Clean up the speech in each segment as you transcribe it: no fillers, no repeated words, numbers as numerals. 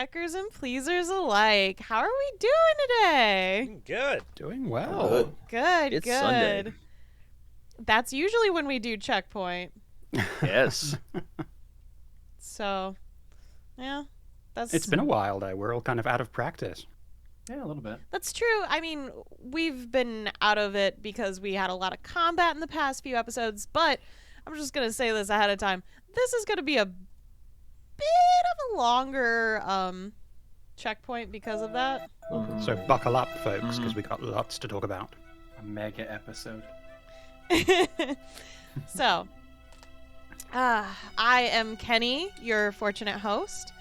peckers and pleasers alike. How are we doing today? Good. Doing well. Good, It's good. Sunday. That's usually when we do checkpoint. Yes. So, yeah, that's... It's been a while, though. We're all kind of out of practice. Yeah, a little bit. That's true. I mean, we've been out of it because we had a lot of combat in the past few episodes, but I'm just going to say this ahead of time. This is going to be a bit of a longer checkpoint because of that. So buckle up, folks, because we got lots to talk about. A mega episode. So, I am Keni, your fortunate host.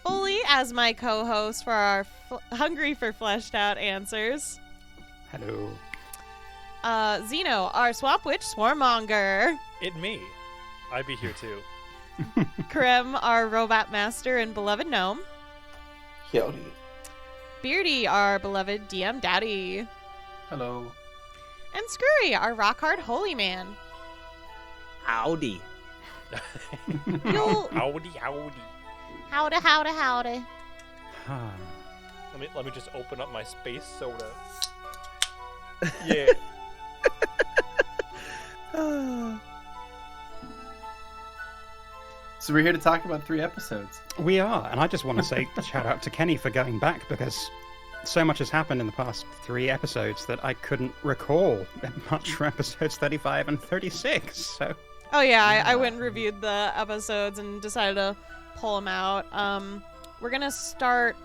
Foaly as my co-host for our Hungry for Fleshed Out answers. Hello. Xeno, our Swamp Witch Swarmonger. It me. I'd be here too. Grem, our Robot Master and beloved gnome. Howdy. Beardy, our beloved DM Daddy. Hello. And Skrewy, our rock-hard holy man. Howdy. You'll... Howdy, howdy. Howdy, howdy, howdy. Let me just open up my space soda. Yeah. So we're here to talk about 3 episodes. We are, and I just want to say shout out to Keni for going back, because so much has happened in the past 3 episodes that I couldn't recall much for episodes 35 and 36, so... Oh yeah, I went and reviewed the episodes and decided to pull them out. We're gonna start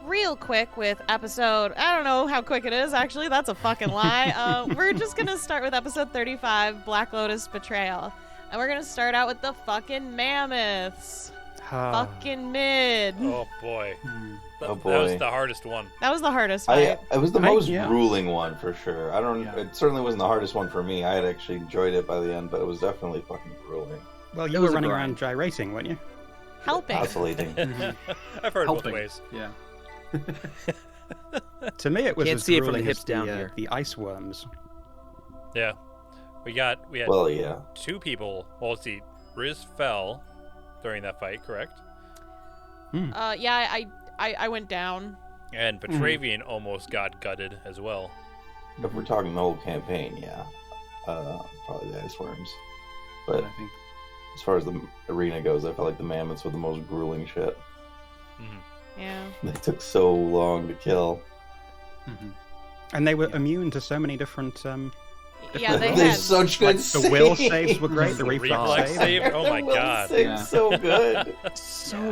real quick with episode... I don't know how quick it is, actually. That's a fucking lie. We're just gonna start with episode 35, Black Lotus Betrayal. And we're gonna start out with the fucking mammoths. Fucking mid. Oh boy. Oh, That boy. was the hardest one. That was the hardest fight. It was the most yeah. grueling one for sure. I don't. Yeah. It certainly wasn't the hardest one for me. I had actually enjoyed it by the end, but it was definitely fucking grueling. Well, you It were was a running grind. around gyrating, weren't you? Helping. Oscillating. I've heard Helping. both ways. Yeah. To me, it was Can't as see it from the grueling hips as down here. the ice worms. Yeah. We had Well, yeah. 2 people. Well, let's see. Riz fell during that fight, correct? Yeah, I went down. And Petravian almost got gutted as well. If we're talking the whole campaign, yeah. Probably the ice worms. But I think as far as the arena goes, I felt like the mammoths were the most grueling shit. Yeah. They took so long to kill. And they were Yeah. immune to so many different... Yeah, they They're had... such like, good the will saves. saves were great, the reflex Reflex save. save? Oh my The will god. save's Yeah. so good.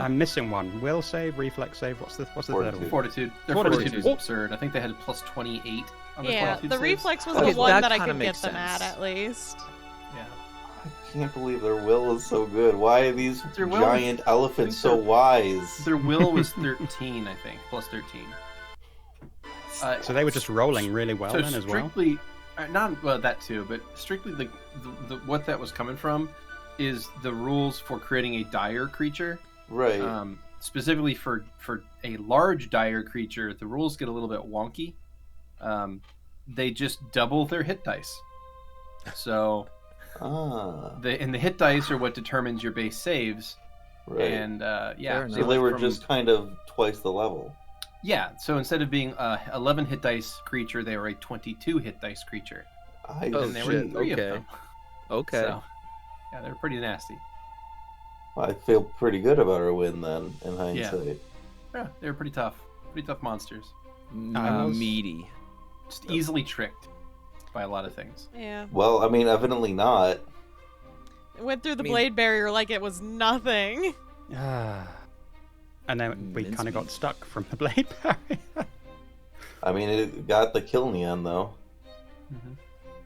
I'm missing one. Will save, reflex save, what's the third one? Fortitude. Their Fortitude. fortitude was absurd. I think they had plus 28 on the Yeah, fortitude the saves. reflex was Okay, the one that that I kinda could get makes them sense. at least. Yeah. I can't believe their will is so good. Why are these Their will- giant elephants so wise? Their will was 13, I think. Plus 13. So they were just rolling really well So then as well? strictly, not well that too, but strictly the what that was coming from is the rules for creating a dire creature. Right. Specifically for a large dire creature, the rules get a little bit wonky. They just double their hit dice. So the hit dice are what determines your base saves. Right. And Fair So they went were from- just kind of twice the level. Yeah, so instead of being a 11 hit dice creature, they were a 22 hit dice creature. I Oh, And there shit. were 3 Okay. of them. Okay. So, yeah, they're pretty nasty. I feel pretty good about our win then, in hindsight. Yeah, they were pretty tough. Pretty tough monsters. Meaty. Just easily tricked by a lot of things. Yeah. Well, I mean, evidently not. It went through the I mean- blade barrier like it was nothing. And then we kind of got stuck from the blade barrier. I mean, it got the kill in the end, though.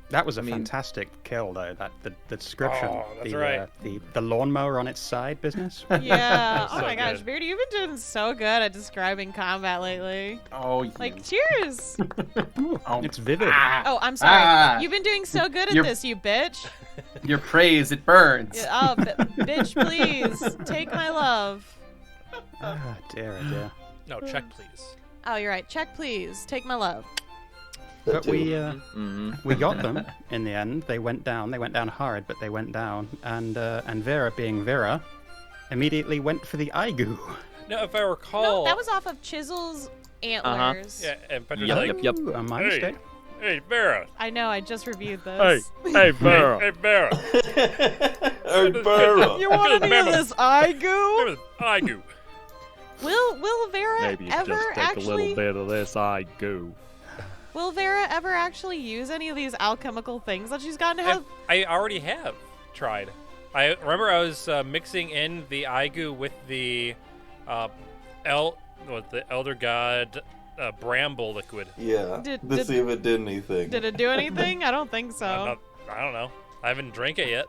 That was a I mean- fantastic kill, though. That the description, Oh, that's the right. the lawnmower on its side business. Yeah. So Oh my gosh, good. Beardy, you've been doing so good at describing combat lately. Oh, you. Like, cheers. Oh, It's vivid. Oh, I'm sorry. Ah. You've been doing so good at You're- this, you bitch. your praise, it burns. Oh, bitch, please. Take my love. Ah, dear, oh dear. No, check please. Oh, you're right. Check, please. Take my love. That But too. we got them in the end. They went down. They went down hard, but they went down. And Vera, being Vera, immediately went for the Aigu, No, if I No, recall. that was off of Chisel's antlers. Yeah, and Petra's Yep, like, yep. Ooh, my Hey. mistake. hey, Vera. I know, I just reviewed Hey, this. hey, Vera. Hey, Vera. Hey, Burrow. You want any of Remember- this eye goo? Remember the Aigu. Will Vera Maybe you ever just take actually? a little bit of this eye goo. Will Vera ever actually use any of these alchemical things that she's gotten? Have I already have tried. I remember I was mixing in the Aigu with the Elder God Bramble liquid. Yeah. Did- to did- see if it did anything. did it do anything? I don't think so. I don't know. I haven't drank it yet.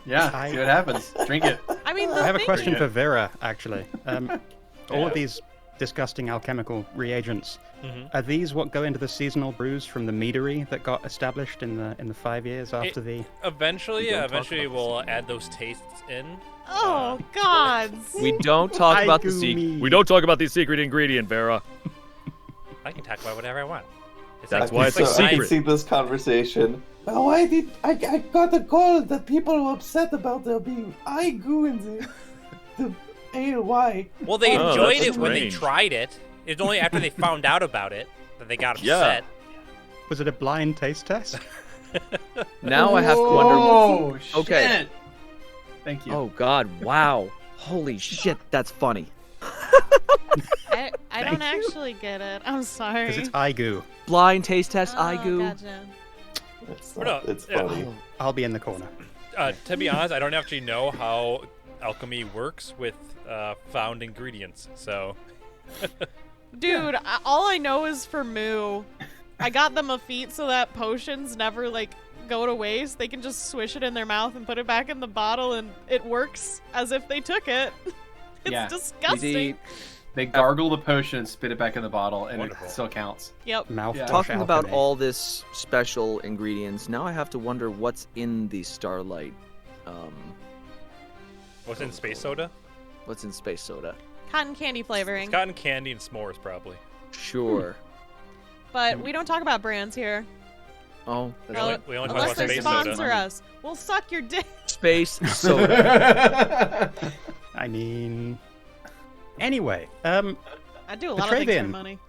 Yeah, see what happens. Drink it. I mean, the I have a thing- question Yeah. for Vera, actually. All Yeah. of these disgusting alchemical reagents, Mhm. are these what go into the seasonal brews from the meadery that got established in the 5 years after the... Eventually, We don't yeah, talk eventually about we'll this. add those tastes in. Oh gods! We don't talk about the Aigu secret. me. We don't talk about the secret ingredient, Vera. I can talk about whatever I want. That's I why can it's a see- I can secret. see this conversation. Oh, I got a call that people were upset about there being eye goo in the ale. Why? Well, they Oh, enjoyed that's it when they strange. tried it. It's only after they found out about it that they got Yeah. upset. Was it a blind taste test? Now I have to wonder. Oh, shit. Okay. Thank you. Oh God! Wow! Holy shit! That's funny. I don't Thank you. actually get it. I'm sorry. Because it's Aigu. Blind taste test. Oh, Aigu. Gotcha. It's, Well, not, no, it's yeah. funny. I'll be in the corner. To be honest, I don't actually know how alchemy works with found ingredients. So, Dude, all I know is for Moo, I got them a feat so that potions never like go to waste. They can just swish it in their mouth and put it back in the bottle, and it works as if they took it. It's Yeah. disgusting. They gargle the potion and spit it back in the bottle, and Wonderful. it still counts. Yep. Mouthwash Yeah. Talking about alchemy. all this special ingredients, now I have to wonder what's in the Starlight. what's in space soda? What's in space soda? Cotton candy flavoring. It's cotton candy and s'mores, probably. Sure. But we don't talk about brands here. Oh, We that's only, right. we only talk Unless about they space sponsor soda. us. We'll suck your dick. Space soda. I mean... Anyway, I do a lot of things for Travian. money.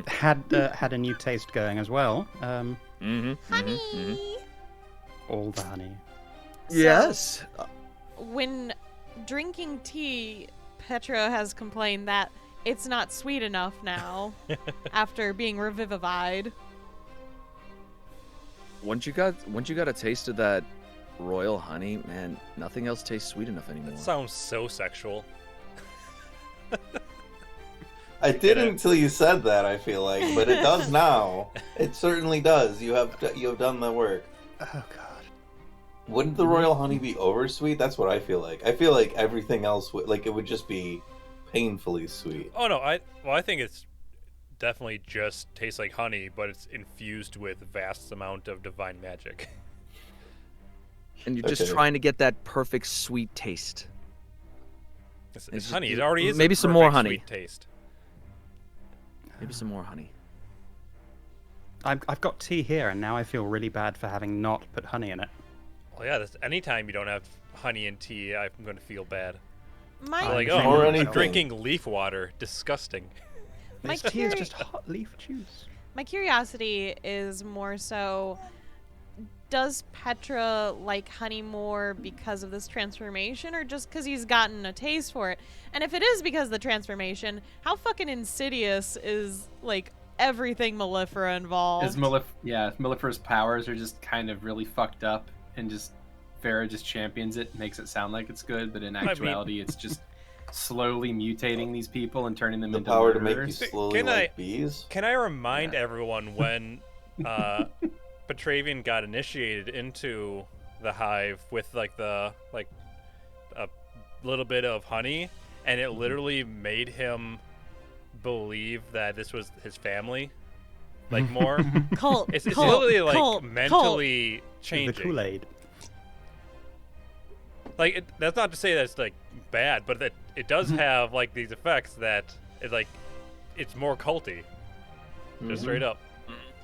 had a new taste going as well. Mm-hmm. Honey. All the honey. Yes. When drinking tea, Petra has complained that it's not sweet enough now after being revivified. Once you got a taste of that royal honey, man, nothing else tastes sweet enough anymore. That sounds so sexual. I didn't until you said that. I feel like, but it does now. It certainly does. You have done the work. Oh god. Wouldn't the royal honey be oversweet? That's what I feel like. I feel like everything else would, like, it would just be painfully sweet. Oh no, I think it's definitely just tastes like honey, but it's infused with vast amount of divine magic. And you're just Okay. trying to get that perfect sweet taste. It's just- honey. It already is. maybe a some more perfect honey. Sweet taste. Maybe some more honey. I've got tea here, and now I feel really bad for having not put honey in it. Well, yeah. Anytime you don't have honey in tea, I'm going to feel bad. My I'm Like, drinking- oh, Or I'm anything. drinking leaf water. Disgusting. My This tea is curi- just hot leaf juice. My curiosity is more so, does Petra like honey more because of this transformation, or just because he's gotten a taste for it? And if it is because of the transformation, how fucking insidious is, like, everything Mellifera involved? Is Mellifera's powers are just kind of really fucked up, and just Farah just champions it, makes it sound like it's good, but in mean- actuality, it's just slowly mutating these people and turning them The into power to make you murderers. slowly Can like bees. Can I remind everyone when Petravian got initiated into the hive with like a little bit of honey, and it literally made him believe that this was his family, like more. Cult. It's cult, literally like cult, mentally The changing. Kool-Aid. Like that's not to say that it's like bad, but that it does have like these effects that it like it's more culty, just straight up.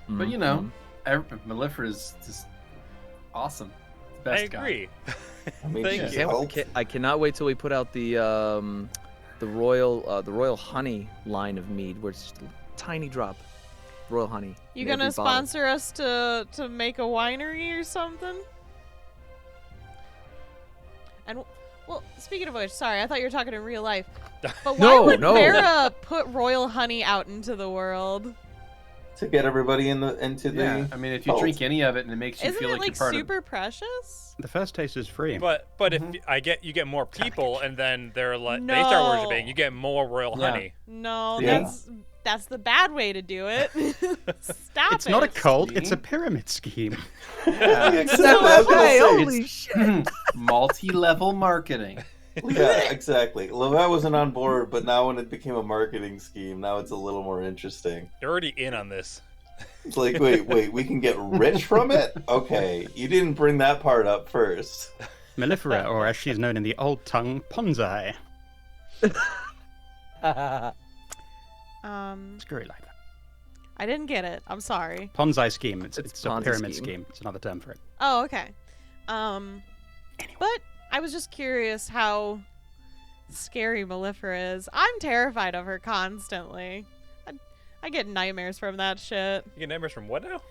But you know, Mellifera's just awesome. Best I guy. agree. I mean, Thank she's you. health. I cannot wait till we put out the the royal honey line of mead, where it's just a tiny drop, royal honey. You in gonna every bottle. sponsor us to make a winery or something? And well, speaking of which, sorry, I thought you were talking in real life. But why would No. Vera put royal honey out into the world? To get everybody into Yeah, the. I mean, if you cult. drink any of it and it makes you Isn't feel it like like you're part super precious? The first taste is free. But if you get more people, and then they're like they start worshiping, you get more royal Yeah. honey. No, Yeah. that's the bad way to do it. Stop It's it. not a cult, it's a pyramid scheme. Yeah, of exactly. I was gonna Hey, say, holy shit! multi-level marketing. yeah, exactly. Levat wasn't on board, but now when it became a marketing scheme, now it's a little more interesting. You're already in on this. It's like, wait, we can get rich from it? Okay, you didn't bring that part up first. Mellifera, or as she's known in the old tongue, Ponzai. Screwy like that. I didn't get it. I'm sorry. Ponzi scheme. It's a Ponzi pyramid scheme. scheme. It's another term for it. Oh, okay. But I was just curious how scary Mellifera is. I'm terrified of her constantly. I get nightmares from that shit. You get nightmares from what now?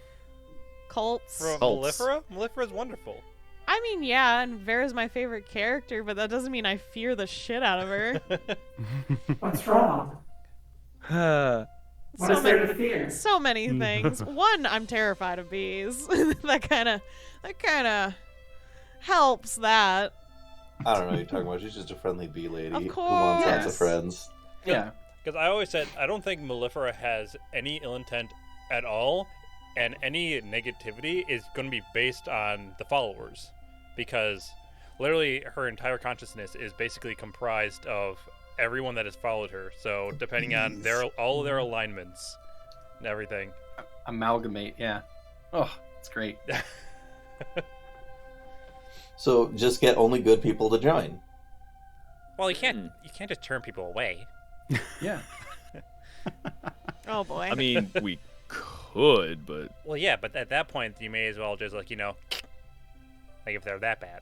Cults. From Cults. Mellifera? Mellifera's wonderful. I mean, yeah, and Vera's my favorite character, but that doesn't mean I fear the shit out of her. What's wrong? What is there to fear? So many things. One, I'm terrified of bees. that kind of helps that. I don't know what you're talking about. She's just a friendly bee lady Of who wants lots of course. friends. Yeah. Because I always said I don't think Mellifera has any ill intent at all, and any negativity is going to be based on the followers, because literally her entire consciousness is basically comprised of everyone that has followed her. So depending on all of their alignments and everything. Amalgamate, yeah. Oh, it's great. So just get only good people to join. Well, you can't just turn people away. Yeah. Oh boy. I mean, we could, but Well, yeah, but at that point you may as well just like if they're that bad.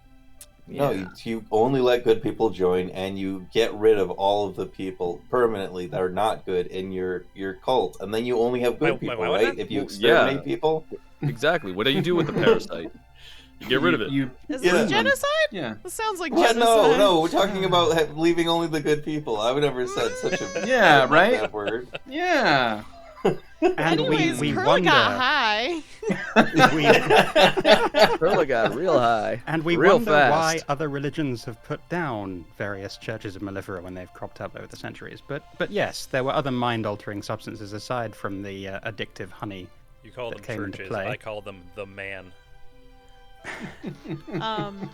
No, you only let good people join, and you get rid of all of the people permanently that are not good in your cult, and then you only have good people, why would right? that? If you Well, exterminate yeah. people, Exactly. What do you do with the parasite? You get rid of it. Is Yeah. this genocide? Yeah. This sounds like what? genocide. No, we're talking about leaving only the good people. I would never said such a Yeah, right? that word. Yeah. And Anyways, we Curly wonder. got high. we, Curly got real high. and we real wonder fast. why other religions have put down various churches of Mellifera when they've cropped up over the centuries. But yes, there were other mind-altering substances aside from the addictive honey. You call That them came into churches. play. I call them the man.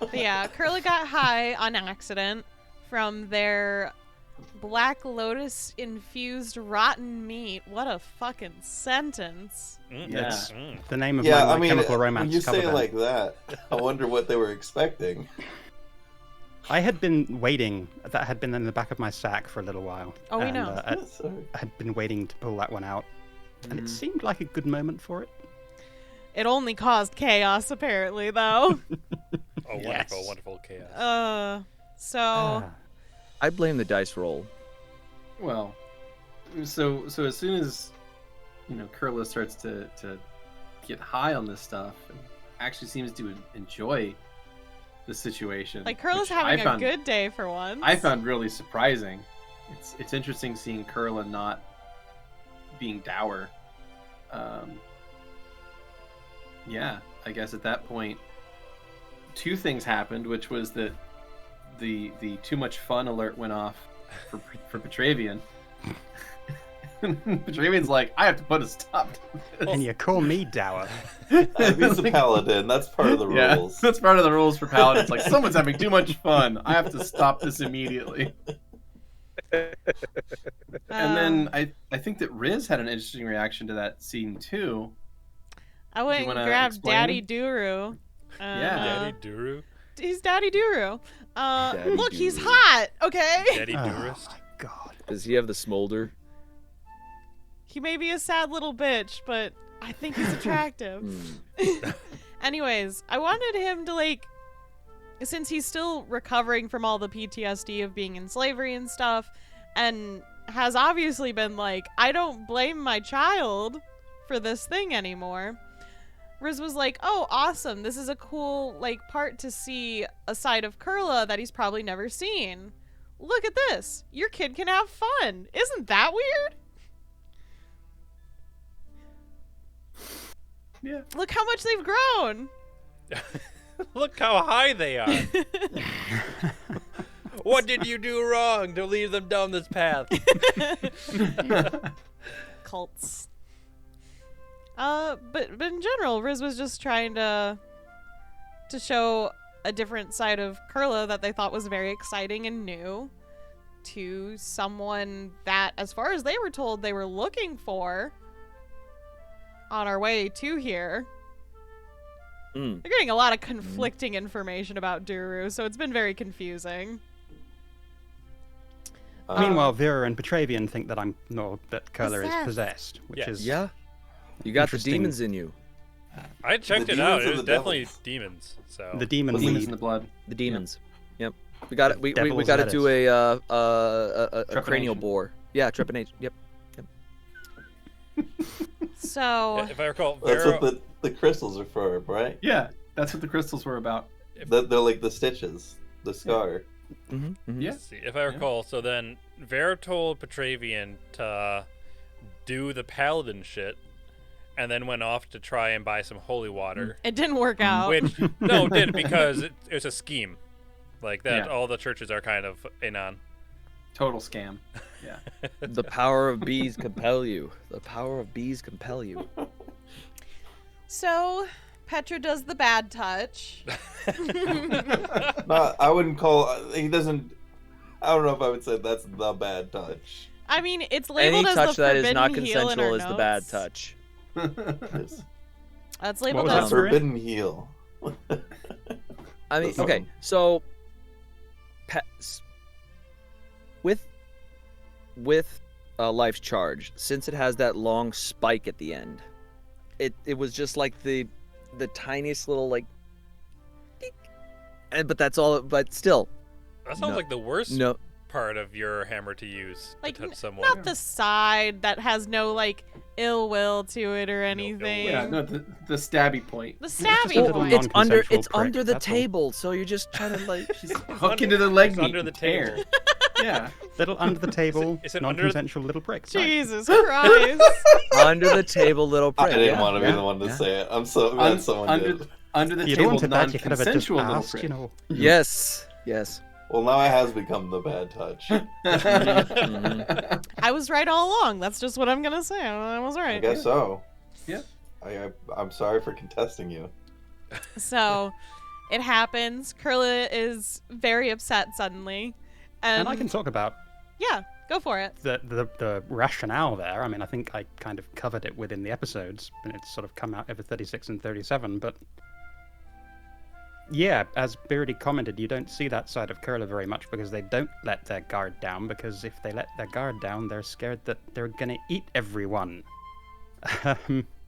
But yeah, Curly got high on accident from their Black Lotus infused rotten meat. What a fucking sentence. Yeah. It's Mm. the name of Yeah, my I mean, Chemical Romance when you cover say it band. like that, I wonder what they were expecting. I had been waiting. That had been in the back of my sack for a little while. Oh, we and, know. I had been waiting to pull that one out, and Mm. it seemed like a good moment for it. It only caused chaos, apparently, though. Oh, wonderful, Yes. wonderful chaos. So Ah. I blame the dice roll. Well, so as soon as Curla starts to get high on this stuff and actually seems to enjoy the situation. like Curla's which having I a found, good day for once. I found really surprising. It's interesting seeing Curla not being dour. Yeah, I guess at that point, two things happened, which was that the too much fun alert went off for Petravian. Petravian's like, I have to put a stop to this. And you call me dour. He's a paladin. That's part of the Yeah, rules. that's part of the rules for paladins. Like, someone's having too much fun. I have to stop this immediately. And then I think that Riz had an interesting reaction to that scene too. I went you and wanna grabbed explain? Daddy Duru. Yeah. Daddy Duru? He's Daddy Duru. Daddy Look, he's Duru. hot. Okay. Daddy Oh, Durist? my God. Does he have the smolder? He may be a sad little bitch, but I think he's attractive. Anyways, I wanted him to since he's still recovering from all the PTSD of being in slavery and stuff, and has obviously been like, I don't blame my child for this thing anymore. Riz was like, oh, awesome. This is a cool, like, part to see a side of Kurla that he's probably never seen. Look at this. Your kid can have fun. Isn't that weird? Yeah. Look how much they've grown. Look how high they are. What did you do wrong to lead them down this path? Cults. But in general, Riz was just trying to show a different side of Kurla that they thought was very exciting and new to someone that, as far as they were told, they were looking for on our way to here. They're getting a lot of conflicting information about Duru, so it's been very confusing. Meanwhile, Vera and Petravian think that that Kurla is Possessed. possessed, which Yes. is Yeah. You got the Interesting. demons in you. I checked The it out. demons It or was the definitely devils? demons. So the demon Demons lead. in the blood. The demons. Yep. We got it. We Devil's got to do lettuce. a cranial Trepanation. bore. Yeah, trepanation. Yep. So, if I recall, That's Vera, what the crystals are for, right? Yeah, that's what the crystals were about. They're like the stitches, the scar. Mm-hmm. Yeah. let's see, if I recall, so then Vera told Petravian to do the paladin shit, and then went off to try and buy some holy water. it didn't work out. Which no, it did because it was a scheme, like that. Yeah. All the churches are kind of in on. Total scam. Yeah. The power of bees compel you. The power of bees compel you. So, Petra does the bad touch. No, I wouldn't call. He doesn't. I don't know if I would say that's the bad touch. I mean, it's Any labeled as touch the that forbidden is not heel in our consensual is the bad notes. touch. Yes. That's What labeled was The that, as Maria? forbidden heel. I mean, That's okay, awesome. so with Life's Charge, since it has that long spike at the end, it was just like the tiniest little like, dink. But that's all. But still, That sounds No. like the worst no. part of your hammer to use Like, to touch someone. not the side that has no, like, ill will to it or anything. Yeah, no, the stabby point. The just a stabby little point. non- It's under Non-consensual prick, under the that's all. table, so you're just trying to like. Hook into the leg It's meat under the and tear. table. Yeah. Little under the table, is it under- non-consensual little pricks. right. Jesus Christ. Under the table, little prick. I didn't yeah, want to be yeah, the one to yeah. say it. I'm so glad someone under, did. under the If you table, wanted that, you could have just non-consensual little asked, prick. you know. Yes, yes. Well, now it has become the bad touch. I was right all along. That's just what I'm going to say. I was I right. guess so. Yeah. I'm sorry for contesting you. So, it happens. Kurla is very upset suddenly. And I can talk about Yeah, go for it. the rationale there. I mean, I think I kind of covered it within the episodes, and it's sort of come out over 36 and 37, but yeah, as Beardy commented, you don't see that side of Kurla very much because they don't let their guard down, because if they let their guard down, they're scared that they're going to eat everyone.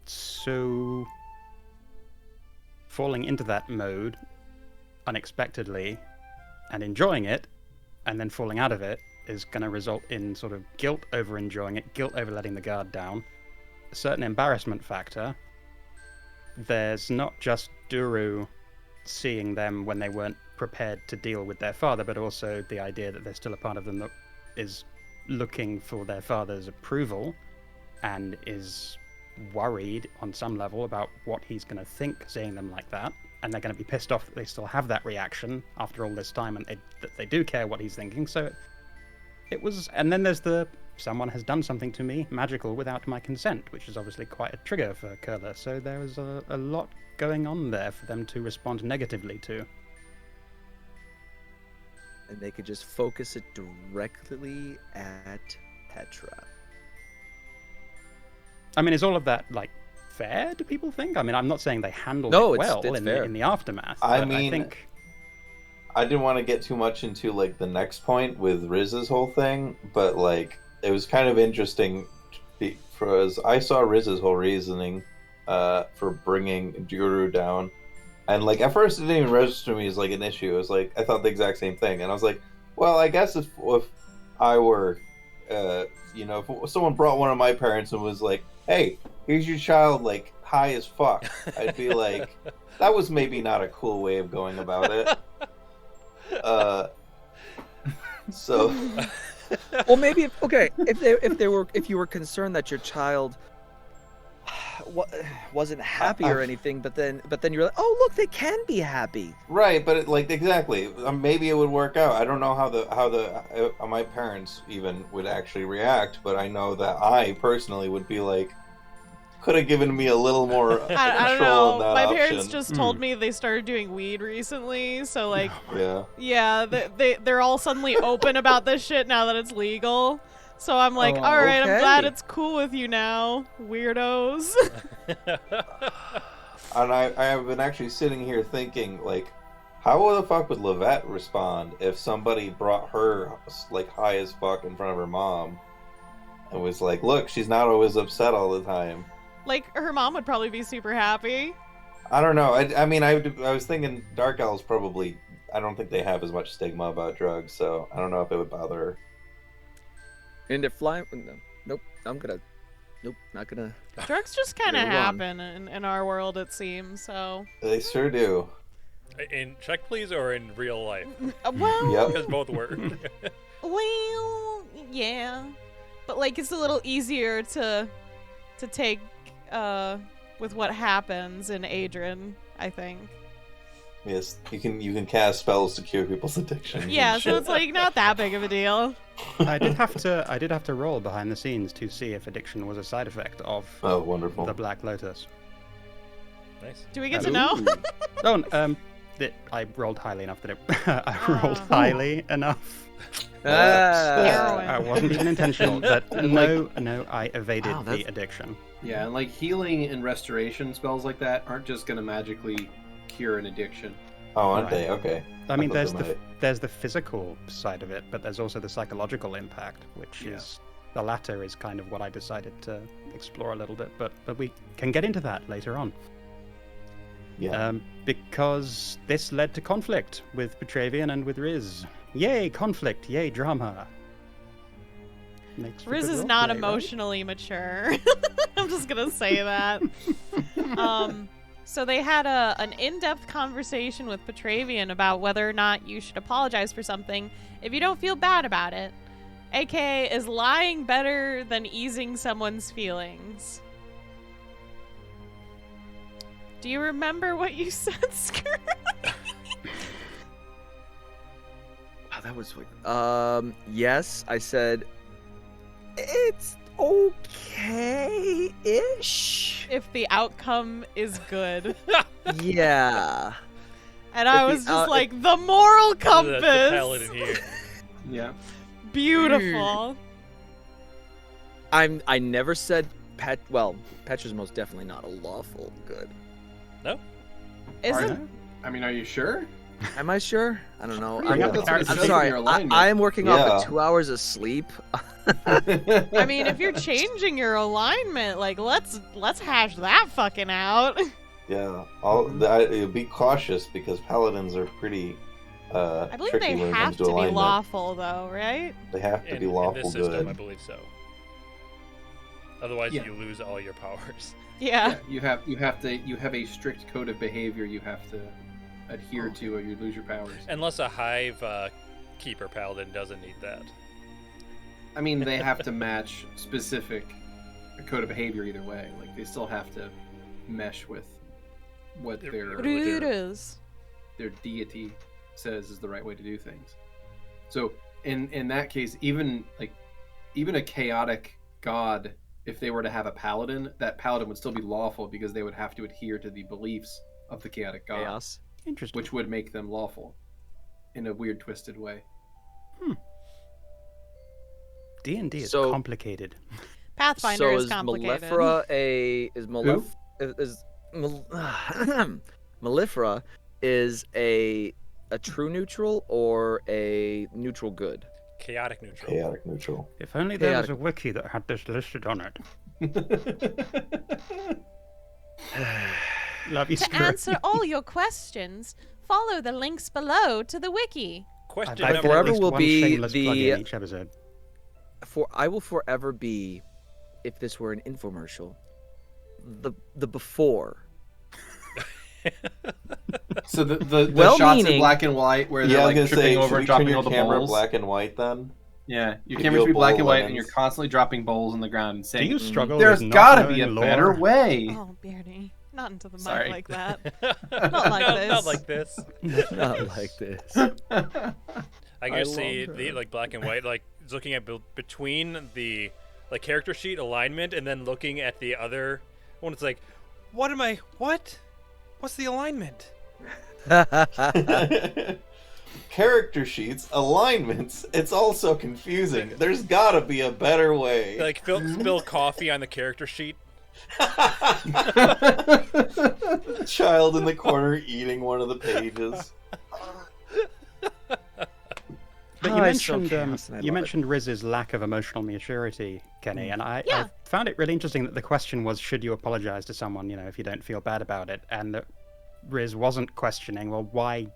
So falling into that mode unexpectedly and enjoying it, and then falling out of it, is going to result in sort of guilt over enjoying it, guilt over letting the guard down, a certain embarrassment factor. There's not just Duru seeing them when they weren't prepared to deal with their father, but also the idea that there's still a part of them that is looking for their father's approval and is worried on some level about what he's going to think seeing them like that, and they're going to be pissed off that they still have that reaction after all this time, and that they do care what he's thinking. So it was, and then there's the someone has done something to me magical without my consent, which is obviously quite a trigger for Kurla. So there was a lot going on there for them to respond negatively to. And they could just focus it directly at Petra. I mean, is all of that like fair? Do people think? I mean, I'm not saying they handled No, it it's well in fair. the aftermath. I but mean, I think I didn't want to get too much into like the next point with Riz's whole thing, but like it was kind of interesting because I saw Riz's whole reasoning for bringing Duru down, and like at first it didn't even register me as like an issue. It was like I thought the exact same thing, and I was like, well, I guess if I were you know, if someone brought one of my parents and was like, "Hey, here's your child, like high as fuck," I'd be like, "That was maybe not a cool way of going about it." So. Well, maybe if you were concerned that your child wasn't happy or anything, but then you're like, oh look, they can be happy. Right, but exactly. Maybe it would work out. I don't know how my parents even would actually react, but I know that I personally would be like, could have given me a little more I don't control in know. that My option. parents just told me they started doing weed recently, so like, Yeah. they're all suddenly open about this shit now that it's legal. So I'm like, Oh, all right, okay. I'm glad it's cool with you now, weirdos. And I have been actually sitting here thinking, like, how the fuck would Levette respond if somebody brought her, like, high as fuck in front of her mom and was like, look, she's not always upset all the time. Like, her mom would probably be super happy. I don't know. I mean, I was thinking Dark Elves probably, I don't think they have as much stigma about drugs, so I don't know if it would bother her. And they're flying. Nope. Nope. Not gonna. Drugs just kind of You're wrong. happen in our world, it seems, so. They sure do. In check, please, or in real life? Well, Yep. Because both work. well, yeah. But, like, it's a little easier to take with what happens in Adrian, I think. Yes, you can cast spells to cure people's addictions. and Yeah, so shit. it's like not that big of a deal. I did have to roll behind the scenes to see if addiction was a side effect of Oh, wonderful. the Black Lotus. Nice. Do we get to know? That I rolled highly enough that I rolled highly enough. Heroin. It wasn't even intentional. But no, I evaded Wow, the that's- addiction. Yeah, and like healing and restoration spells like that aren't just gonna magically cure an addiction. Oh, aren't Right. they? Okay. I mean, thought they there's the physical side of it, but there's also the psychological impact, which Yeah. is the latter is kind of what I decided to explore a little bit. But we can get into that later on. Yeah. Because this led to conflict with Petravian and with Riz. Yay, conflict! Yay, drama! Makes for Riz good is roleplay, not right? emotionally mature. I'm just gonna say that. So they had an in-depth conversation with Petravian about whether or not you should apologize for something if you don't feel bad about it. AKA, is lying better than easing someone's feelings? Do you remember what you said, Skrewy? Wow, that was weird. Yes, I said it's okay-ish. If the outcome is good. Yeah. And I If the was just out- like, the moral The paladin compass! here. Yeah. Beautiful. I never said Petra's most definitely not a lawful good. Isn't I mean, are you sure? Am I sure? I don't know. Bring up I'm, the I'm character sorry. in your alignment. I am working off Yeah. of 2 hours of sleep. I mean, if you're changing your alignment, like let's hash that fucking out. Yeah. Be cautious because paladins are pretty I believe tricky they when it have comes to to be alignment. lawful, though, right? They have to In be this lawful system, good. I believe so. Otherwise, Yeah. you lose all your powers. Yeah. You have a strict code of behavior you have to adhere to, or you lose your powers. Unless a hive keeper paladin doesn't need that. I mean, they have to match specific code of behavior either way. Like they still have to mesh with what Their their religion. Brutus. their deity says is the right way to do things. So in that case, even a chaotic god, if they were to have a paladin, that paladin would still be lawful because they would have to adhere to the beliefs of the chaotic god, Chaos. Interesting. which would make them lawful in a weird, twisted way. D&D is So- complicated. Pathfinder So is is complicated. Mellifera is a true neutral or a neutral good? Chaotic neutral. Chaotic neutral. If only there was Chaotic. a wiki that had this listed on it. Love you, To Skrewy. answer all your questions, follow the links below to the wiki. Question I'd like number at Forever least will one be shameless plug the- in each episode. I will forever be, if this were an infomercial, the before. So the Well shots in meaning- black and white where Yeah, they're I was like gonna tripping say, over should and we dropping turn all your the camera bowls. black and white then? Yeah, your Give camera you should a be black bowl and of white, and lemons. you're constantly dropping bowls on the ground and Do saying, you struggle "There's with not gotta be a knowing better lore? way." Oh, Beardy. Not into the mic Sorry. like that. not like this. Not like this. Not like this. I can just I see love the her. like black and white, like looking at between the like character sheet alignment, and then looking at the other one. It's like, what am I? What? What's the alignment? Character sheets, alignments. It's all so confusing. There's gotta be a better way. Like spill coffee on the character sheet. Child in the corner eating one of the pages. But Oh, you it's so mentioned chaos, and I you love it. mentioned Riz's lack of emotional maturity, Kenny, and I Yeah. found it really interesting that the question was, should you apologize to someone, if you don't feel bad about it, and that Riz wasn't questioning, well, why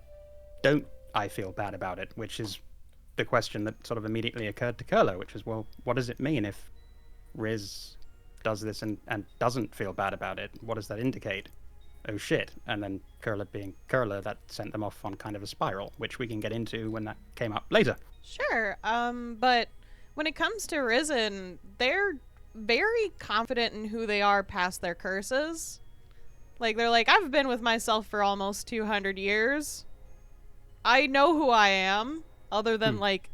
don't I feel bad about it? Which is the question that sort of immediately occurred to Curler, which is, well, what does it mean if Riz does this and doesn't feel bad about it? What does that indicate? Oh shit. And then Curler being Curler, that sent them off on kind of a spiral, which we can get into when that came up later. Sure. But when it comes to Risen, they're very confident in who they are past their curses. Like, they're like, I've been with myself for almost 200 years. I know who I am, other than, like,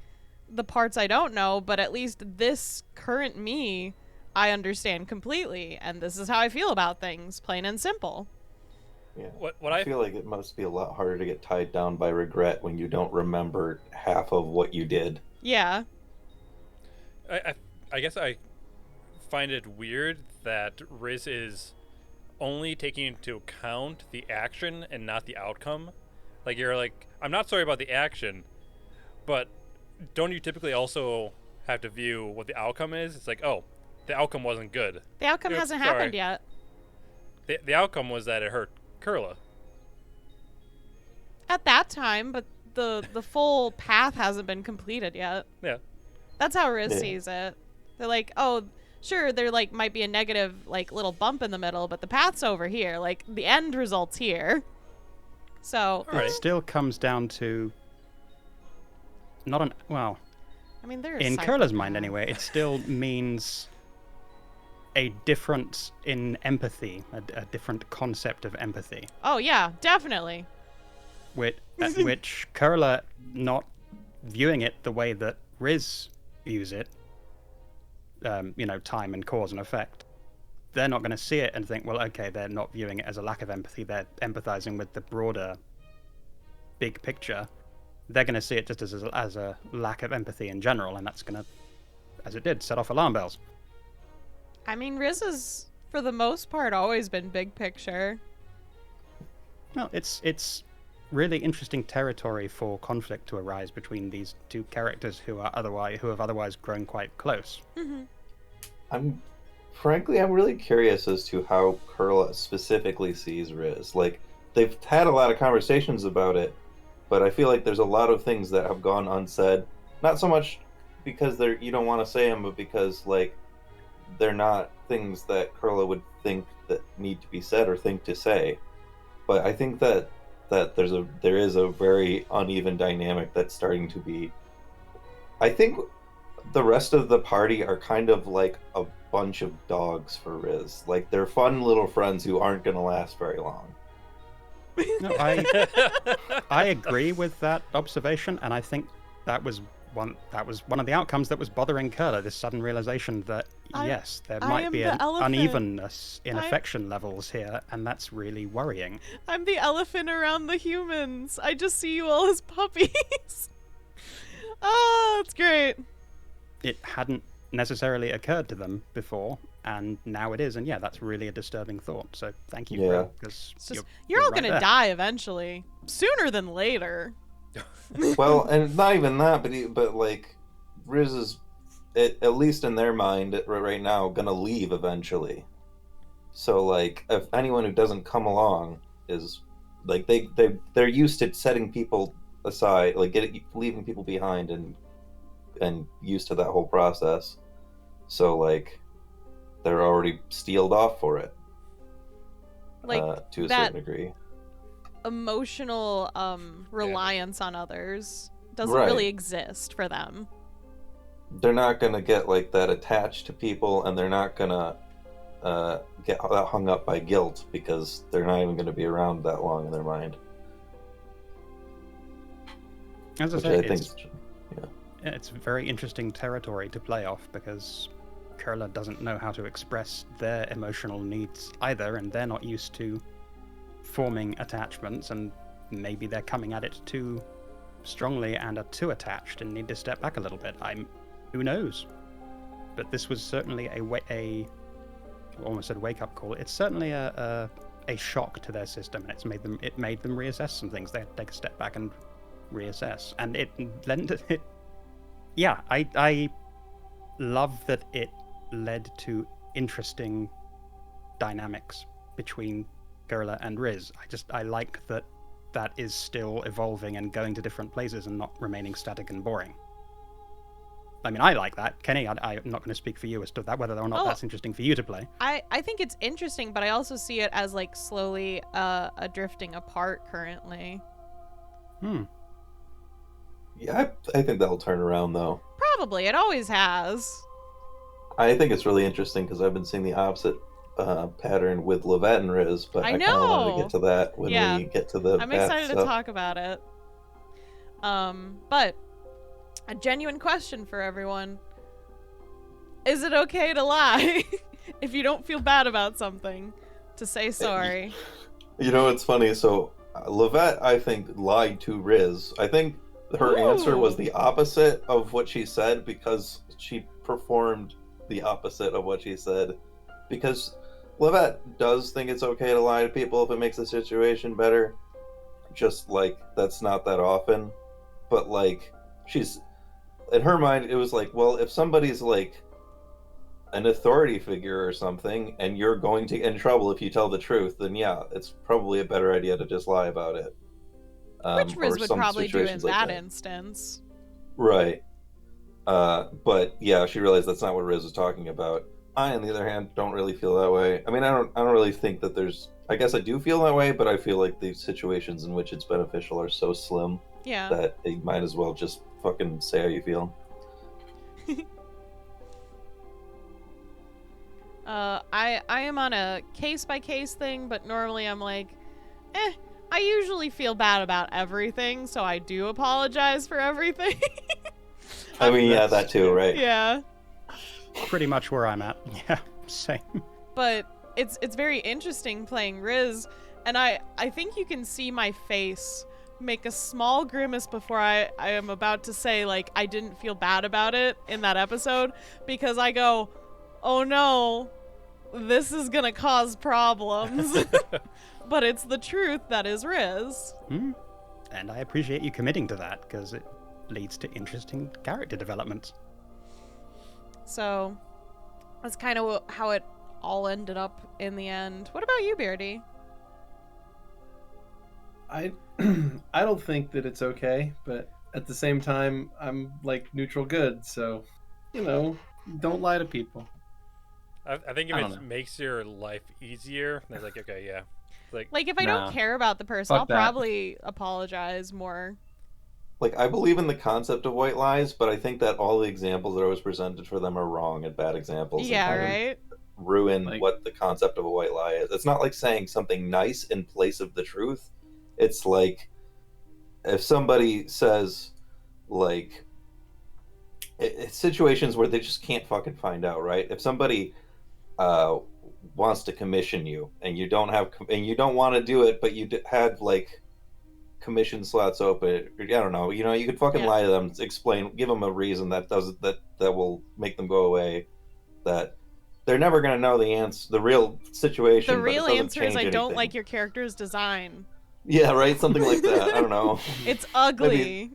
the parts I don't know, but at least this current me, I understand completely, and this is how I feel about things, plain and simple. Yeah. What I I feel like it must be a lot harder to get tied down by regret when you don't remember half of what you did. Yeah. I guess I find it weird that Riz is only taking into account the action and not the outcome. Like, you're like, I'm not sorry about the action, but don't you typically also have to view what the outcome is? It's like, oh, the outcome wasn't good. The outcome Yeah, hasn't sorry. happened yet. The outcome was that it hurt Kurla. At that time, but the full path hasn't been completed yet. Yeah. That's how Riz Yeah. sees it. They're like, oh, sure, there like might be a negative like little bump in the middle, but the path's over here. Like the end result's here. So All right. It still comes down to not an well, I mean, there's in Curler's mind anyway, it still means a difference in empathy, a different concept of empathy, Oh yeah, definitely. at which Curler not viewing it the way that Riz views it, time and cause and effect. They're not going to see it and think, well, okay, they're not viewing it as a lack of empathy. They're empathizing with the broader, big picture. They're going to see it just as a lack of empathy in general, and that's going to, as it did, set off alarm bells. I mean, Riz has, for the most part, always been big picture. Well, it's really interesting territory for conflict to arise between these two characters who have otherwise grown quite close. I'm really curious as to how Kurla specifically sees Riz. Like, they've had a lot of conversations about it, but I feel like there's a lot of things that have gone unsaid. Not so much because you don't want to say them, but because like they're not things that Kurla would think that need to be said or think to say. But I think that there is a very uneven dynamic that's starting to be. I think the rest of the party are kind of like a bunch of dogs for Riz. Like, they're fun little friends who aren't going to last very long. No, I agree with that observation, and I think that was one of the outcomes that was bothering Curler, this sudden realization that yes, there I might am be the an elephant. unevenness in I- affection levels here, and that's really worrying. I'm the elephant around the humans. I just see you all as puppies. Oh, it's great. It hadn't necessarily occurred to them before, and now it is, and yeah, that's really a disturbing thought. So thank you, Yeah. because It's just, you're all right gonna there. die eventually, sooner than later. Well, and not even that, but like, Riz is, at least in their mind right now, gonna leave eventually. So like, if anyone who doesn't come along is like they're used to setting people aside, like leaving people behind and and used to that whole process. So like they're already steeled off for it. Like to a that certain degree. emotional reliance on others doesn't Right. really exist for them. They're not gonna get like that attached to people, and they're not gonna get that hung up by guilt because they're not even gonna be around that long in their mind. As I Which say, I think it's very interesting territory to play off because Curler doesn't know how to express their emotional needs either, and they're not used to forming attachments, and maybe they're coming at it too strongly and are too attached and need to step back a little bit. Who knows? But this was certainly I almost said wake-up call. It's certainly a shock to their system, and it made them reassess some things. They had to take a step back and reassess, and I love that it led to interesting dynamics between Kurla and Riz. I like that is still evolving and going to different places and not remaining static and boring. I mean, I like that. Keni, I'm not going to speak for you as to that, whether or not that's interesting for you to play. I think it's interesting, but I also see it as like slowly drifting apart currently. Yeah, I think that'll turn around though. Probably. It always has. I think it's really interesting because I've been seeing the opposite pattern with Levette and Riz, but I kind of want to get to that when we get to the I'm excited to talk about it. But a genuine question for everyone. Is it okay to lie if you don't feel bad about something? To say sorry? You know, it's funny. So Levette, I think, lied to Riz. I think her answer was the opposite of what she said because she performed the opposite of what she said. Because Levette does think it's okay to lie to people if it makes the situation better. Just like, that's not that often. But like, she's... in her mind, it was like, well, if somebody's like an authority figure or something, and you're going to get in trouble if you tell the truth, then yeah, it's probably a better idea to just lie about it. Which Riz would probably do in like that instance. Right. But yeah, she realized that's not what Riz was talking about. I, on the other hand, don't really feel that way. I mean, I don't really think that there's... I guess I do feel that way, but I feel like the situations in which it's beneficial are so slim that you might as well just fucking say how you feel. I am on a case-by-case thing, but normally I'm like, I usually feel bad about everything, so I do apologize for everything. I mean, yeah, that too, right? Yeah. Pretty much where I'm at. Yeah, same. But it's very interesting playing Riz, and I think you can see my face make a small grimace before I am about to say, like, I didn't feel bad about it in that episode, because I go, oh no, this is gonna cause problems. But it's the truth that is Riz. And I appreciate you committing to that, because it leads to interesting character development. So that's kind of how it all ended up in the end. What about you, Beardy? I don't think that it's okay, but at the same time, I'm like neutral good, so, you know, don't lie to people. I think if it makes your life easier, it's like, okay, yeah. Like if I don't care about the person, I'll probably apologize more. Like, I believe in the concept of white lies, but I think that all the examples that I was presented for them are wrong and bad examples. Yeah, and right? Ruin what the concept of a white lie is. It's not like saying something nice in place of the truth. It's like, if somebody says, like, it's situations where they just can't fucking find out, right? If somebody wants to commission you and you don't want to do it, but you had like commission slots open, I don't know, you know, you could fucking lie to them, give them a reason that will make them go away, that they're never going to know the real situation. The real answer is I don't anything. like your character's design. Yeah, right, something like that. I don't know. It's ugly.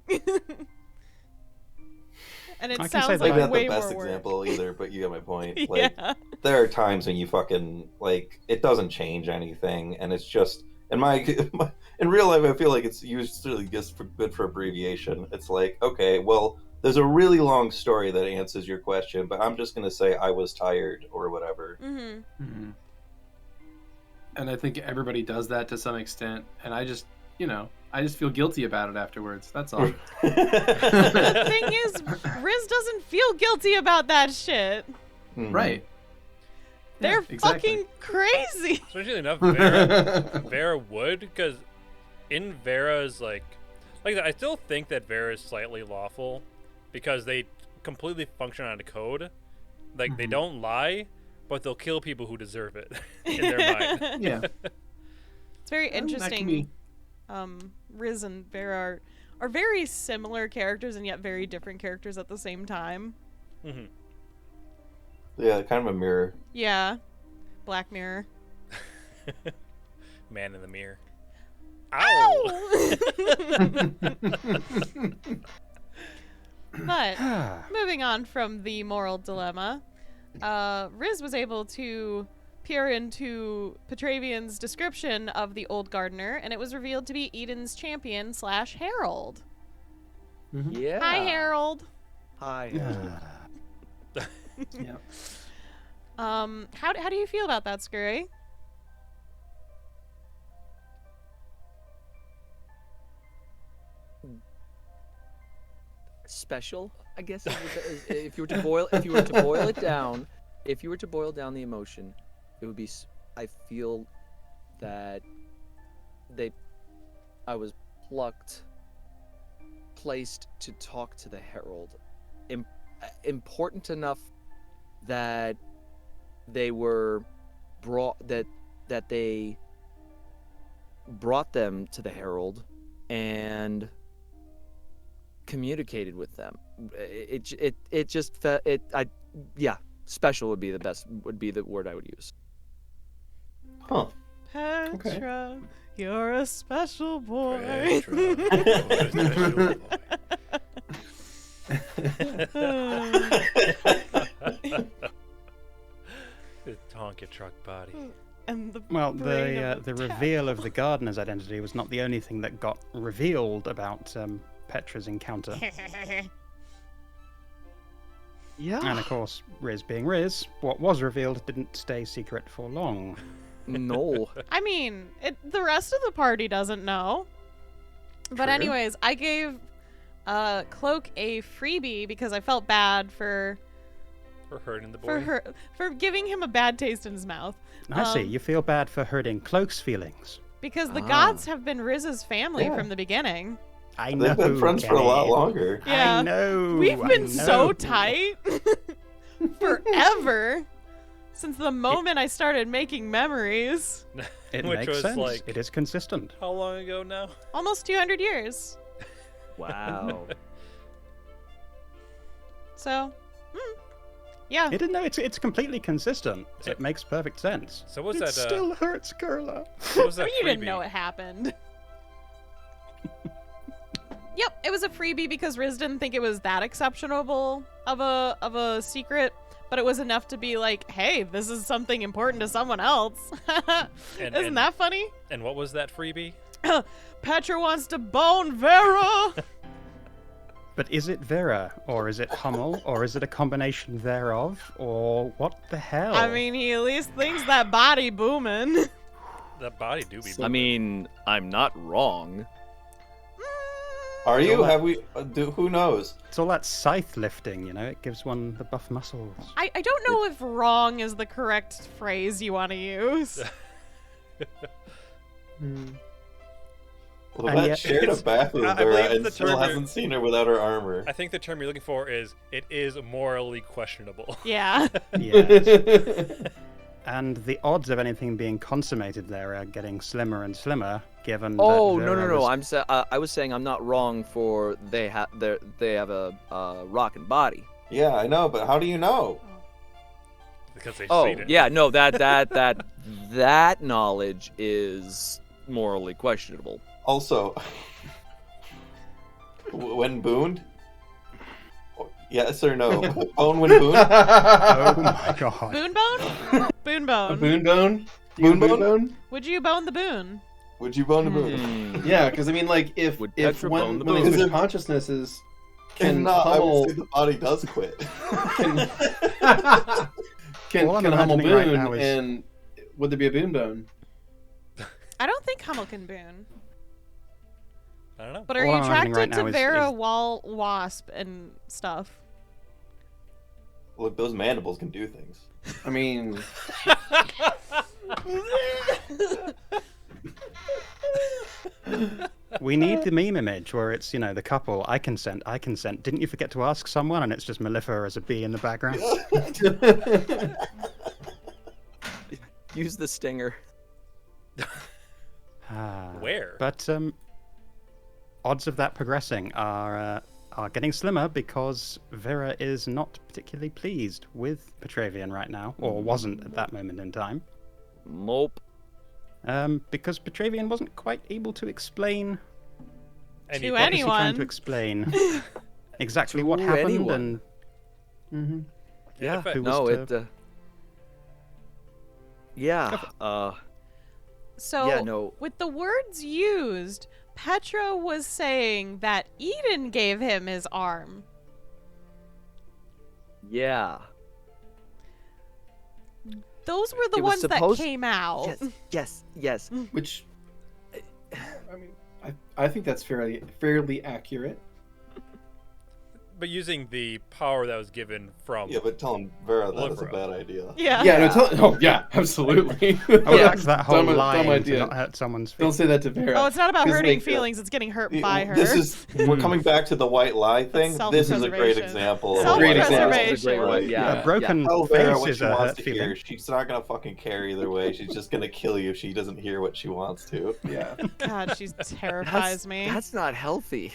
And it sounds like not way the best more example work. either, but you get my point. Like, there are times when you fucking, like, it doesn't change anything, and it's just in real life I feel like it's usually just good for abbreviation. It's like, okay, well, There's a really long story that answers your question, but I'm just going to say I was tired or whatever. Mm-hmm. And I think everybody does that to some extent. And I just feel guilty about it afterwards. That's all. The thing is, Riz doesn't feel guilty about that shit. Right. They're Yeah, exactly. fucking crazy. Strangely enough, Vera would, because in Vera's like I still think that Vera is slightly lawful because they completely function on a code. Like they don't lie, but they'll kill people who deserve it in their mind. Yeah. It's very interesting. Riz and Vera are very similar characters and yet very different characters at the same time. Mm-hmm. Yeah, kind of a mirror. Yeah. Black Mirror. Man in the mirror. Ow! But moving on from the moral dilemma, Riz was able to peer into Petravian's description of the old gardener, and it was revealed to be Eden's champion / Herald. Yeah. Hi, Herald. Hi. Yeah. How do you feel about that, Skrewy? Special, I guess. If you were to boil down the emotion, it would be. I feel that I was placed to talk to the Herald. Important enough that they were that they brought them to the Herald and communicated with them. It just special would be the word I would use. Huh. Petra, you're a special boy. Petra, you're a special boy. The Tonka truck body. And the the reveal of the gardener's identity was not the only thing that got revealed about Petra's encounter. Yeah. And of course, Riz being Riz, what was revealed didn't stay secret for long. No. I mean, the rest of the party doesn't know. But True. anyways, I gave Cloak a freebie because I felt bad for hurting the boy. for giving him a bad taste in his mouth. I see, you feel bad for hurting Cloak's feelings. Because the gods have been Riz's family from the beginning. I know. They've been friends for a lot longer. Yeah. I know. We've been I so know. tight forever. Since the moment I started making memories. It Which makes was sense. like- It is consistent. How long ago now? Almost 200 years. Wow. So, yeah. It's completely consistent. It makes perfect sense. So what's It that? still hurts, Curla. What was that You didn't freebie? know it happened. Yep, it was a freebie because Riz didn't think it was that exceptional of a secret, but it was enough to be like, hey, this is something important to someone else. Isn't that funny? And what was that freebie? Petra wants to bone Vera. But is it Vera, or is it Hummel, or is it a combination thereof, or what the hell? I mean, he at least thinks that body booming. That body do be. I mean, I'm not wrong. Are you? Have we? Who knows? It's all that scythe lifting, it gives one the buff muscles. I don't know if wrong is the correct phrase you want to use. Well, And that yet- shared a bath with I her believe and the still term hasn't seen her without her armor. I think the term you're looking for is it is morally questionable. Yeah. Yes. And the odds of anything being consummated there are getting slimmer and slimmer, given Oh that no Vera no no! was- I was saying I'm not wrong for they have a rockin' body. Yeah, I know, but how do you know? Because they've Oh seen it. yeah, no that knowledge is morally questionable. Also, when booned? Yes or no? Bone when booned? Oh my god. Boon bone? Boon A bone. boon bone? Boon Boon bone? bone? Would you bone the boon? Would you bone a boon? Yeah, because I mean, like, if Would if Petra when bone the they boon? switch consciousnesses, No, I would say the body does quit. Can All I'm Hummel imagining right boon now is- and would there be a boon bone? I don't think Hummel can boon. I don't know. But are All you I'm imagining attracted right to now Vera, is- Wall, Wasp, and stuff? Look, those mandibles can do things. I mean, We need the meme image where it's, the couple. I consent. Didn't you forget to ask someone? And it's just Mellifera as a bee in the background. Use the stinger. Where? But odds of that progressing are getting slimmer because Vera is not particularly pleased with Petravian right now, or wasn't at that moment in time. Nope. Because Petravian wasn't quite able to explain Anything. To what was he trying anyone. to explain exactly To what happened anyone. and Yeah. If I- who No, was it. Yeah. So, Yeah, no. with the words used, Petra was saying that Eden gave him his arm. Yeah. Those were the It was ones that supposed- came out. Yes. which I mean, I think that's fairly accurate. But using the power that was given from Yeah, but tell him, Vera, that is a Mellifera. bad idea. Yeah. Yeah, no, yeah, absolutely. I would Yeah. like that whole Dumb line to idea. not hurt someone's Don't feelings. say that to Vera. Oh, it's not about 'Cause, hurting like, feelings, it's getting hurt by her. We're coming back to the white lie thing. That's This is a great self-preservation. example. Of Great what example. Vera This is is a great one. right. Yeah. A broken Tell Vera face what is she a wants hurt to feeling. hear. She's not gonna fucking care either way. She's just gonna kill you if she doesn't hear what she wants to. Yeah. God, she terrifies me. That's not healthy.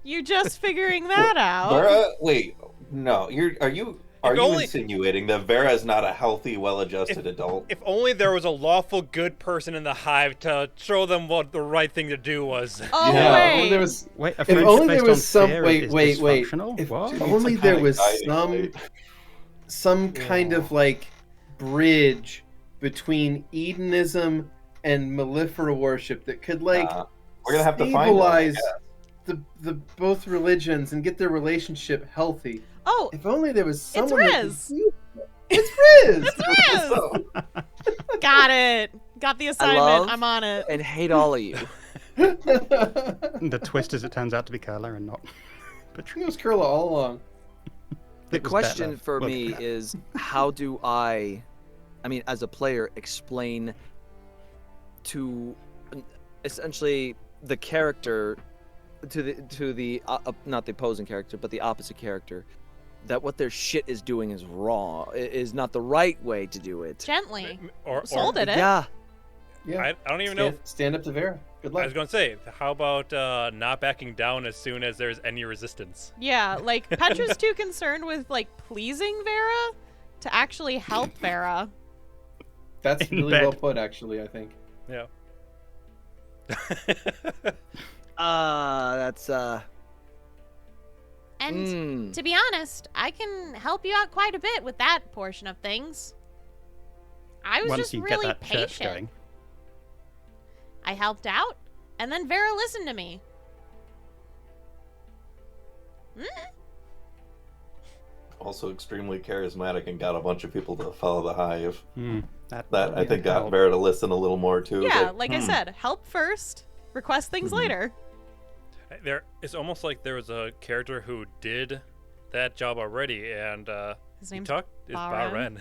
You're just figuring that out. Vera, wait, no, are you only- insinuating that Vera is not a healthy, well-adjusted adult? If only there was a lawful good person in the hive to show them what the right thing to do was. Oh, Yeah. wait. Well, there was Wait, a If friendship only there based was on some fear wait, is wait. dysfunctional? If What? only there Satanic was guiding some kind of like bridge between Edenism and Mellifera worship that could like we're gonna have to find one, I stabilize the both religions and get their relationship healthy. Oh, If only there was someone that could Riz. do that. It's Riz. Riz! So, got it. Got the assignment. love- I'm on it. And hate all of you. The twist is it turns out to be Curler and not It was Kurla all along. The It was question Betlef. for Look. me is how do I mean, as a player, explain to essentially the character, to the not the opposing character, but the opposite character, that what their shit is doing is wrong, is not the right way to do it. Gently. Or Soul did it. Yeah. Yeah. I don't even know. Stand up to Vera. Good I luck. was going to say, how about not backing down as soon as there's any resistance? Yeah, like Petra's too concerned with like pleasing Vera to actually help Vera. That's In really bed. well put, actually. I think. Yeah. That's And to be honest, I can help you out quite a bit with that portion of things. I was once just you really get that church patient. going. I helped out, and then Vera listened to me. also extremely charismatic and got a bunch of people to follow the hive. That That I think got helped. Vera to listen a little more too. Yeah, but- like I said, help first, request things later. There, it's almost like there was a character who did that job already, and His he name's talked is Baren.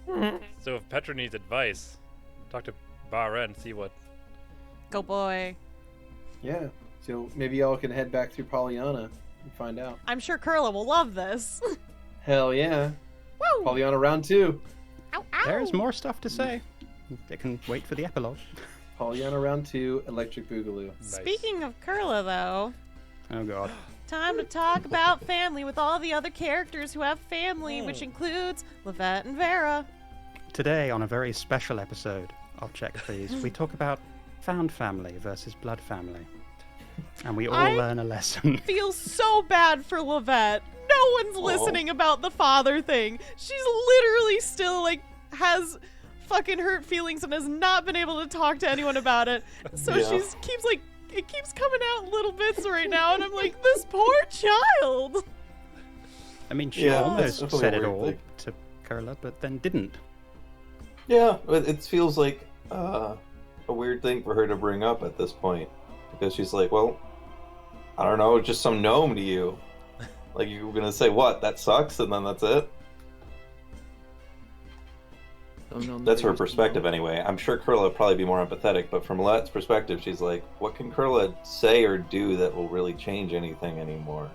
Baren. So if Petra needs advice, talk to Baren, see what. Go boy. Yeah. So maybe y'all can head back through Pollyanna and find out. I'm sure Kurla will love this. Hell yeah. Woo! Pollyanna round 2. Ow, ow. There's more stuff to say. They can wait for the epilogue. Pollyanna round 2, Electric Boogaloo. Nice. Speaking of Kurla, though, Oh god. time to talk about family with all the other characters who have family, which includes Levette and Vera. Today, on a very special episode of Check Please, we talk about found family versus blood family. And we all I- learn a lesson. Feel so bad for Levette. No one's listening about the father thing. She's literally still, like, has fucking hurt feelings and has not been able to talk to anyone about it. So Yeah. it keeps coming out little bits right now, and I'm like, this poor child. I mean, she Yeah, almost that's definitely said a it weird all thing. to Kurla, but then didn't. Yeah, it feels like a weird thing for her to bring up at this point. Because she's like, well, I don't know, just some gnome to you. Like, you were gonna say, what, that sucks, and then that's it? That's her perspective anyway. I'm sure Kurla would probably be more empathetic, but from Let's perspective, she's like, what can Kurla say or do that will really change anything anymore?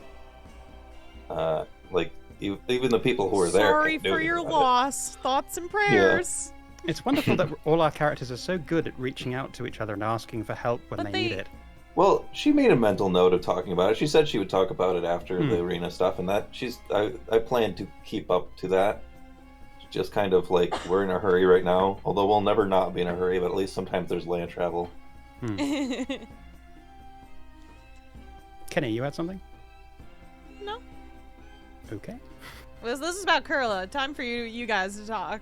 Like, even the people who are there Sorry can't do for anything your about it. loss. Thoughts and prayers. It's wonderful that all our characters are so good at reaching out to each other and asking for help when But they need it. Well, she made a mental note of talking about it. She said she would talk about it after the arena stuff, and that I plan to keep up to that. Just kind of like, we're in a hurry right now, although we'll never not be in a hurry, but at least sometimes there's land travel. Kenny, you had something? No. Okay. This is about Kurla. Time for you guys to talk.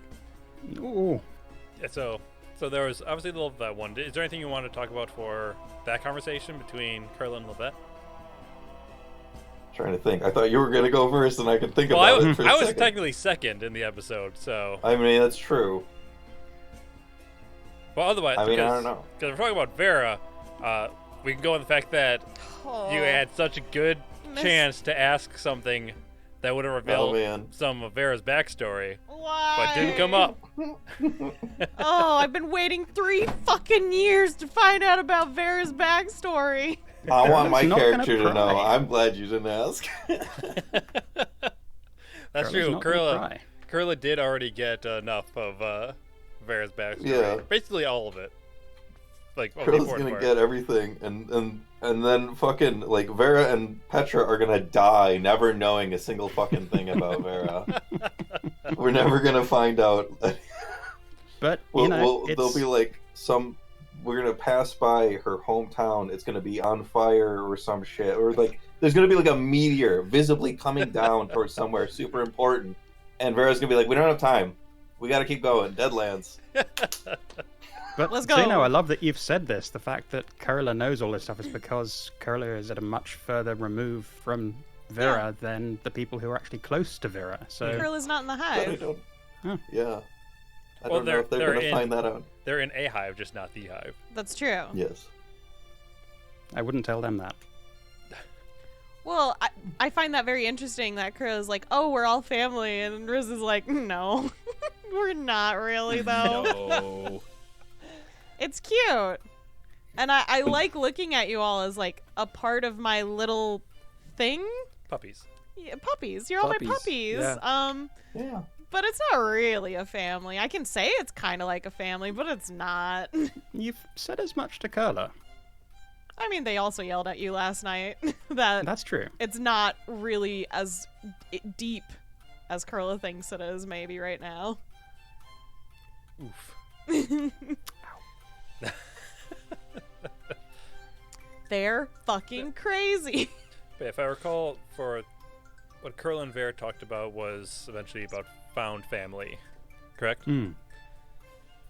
Ooh. Yeah, so there was obviously the Levette one. Is there anything you want to talk about for that conversation between Kurla and Levette? Trying to think. I thought you were going to go first, and I could think Well, about it for a I was second. technically second in the episode, so. I mean, that's true. Well, otherwise, I mean, I because don't know. we're talking about Vera, we can go on the fact that you had such a good chance to ask something that would have revealed some of Vera's backstory, Why? but didn't come up. Oh, I've been waiting 3 fucking years to find out about Vera's backstory. I want my Kurla's not gonna character to know. pry. I'm glad you didn't ask. That's Kurla's true. not gonna pry. Kurla did already get enough of Vera's backstory. Yeah. Basically all of it. Like, all the Kurla's important gonna part. get everything, and then fucking, like, Vera and Petra are gonna die never knowing a single fucking thing about Vera. We're never gonna find out. But, you know, There'll be, like, we're gonna pass by her hometown, it's gonna be on fire or some shit, or, like, there's gonna be, like, a meteor visibly coming down towards somewhere super important, and Vera's gonna be like, we don't have time. We gotta keep going. Deadlands. But Let's go. Xeno, I love that you've said this. The fact that Kurla knows all this stuff is because Kurla is at a much further remove from Vera than the people who are actually close to Vera. So Kurla's not in the But I hive. don't. Huh. Yeah. I Well, don't know if they're gonna find that out. They're in a hive, just not the hive. That's true. Yes. I wouldn't tell them that. Well, I find that very interesting that Kurla's like, oh, we're all family, and Riz is like, no, we're not really, though. No. It's cute. And I like looking at you all as, like, a part of my little thing. Puppies. Yeah, puppies. You're all my puppies. Yeah. Yeah. But it's not really a family. I can say it's kind of like a family, but it's not. You've said as much to Kurla. I mean, they also yelled at you last night that That's true. it's not really as deep as Kurla thinks it is, maybe, right now. Oof. They're fucking crazy. But if I recall, for what Kurla and Vera talked about was eventually about found family, correct? Mm.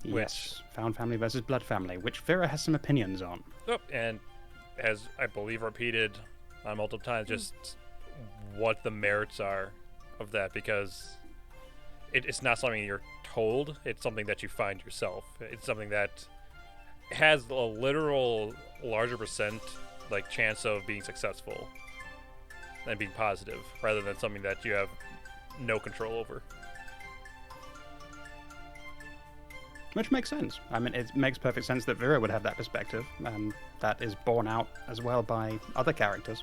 Which- Yes. Found family versus blood family, which Vera has some opinions on. Oh, and as I believe repeated multiple times, just what the merits are of that, because it's not something you're told, it's something that you find yourself. It's something that has a literal larger percent like chance of being successful and being positive, rather than something that you have no control over. Which makes sense. I mean, it makes perfect sense that Vera would have that perspective, and that is borne out as well by other characters.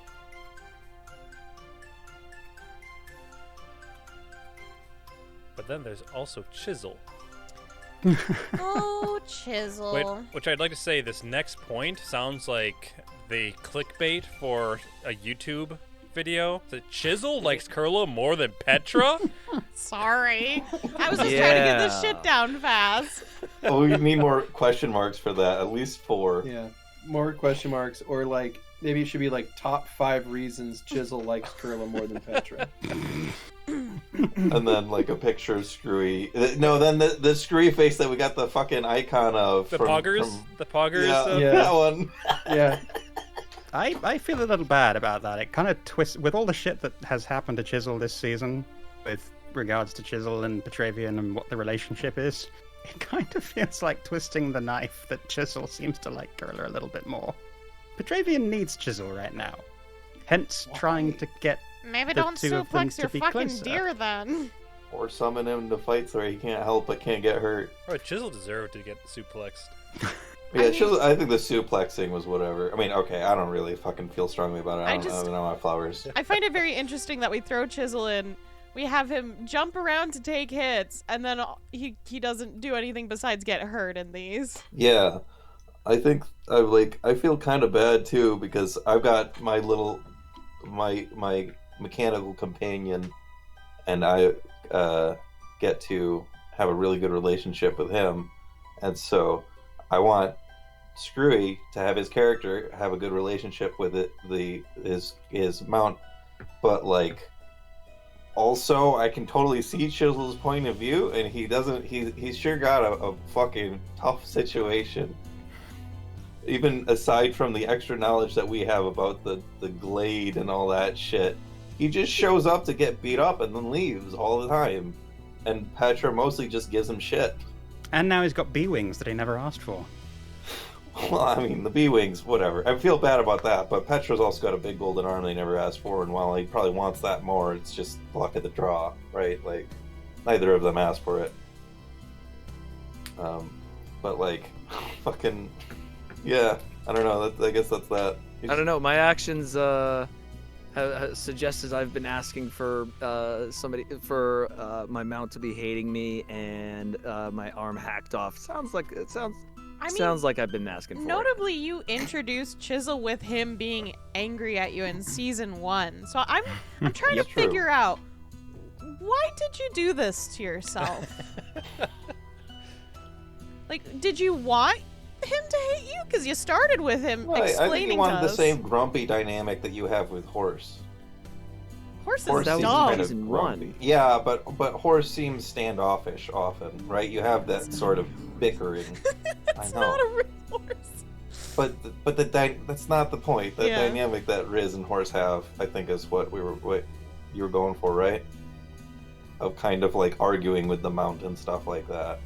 But then there's also Chisel. Oh, Chisel. Which I'd like to say, this next point sounds like the clickbait for a YouTube video. The Chisel likes Kurla more than Petra? Sorry. I was just trying to get this shit down fast. Oh, we need more question marks for that. At least 4. Yeah, more question marks, or like maybe it should be like top 5 reasons Chisel likes Kurla more than Petra. And then like a picture of Skrewy. No, then the Skrewy face that we got the fucking icon of. The from, poggers? from- The poggers? Yeah, that one. Yeah. I feel a little bad about that. It kind of twists with all the shit that has happened to Chisel this season, with regards to Chisel and Petravian and what the relationship is. It kind of feels like twisting the knife that Chisel seems to like Curler a little bit more. Petravian needs Chisel right now, hence trying to get Maybe the don't two of them suplex to your be fucking closer. deer then. Or summon him to fights where he can't help but can't get hurt. Oh, Chisel deserved to get suplexed. Yeah, I mean- I think the suplexing was whatever. I mean, okay, I don't really fucking feel strongly about it. I I don't know my flowers. I find it very interesting that we throw Chisel in. We have him jump around to take hits, and then he doesn't do anything besides get hurt in these. Yeah, I think I feel kind of bad too because I've got my mechanical companion, and I get to have a really good relationship with him, and so I want Skrewy to have his character have a good relationship with his mount, but like. Also, I can totally see Chisel's point of view, and he doesn't. He's sure got a fucking tough situation. Even aside from the extra knowledge that we have about the glade and all that shit, he just shows up to get beat up and then leaves all the time. And Petra mostly just gives him shit. And now he's got B-wings that he never asked for. Well, I mean, the B-wings, whatever. I feel bad about that, but Petra's also got a big golden arm they never asked for, and while he probably wants that more, it's just luck of the draw, right? Like, neither of them asked for it. But, like, fucking... Yeah, I don't know, I guess that's that. I don't know. My actions suggested I've been asking for my mount to be hating me and my arm hacked off. Sounds like I've been asking for it. Notably, you introduced Chisel with him being angry at you in season 1. So I'm trying to True. figure out, why did you do this to yourself? Like, did you want him to hate you? Because you started with him Well, I think explaining you to wanted the us. same grumpy dynamic that you have with Horse. Horse Horse is that was seems dumb. kind of Season grumpy. one. Yeah, but Horse seems standoffish often, right? You have that sort of bickering. It's I know. not a real horse. But that's not the point. The Yeah. dynamic that Riz and Horse have, I think, is what you were going for, right? Of kind of like arguing with the mount and stuff like that.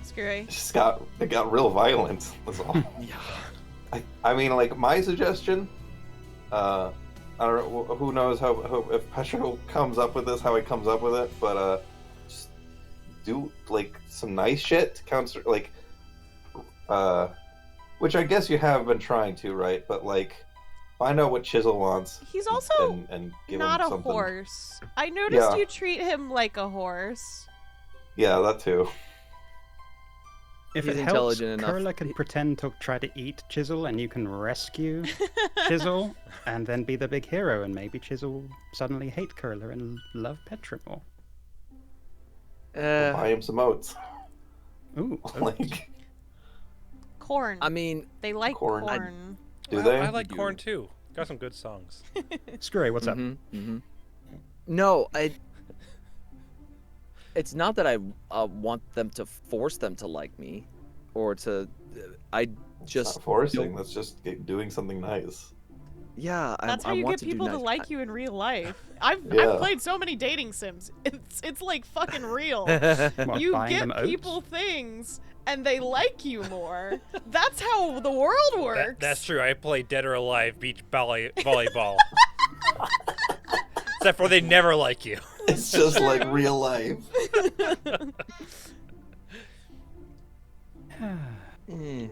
Skrewy. It got real violent. That's all. Yeah. I mean, like my suggestion. I don't know. Who knows how if Petra comes up with this, how he comes up with it, but just do like some nice shit to counter, like, which I guess you have been trying to, right? But like, find out what Chisel wants. He's also and give not him a something. horse. I noticed Yeah. you treat him like a horse. Yeah, that too. If He's it helps, intelligent enough. Curler can pretend to try to eat Chisel, and you can rescue Chisel, and then be the big hero, and maybe Chisel will suddenly hate Curler and love Petra more. Buy him some oats. Ooh, Like, Corn. I mean, They like Corn. corn. do they? I like corn too. Got some good songs. Skrewy, what's up? No, it's not that I want them to force them to like me, or to. I It's just not forcing. That's just doing something nice. yeah. That's I how you want get to do people to nice- like you in real life. I've Yeah. played so many dating sims. It's like fucking real. What, You buying get them oats? people things and they like you more. That's how the world works. That's true. I play Dead or Alive beach volleyball. Except for they never like you. It's just like real life. Eh.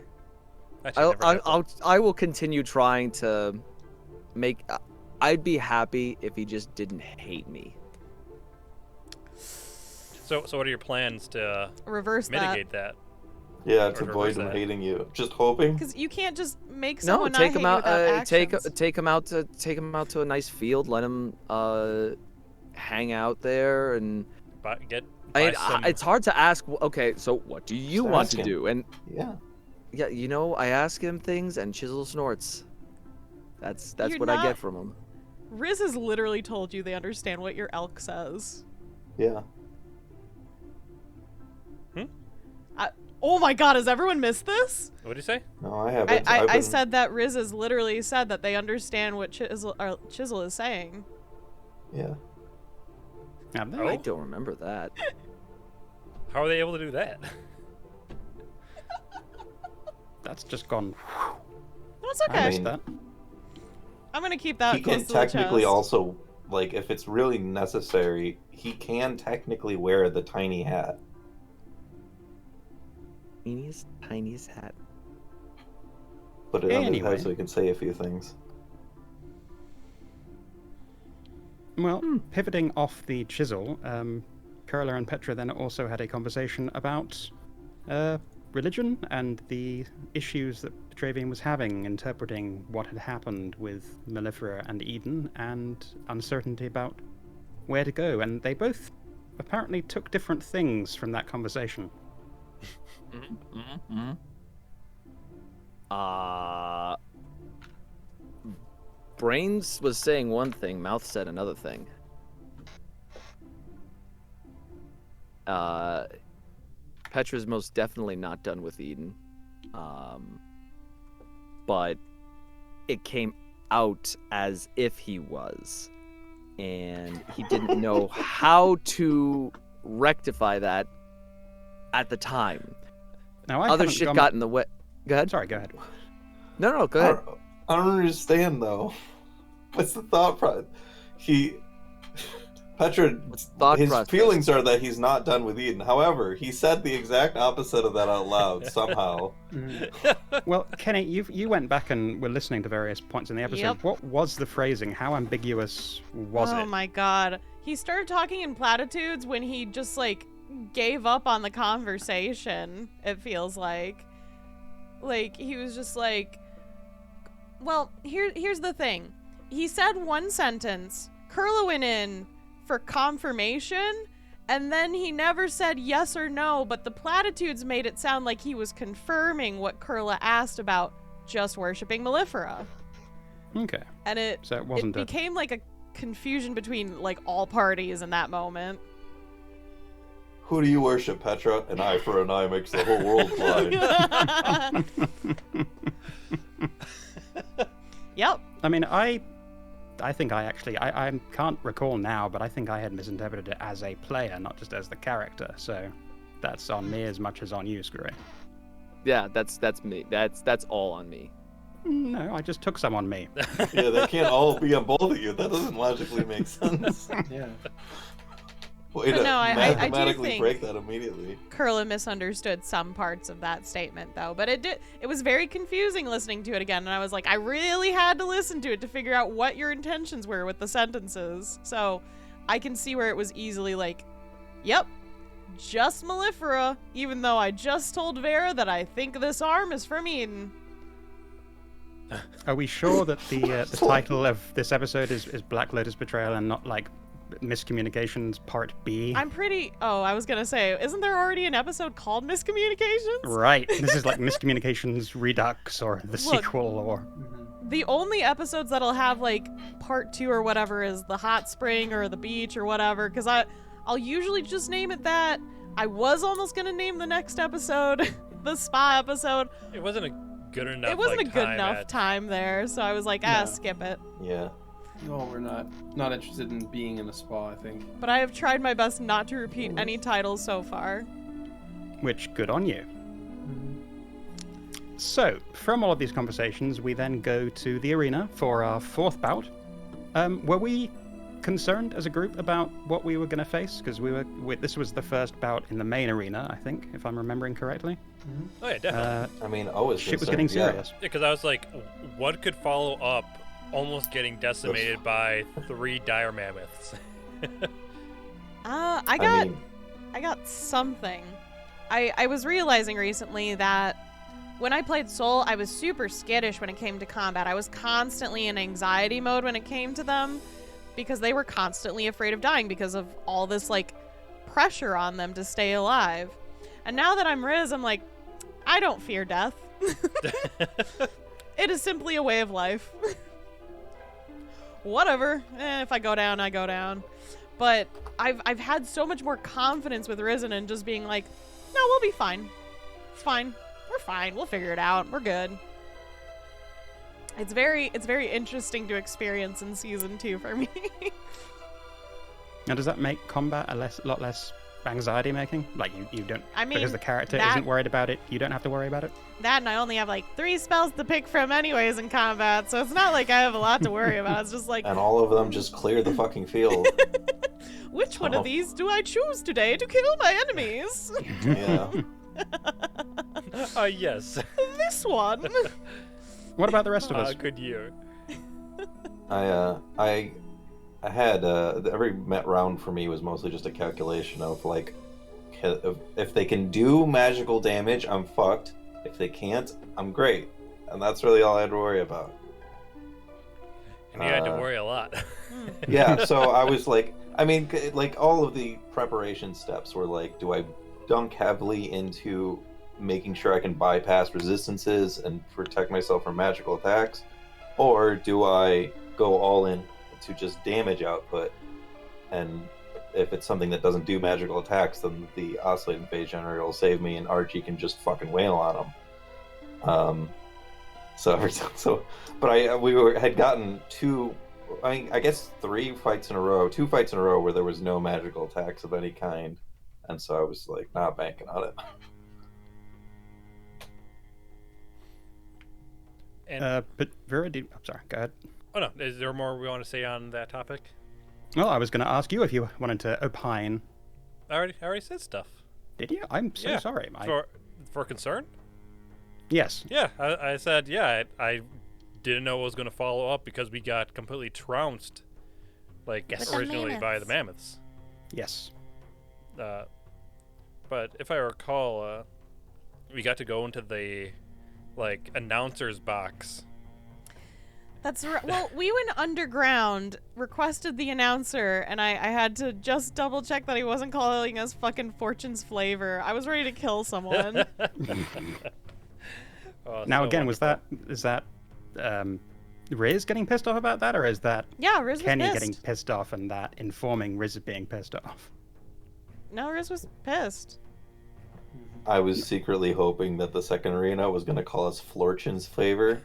Actually, never had that. I will continue trying to make. I'd be happy if he just didn't hate me. So what are your plans to Reverse mitigate that? Yeah, Or to avoid reverse him that. hating you. Just hoping. Because you can't just make No, someone not take hate him you out. without actions. Take him out to a nice field. Let him hang out there, and Buy some... it's hard to ask. Okay, so what do you Just want ask to him. do? And Yeah. yeah, you know, I ask him things, and Chisel snorts. That's You're what I not- get from him. Riz has literally told you they understand what your elk says. Yeah. Oh my god, has everyone missed this? What do you say? No, I haven't. I said that Riz has literally said that they understand what Chisel is saying. Yeah. Have they? I don't remember that. How are they able to do that? That's just gone. That's I okay. mean, That. I'm gonna keep that he close can to the technically chest. also, like, if it's really necessary, he can technically wear the tiny hat. Tiniest hat. Put it on his Anyway. head so he can say a few things. Well, pivoting off the chisel, Kurla and Petra then also had a conversation about religion and the issues that Dravian was having interpreting what had happened with Mellifera and Eden, and uncertainty about where to go. And they both apparently took different things from that conversation. Brains was saying one thing, mouth said another thing. Petra's most definitely not done with Eden. But it came out as if he was. And he didn't know how to rectify that at the time. Now, I Other haven't shit gone- got in the way. Go ahead. Sorry, go ahead. No, go ahead. I don't understand though. What's the thought process? Petra, thought his process? feelings are that he's not done with Eden. However, he said the exact opposite of that out loud somehow. Well, Kenny, you went back and were listening to various points in the episode. Yep. What was the phrasing? How ambiguous was Oh it? my god. He started talking in platitudes when he just, like, gave up on the conversation, it feels like. Like, he was just like, well, here's the thing. He said one sentence, Kurla went in for confirmation, and then he never said yes or no, but the platitudes made it sound like he was confirming what Kurla asked about just worshipping Mellifera. Okay. And So it wasn't a... became like a confusion between, like, all parties in that moment. Who do you worship, Petra? An eye for an eye makes the whole world blind. Yep. I mean, I think I actually... I can't recall now, but I think I had misinterpreted it as a player, not just as the character. So that's on me as much as on you, Skrewy. Yeah, that's me. That's all on me. No, I just took some on me. Yeah, they can't all be on both of you. That doesn't logically make sense. Yeah. Way But to no, I do mathematically think- break that immediately. Kurla misunderstood some parts of that statement, though. But it was very confusing listening to it again, and I was like, I really had to listen to it to figure out what your intentions were with the sentences. So I can see where it was easily like, yep, just Mellifera, even though I just told Vera that I think this arm is from Eden. Are we sure that the title of this episode is Black Lotus Betrayal and not like Miscommunications Part B? I'm pretty... Oh, I was going to say, isn't there already an episode called Miscommunications? Right. This is like Miscommunications Redux or the Look. sequel or... The only episodes that'll have, like, part 2 or whatever is the hot spring or the beach or whatever, because I'll usually just name it that. I was almost going to name the next episode the spa episode. It wasn't a good enough. It wasn't like, a good time enough at- time there, so I was like, No. skip it. Yeah. Well, we're not interested in being in a spa, I think. But I have tried my best not to repeat any titles so far. Which, good on you. So, from all of these conversations, we then go to the arena for our fourth bout. Were we concerned as a group about what we were going to face? Because this was the first bout in the main arena, I think, if I'm remembering correctly. Oh yeah, definitely. I mean, always Shit was concerned, getting yeah. serious. Because I was like, what could follow up almost getting decimated by 3 dire mammoths? I mean, got something. I was realizing recently that when I played Soul, I was super skittish when it came to combat. I was constantly in anxiety mode when it came to them because they were constantly afraid of dying because of all this, like, pressure on them to stay alive. And now that I'm Riz, I'm like, I don't fear death. It is simply a way of life. whatever. If I go down, I go down. But I've had so much more confidence with Risen and just being like, no, we'll be fine. It's fine. We're fine. We'll figure it out. We're good. It's very interesting to experience in season 2 for me. Now, does that make combat a lot less anxiety making? Like you don't, I mean, because the character that- isn't worried about it, you don't have to worry about it? That, and I only have like 3 spells to pick from anyways in combat, so it's not like I have a lot to worry about. It's just like, And all of them just clear the fucking field. which one of these do I choose today to kill my enemies? Yeah. Yes. This one. What about the rest of us? Good year. I had every met round for me was mostly just a calculation of like, if they can do magical damage, I'm fucked. If they can't, I'm great, and that's really all I had to worry about. And you had to worry a lot. Yeah, so I was like, I mean, like all of the preparation steps were like, do I dunk heavily into making sure I can bypass resistances and protect myself from magical attacks, or do I go all in to just damage output, and if it's something that doesn't do magical attacks, then the oscillating phase generator will save me and Archie can just fucking wail on him. But we had gotten 2, I guess 3 fights in a row, 2 fights in a row where there was no magical attacks of any kind, and so I was like not banking on it. And But Vera, I'm sorry, go ahead. oh no, is there more we want to say on that topic? Well, I was going to ask you if you wanted to opine. I already said stuff. Did you? I'm so Yeah. sorry. For concern? Yes. Yeah, I said, yeah, I didn't know what was going to follow up because we got completely trounced, like, Yes. With the originally by the mammoths. Yes. But if I recall, we got to go into the, like, announcer's box. That's right. Well, we went underground, requested the announcer, and I had to just double check that he wasn't calling us fucking Fortune's Flavor. I was ready to kill someone. Oh, Now so again, wonderful. is that Riz getting pissed off about that, or is that Yeah, Riz was Kenny pissed. getting pissed off and that informing Riz being pissed off? No, Riz was pissed. I was secretly hoping that the second arena was going to call us Florchin's Favor.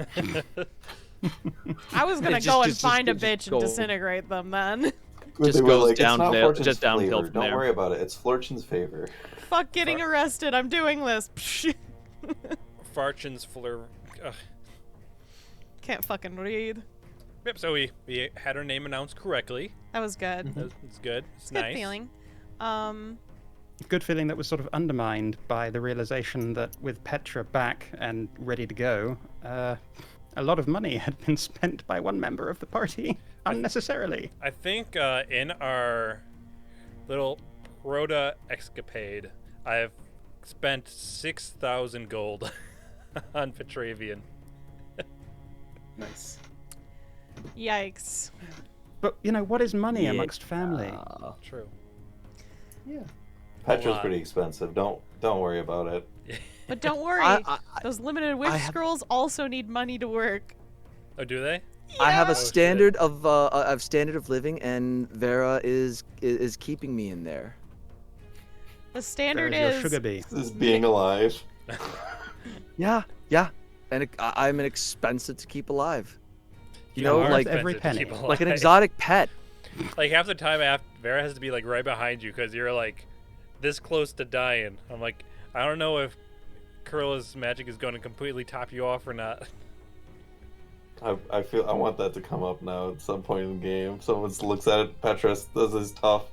I was gonna It go and just find a just bitch and go- disintegrate them then. But Just they were goes like, it's not downhill- Fortune's just downhill flavor. from Don't there. worry about it. It's Florchin's Favor. Fuck getting arrested. I'm doing this. Fortune's Fleur. Can't fucking read. Yep, so we had her name announced correctly. That was good. It's good. It's Good nice. feeling. Good feeling that was sort of undermined by the realization that with Petra back and ready to go, a lot of money had been spent by one member of the party unnecessarily. I think in our little Proto escapade, I've spent 6,000 gold on Petravian. Nice. Yikes. But, you know, what is money Yeah. amongst family? True. Petra's lot. pretty expensive. Don't worry about it. But don't worry. I- Those limited wish I have- scrolls also need money to work. Oh, do they? I have Yeah. a standard of standard of living, and Vera is keeping me in there. The standard There's your is sugar bee. This is being alive. Yeah, and I'm an expensive to keep alive. You You know, are like every expensive to penny. keep like an alive. exotic pet. Like half the time, Vera has to be like right behind you because you're like this close to dying. I'm like, I don't know if Kurla's magic is going to completely top you off or not. I feel I want that to come up now at some point in the game. Someone looks at it. Petra does his tough.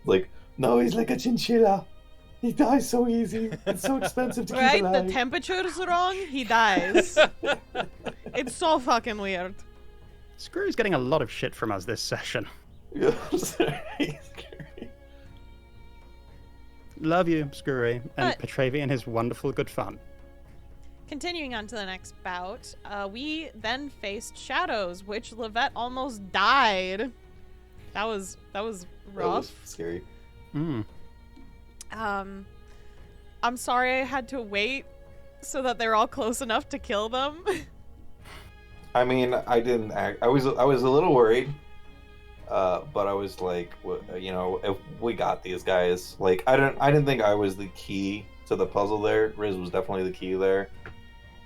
Like, no, he's like a chinchilla. He dies so easy. It's so expensive to right. keep alive. The temperature's wrong. He dies. It's so fucking weird. Screw's getting a lot of shit from us this session. Yeah, I'm sorry. Love you, Skrewy, and But- Petravian is wonderful good fun. Continuing on to the next bout, we then faced Shadows, which Levette almost died. That was That was rough. scary. Mm. I'm sorry I had to wait so that they're all close enough to kill them. I mean, I didn't act. I was a little worried but I was like, you know, if we got these guys, like I didn't think I was the key to the puzzle there. Riz was definitely the key there.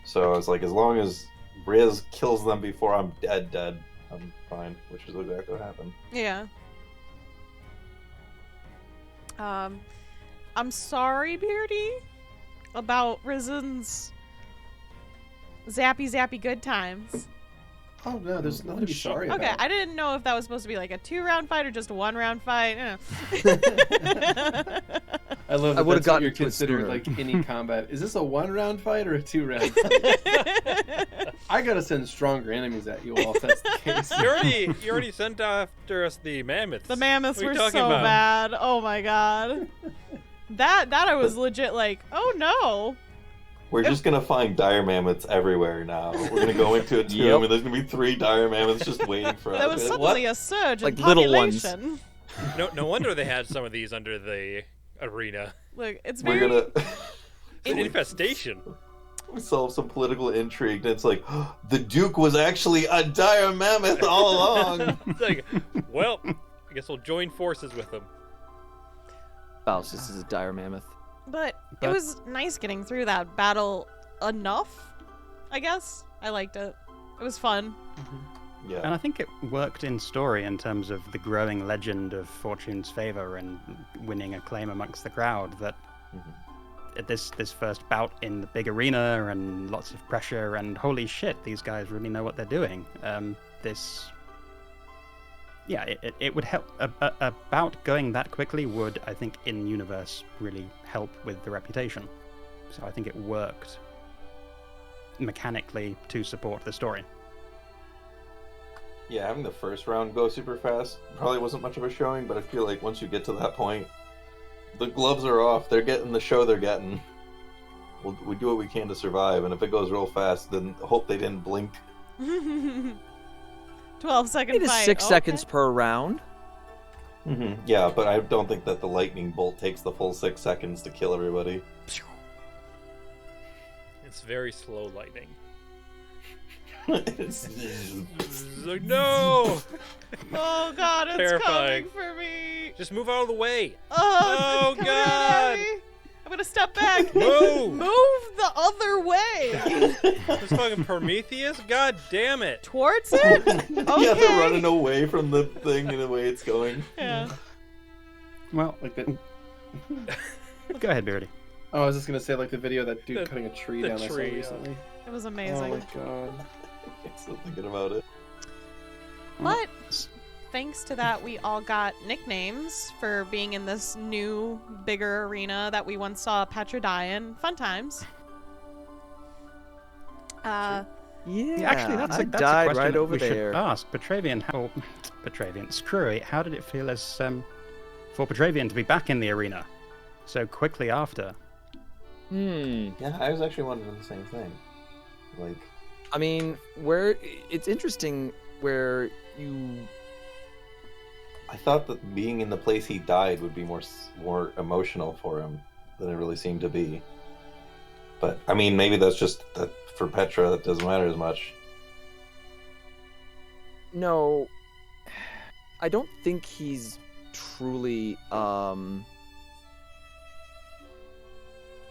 So I was like, as long as Riz kills them before I'm dead, I'm fine. Which is exactly what happened. Yeah. I'm sorry, Beardy, about Rizen's zappy good times. Oh no, there's nothing to be sorry Okay, about. I didn't know if that was supposed to be like a 2-round fight or just a 1-round fight. I love I that would've that's what gotten you're to it considered sooner. like any combat. Is this a 1-round fight or a 2-round fight? I gotta send stronger enemies at you all if that's the case. You already sent after us the mammoths. The mammoths What are were you so talking about? bad. Oh my god. That I was legit like, oh no. We're just gonna find dire mammoths everywhere now. We're gonna go into a tomb Yep. and there's gonna be 3 dire mammoths just waiting for us. That was What? suddenly a surge in Like little ones. population. No wonder they had some of these under the arena. Look, it's We're very. gonna It's an infestation. we solve some political intrigue and it's like the Duke was actually a dire mammoth all along. It's like, well, I guess we'll join forces with them. Faustus is a dire mammoth. But it But- was nice getting through that battle enough, I guess. I liked it. It was fun. And Yeah. I think it worked in story in terms of the growing legend of Fortune's favor and winning acclaim amongst the crowd. That at this first bout in the big arena and lots of pressure and holy shit, these guys really know what they're doing. It would help. A bout going that quickly would, I think, in universe really help with the reputation. So I think it worked mechanically to support the story. Yeah, having the first round go super fast probably wasn't much of a showing, but I feel like once you get to that point, the gloves are off. They're getting the show they're getting. We do what we can to survive, and if it goes real fast, then hope they didn't blink. 12-second It is fight. 6 okay. seconds per round. Yeah, but I don't think that the lightning bolt takes the full 6 seconds to kill everybody. It's very slow lightning. It's- It's like, no! Oh god, it's Terrifying. coming for me. Just move out of the way. Oh, Oh, it's coming at God. me. I'm gonna step back. Move! Move the other way. This fucking Prometheus? God damn it. Towards it? Okay. Yeah, they're running away from the thing in the way it's going. Yeah. Well, Like that. go ahead, Beardy. Oh, I was just gonna say like the video of that dude The- cutting a tree the down I saw tree, yeah. recently. It was Oh amazing. my god. I'm still thinking about it. But thanks to that, we all got nicknames for being in this new, bigger arena that we once saw Petra die in. Fun times. Yeah, Actually, that's I a died question right that over we there. should ask Petravian. Skrewy, how did it feel as for Petravian to be back in the arena so quickly after? Yeah, I was actually wondering the same thing. Like, I mean, where it's interesting where you. I thought that being in the place he died would be more emotional for him than it really seemed to be. But I mean, maybe that's just that for Petra that doesn't matter as much. No, I don't think he's truly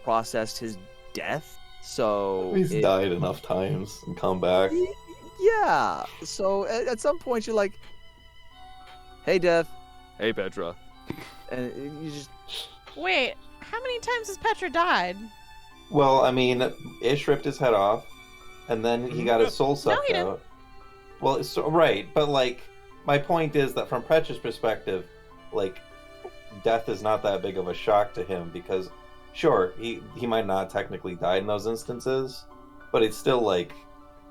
processed his death. So He's it- died enough times and come back. Yeah. So at some point you're like, "Hey, Death. Hey, Petra," and you just Wait, how many times has Petra died? Well, I mean, Ish ripped his head off, and then he got his soul sucked he didn't. out. Well, it's right, but like, my point is that from Petra's perspective, like, death is not that big of a shock to him because, sure, he might not technically die in those instances, but it's still like,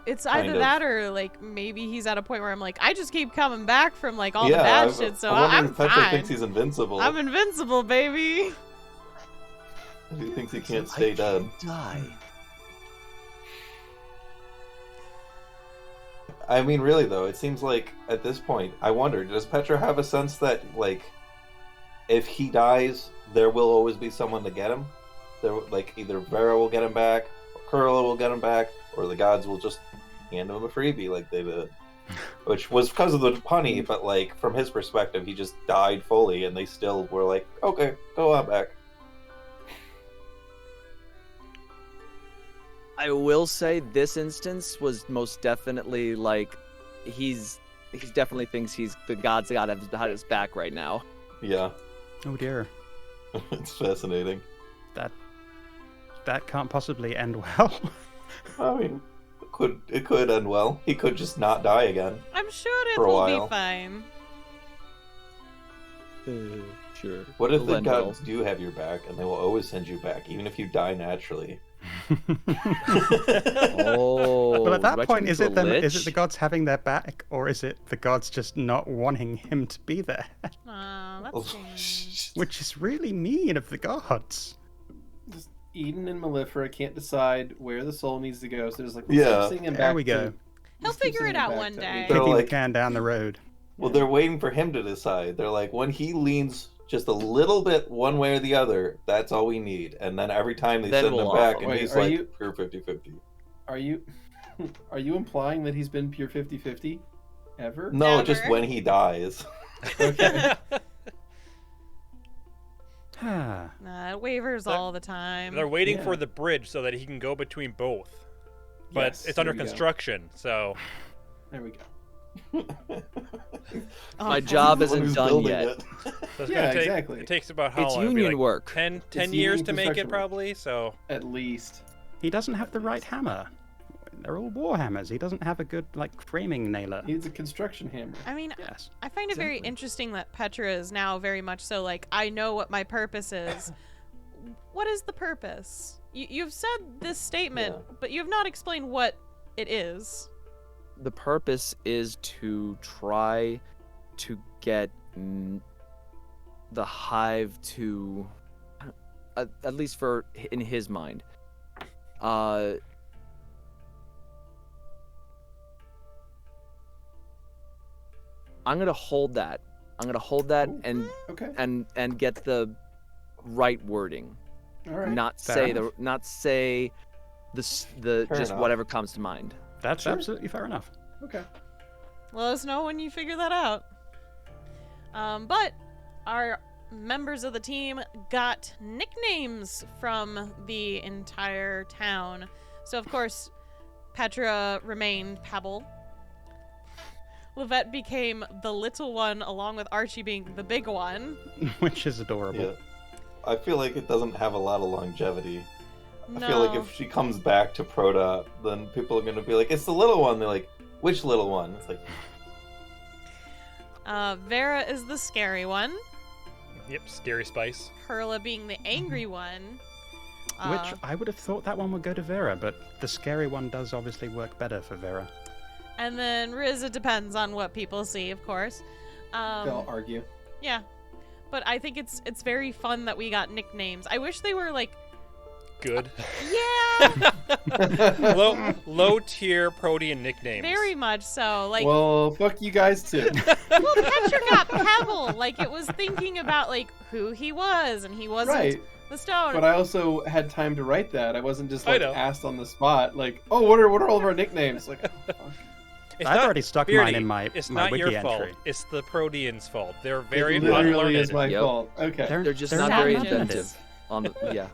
It's Kind either of. that or like maybe he's at a point where I'm like, I just keep coming back from like all yeah, the bad I'm- shit, so I'm wondering I'm if Petra fine. thinks he's invincible. I'm invincible, baby. If he thinks he can't stay dead. die. I mean, really though, it seems like at this point, I wonder, does Petra have a sense that like, if he dies, there will always be someone to get him? There, like either Vera will get him back, or Kurla will get him back, or the gods will just hand him a freebie like they did. which was because of the honey, but like from his perspective, he just died fully, and they still were like, okay, go on back. I will say this instance was most definitely like he's definitely thinks he's the god's got his back right now. Yeah, Oh dear. it's fascinating. That can't possibly end well. I mean, it could end well. He could just not die again. I'm sure it For a will while. be fine. Sure. What if the Lend will. gods do have your back, and they will always send you back, even if you die naturally? Oh. Well, at do I that point, turn is into a it the lich? gods having their back, or is it the gods just not wanting him to be there? Aw, that's sad. Which is really mean of the gods. Just Eden and Mellifera can't decide where the soul needs to go, so just like Yeah. keep singing There back we to- go. He'll just keep figure it singing out back one to day. They're Kicking like- the can down the road. Well, they're waiting for him to decide. They're like, when he leans just a little bit one way or the other, that's all we need. And then every time they Then send we'll him back, offer. and Wait, he's are like, you- pure 50-50. Are you implying that he's been pure 50-50 ever? No, just Never. when he dies. Okay. Ah, Nah, it wavers all the time. They're waiting Yeah. for the bridge so that he can go between both. But Yes, it's under there we go. construction, so There we go. Oh, My God. job He's the one isn't who's done building yet. it. so it's Yeah, gonna take, exactly. It takes about how It's long? It'd be union like work. 10 It's years union to make it, construction work. probably. So At least. he doesn't have the right hammer. They're all war hammers. He doesn't have a good framing nailer. He needs a construction hammer. I mean, Yes. I find it very Exactly. interesting that Petra is now very much so like, I know what my purpose is. What is the purpose? You've said this statement, Yeah. but you have not explained what it is. The purpose is to try to get the hive to, at least for in his mind, I'm gonna hold that. I'm gonna hold that Ooh. and Okay. and get the right wording. All right. Not Fair say enough. the Fair just enough. whatever comes to mind. That's Sure. absolutely fair enough. Okay. Let us know when you figure that out. But our members of the team got nicknames from the entire town. So, of course, Petra remained Pebble. Levette became the little one, along with Archie being the big one. Which is adorable. Yeah. I feel like it doesn't have a lot of longevity. No. I feel like if she comes back to Proto, then people are going to be like, it's the little one. They're like, which little one? It's like, Vera is the scary one. yep, scary spice. Perla being the angry one. Which I would have thought that one would go to Vera, but the scary one does obviously work better for Vera. And then Riz, it depends on what people see, of course. They'll argue. Yeah. But I think it's very fun that we got nicknames. I wish they were like, Good. yeah, low tier protean nicknames. very much so. Like, Well, fuck you guys too. well, Petra got Pebble. Like, it was thinking about like who he was, and he wasn't Right. the stone. But I also had time to write that. I wasn't just I like know. asked on the spot. Like, oh, what are all of our nicknames? Like, oh, fuck. It's I've not- already stuck Beardy, mine in my It's my not wiki your entry. fault. It's the proteans' fault. They're very it literally unlearned. is my Yep. fault. Okay. They're just they're not not very inventive. inventive. On the, yeah.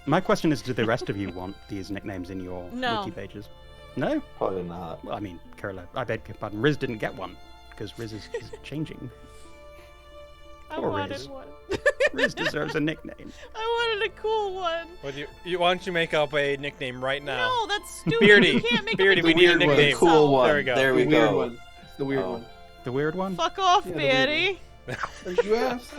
My question is, do the rest of you want these nicknames in your No. wiki pages? No? probably not. Well, I mean, Carola, I beg your pardon, Riz didn't get one, because Riz is changing. I Poor wanted Riz. one. Riz deserves a nickname. I wanted a cool one. What do you why don't you make up a nickname right now? No, that's stupid. Beardy. You can't make Beardy, up we need a weird one. nickname. Cool one. There we go. There The we weird go. one. It's the weird Oh. one. The weird one? Fuck off, Yeah, the weird Beardy. As you asked.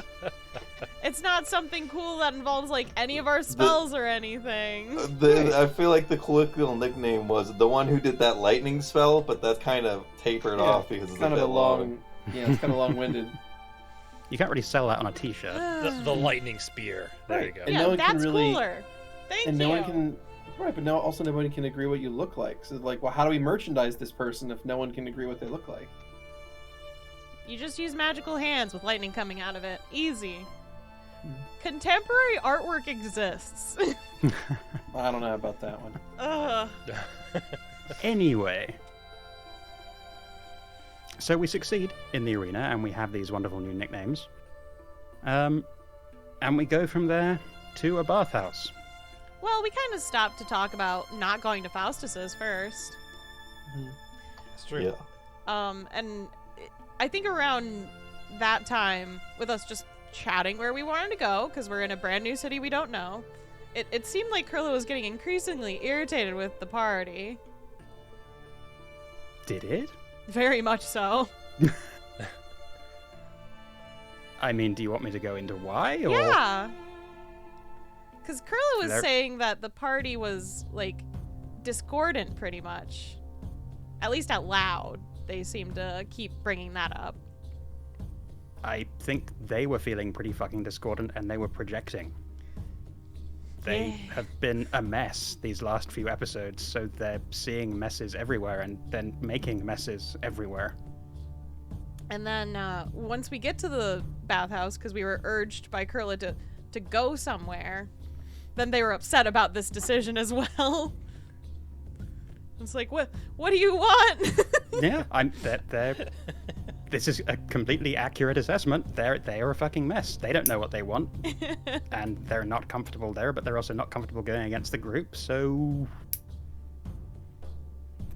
It's not something cool that involves like any of our spells or anything. I feel like the colloquial nickname was the one who did that lightning spell, but that's kind of tapered Yeah, off because it's kind a of bit a long. Yeah, it's kind of long-winded. You can't really sell that on a t-shirt. The lightning spear. There you Right. go. And Yeah, no one can that's really- cooler. Thank And you. no one can. Right, but no, also nobody can agree what you look like. So like, well, how do we merchandise this person if no one can agree what they look like? You just use magical hands with lightning coming out of it. Easy. Contemporary artwork exists. I don't know about that one. Ugh. Anyway, So we succeed in the arena, and we have these wonderful new nicknames. And we go from there to a bathhouse. Well, we kind of stopped to talk about not going to Faustus's first. It's true. Yeah. And I think around that time, with us just chatting where we wanted to go, because we're in a brand new city we don't know, it seemed like Curly was getting increasingly irritated with the party. Did it? Very much so. I mean, do you want me to go into why? Or... Yeah. Because Curly was There- saying that the party was, like, discordant pretty much. At least out loud. They seemed to keep bringing that up. I think they were feeling pretty fucking discordant, and they were projecting. They Yeah. have been a mess these last few episodes, so they're seeing messes everywhere and then making messes everywhere. And then once we get to the bathhouse, because we were urged by Curly to go somewhere, then they were upset about this decision as well. It's like, what do you want? Yeah, they're this is a completely accurate assessment. They are a fucking mess. They don't know what they want, and they're not comfortable there, but they're also not comfortable going against the group, so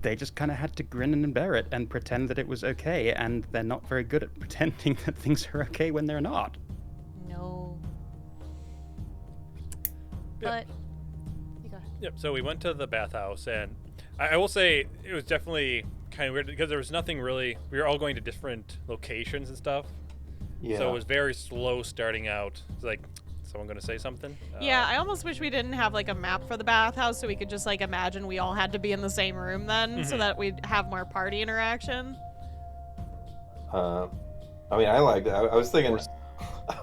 they just kind of had to grin and bear it and pretend that it was okay, and they're not very good at pretending that things are okay when they're not. No. Yep. But you go ahead. Yep. So we went to the bathhouse, and I will say it was definitely kind of weird because there was nothing really. We were all going to different locations and stuff. Yeah. So it was very slow starting out. It's like, someone going to say something? Yeah, I almost wish we didn't have like a map for the bathhouse so we could just like imagine we all had to be in the same room then, so that we'd have more party interaction. I mean, I liked it. I was thinking,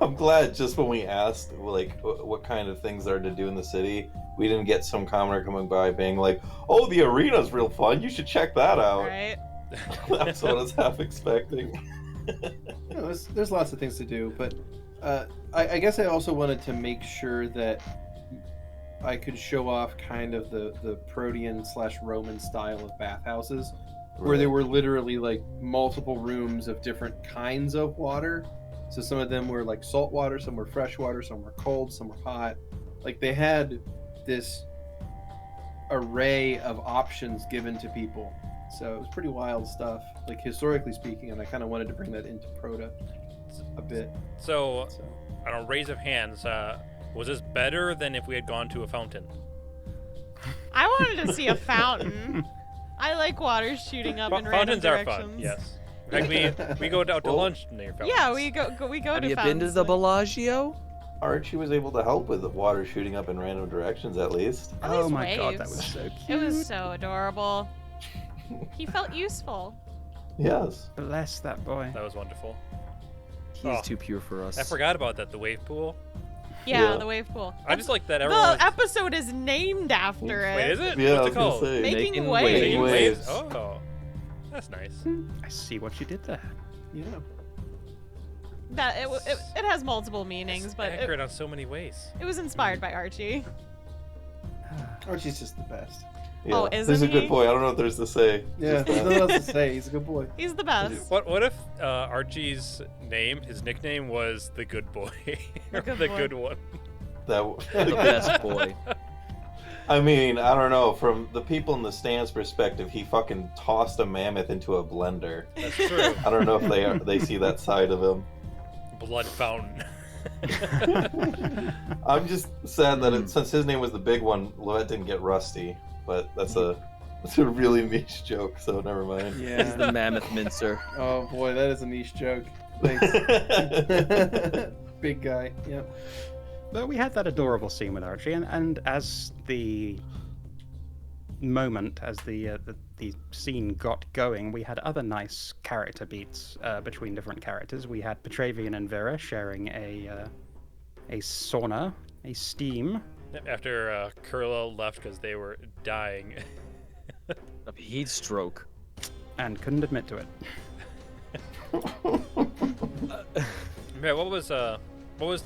I'm glad just when we asked, like, what kind of things are to do in the city, we didn't get some commoner coming by being like, oh, the arena's real fun, you should check that out. Right? That's what I was half expecting. There's lots of things to do, but I guess I also wanted to make sure that I could show off kind of the Protean/Roman style of bathhouses, where there were literally like multiple rooms of different kinds of water. So some of them were like salt water, some were fresh water, some were cold, some were hot. Like they had this array of options given to people. So it was pretty wild stuff, like historically speaking, and I kind of wanted to bring that into Proto a bit. So, I don't know, raise of hands. Was this better than if we had gone to a fountain? I wanted to see a fountain. I like water shooting up in random Fountains are directions. fun, yes. In fact, we go out to lunch near fountains. Yeah, we go Have to you been to fountains, the like- Bellagio? Archie was able to help with the water shooting up in random directions, at least. At Oh least my god, that waves. was so It cute. was so adorable. He felt useful. Yes. Bless that boy. That was wonderful. He's Oh. too pure for us. I forgot about that, the wave pool. Yeah, Yeah. the wave pool. I just like that everyone. The episode is named after it. Wait, is it? Yeah, I What's was it gonna called? say. Making Making waves. Making Waves. Oh, that's nice. I see what you did there. Yeah. That it has multiple meanings, but Accurate on so many ways. it was inspired by Archie. Archie's just the best. Yeah. Oh, He's isn't a good he? boy. I don't know what there's to say. Yeah, Just there's that. nothing else to say. He's a good boy. He's the best. What if Archie's name, his nickname was the good boy? The good the boy. good one. The best boy. I mean, I don't know. From the people in the stands' perspective, he fucking tossed a mammoth into a blender. That's true. I don't know if they see that side of him. Blood fountain. I'm just sad that since his name was the big one, Lovette didn't get Rusty. But that's a really niche joke, so never mind. He's Yeah. the mammoth mincer. Oh boy, that is a niche joke. Thanks. Big guy. Yep. But we had that adorable scene with Archie, and as the moment, as the scene got going, we had other nice character beats between different characters. We had Petravian and Vera sharing a sauna, a steam. After Kurla left because they were dying. A heat stroke. And couldn't admit to it. Man, what was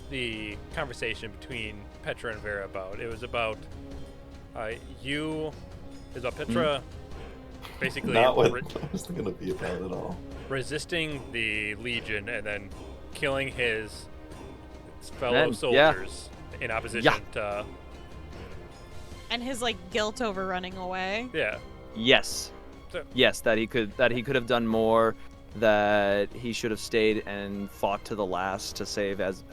the conversation between Petra and Vera about? It was about Petra basically Not what it was going to be about at all. resisting the Legion and then killing his fellow Men, yeah. soldiers in opposition to. And his like guilt over running away. Yeah. Yes. So- Yes, that he could have done more, that he should have stayed and fought to the last to save as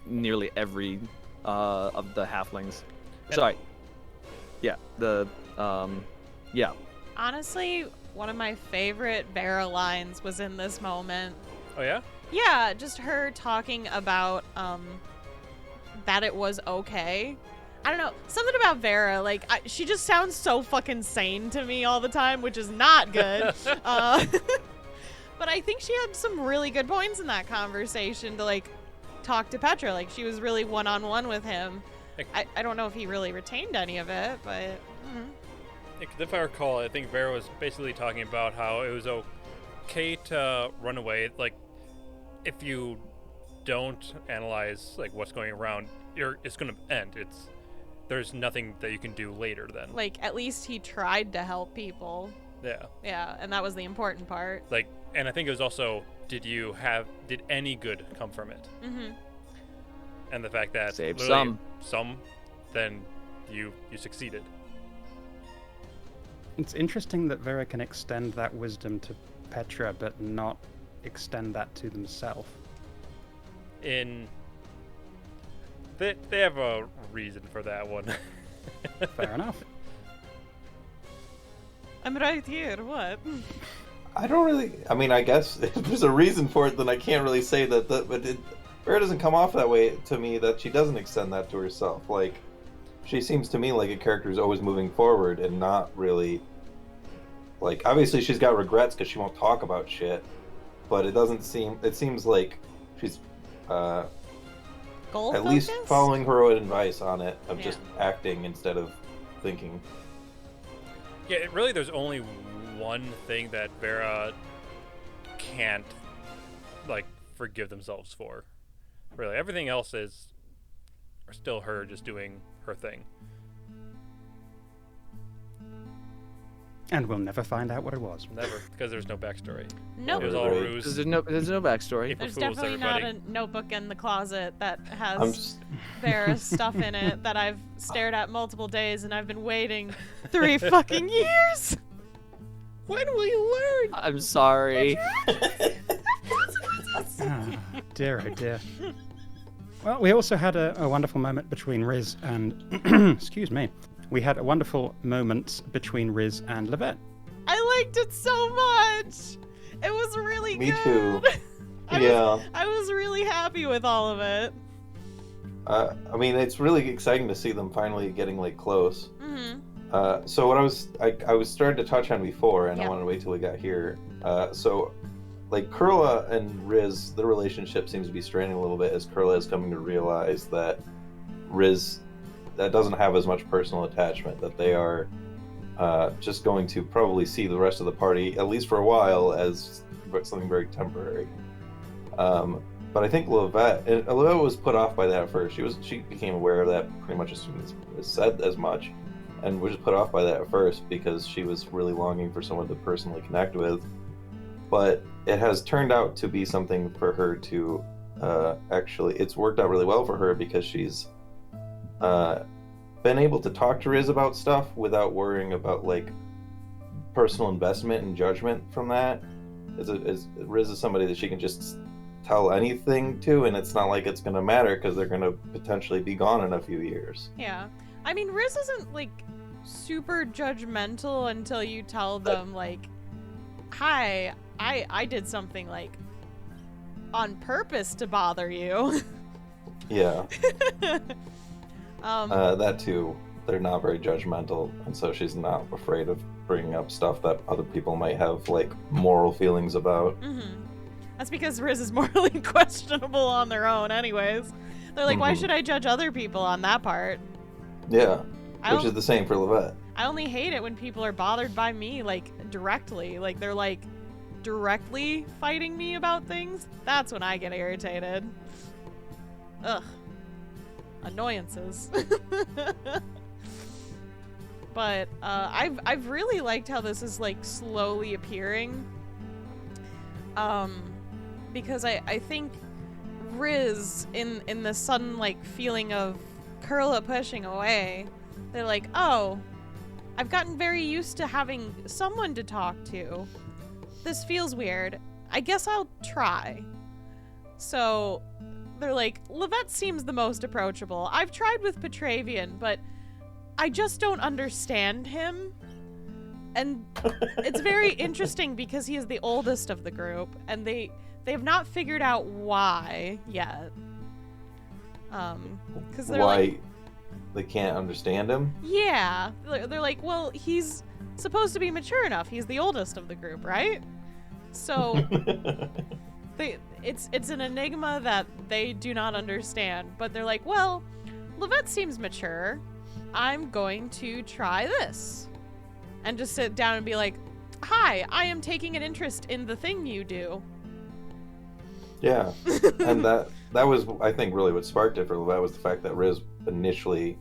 nearly every of the halflings. And- Sorry. Yeah, yeah. Honestly, one of my favorite Vera lines was in this moment. Oh yeah. Yeah, just her talking about that it was okay. I don't know, something about Vera, like she just sounds so fucking sane to me all the time, which is not good. But I think she had some really good points in that conversation to like talk to Petra. Like she was really one-on-one with him. I don't know if he really retained any of it, but If I recall, I think Vera was basically talking about how it was okay to run away. Like, if you don't analyze like what's going around, it's gonna end. There's nothing that you can do later then. like at least he tried to help people. Yeah. Yeah, and that was the important part. Like, and I think it was also, did any good come from it? Mm-hmm. And the fact that Save literally some, then you succeeded. It's interesting that Vera can extend that wisdom to Petra, but not extend that to themselves. They have a reason for that one. Fair enough. I'm right here, what? I don't really. I mean, I guess if there's a reason for it, then I can't really say that. But Vera doesn't come off that way to me. That she doesn't extend that to herself. Like, she seems to me like a character who's always moving forward and not really. Like, obviously she's got regrets because she won't talk about shit, but it doesn't seem. It seems like she's Goal at least focused? following her own advice on it of Yeah. just acting instead of thinking. Yeah, really, there's only one thing that Vera can't, like, forgive themselves for. Really, everything else is still her just doing her thing. And we'll never find out what it was. Never, because there's no backstory. Nope. It was all Right. ruse. There's no backstory. April There's Fools, definitely everybody. not a notebook in the closet that I'm has just. Vera's stuff in it that I've stared at multiple days and I've been waiting 3 fucking years. When will you learn? I'm sorry. Ah, dear, oh dear. Well, we also had a wonderful moment between Riz and... excuse me. We had a wonderful moment between Riz and Levette. I liked it so much. It was really Me good. too. I Yeah. I was really happy with all of it. I mean, it's really exciting to see them finally getting like close. Mm-hmm. So what I was starting to touch on before, and Yeah. I wanted to wait till we got here. So, like Kurla and Riz, their relationship seems to be straining a little bit as Kurla is coming to realize that Riz that doesn't have as much personal attachment. That they are just going to probably see the rest of the party, at least for a while, as something very temporary. But I think Levette was put off by that at first. She became aware of that pretty much as soon as it said as much, and was just put off by that at first because she was really longing for someone to personally connect with. But it has turned out to be something for her to actually. It's worked out really well for her because she's been able to talk to Riz about stuff without worrying about like personal investment and judgment from that. Riz is somebody that she can just tell anything to, and it's not like it's gonna matter because they're gonna potentially be gone in a few years. Yeah. I mean, Riz isn't, like, super judgmental until you tell them, like, hi, I did something, like, on purpose to bother you. Yeah. um, That too. They're not very judgmental, and so she's not afraid of bringing up stuff that other people might have, like, moral feelings about. mhm. That's because Riz is morally questionable on their own anyways. They're like, why Mhm. should I judge other people on that part? Yeah. I Which don't- is the same for Levette. I only hate it when people are bothered by me, like, directly. Like, they're, like, directly fighting me about things. That's when I get irritated. Ugh. Annoyances. But, I've really liked how this is, like, slowly appearing. Because I think Riz, in the sudden, like, feeling of Kurla pushing away, they're like, oh, I've gotten very used to having someone to talk to. This feels weird. I guess I'll try. So they're like, Levette seems the most approachable. I've tried with Petravian, but I just don't understand him. And it's very interesting because he is the oldest of the group, and they have not figured out why yet. Because they're Why like, they can't understand him? yeah, they're like, well, he's supposed to be mature enough. He's the oldest of the group, right? So it's an enigma that they do not understand. But they're like, well, Levette seems mature. I'm going to try this. And just sit down and be like, hi, I am taking an interest in the thing you do. Yeah, and that was, I think, really what sparked it for Levette was the fact that Riz initially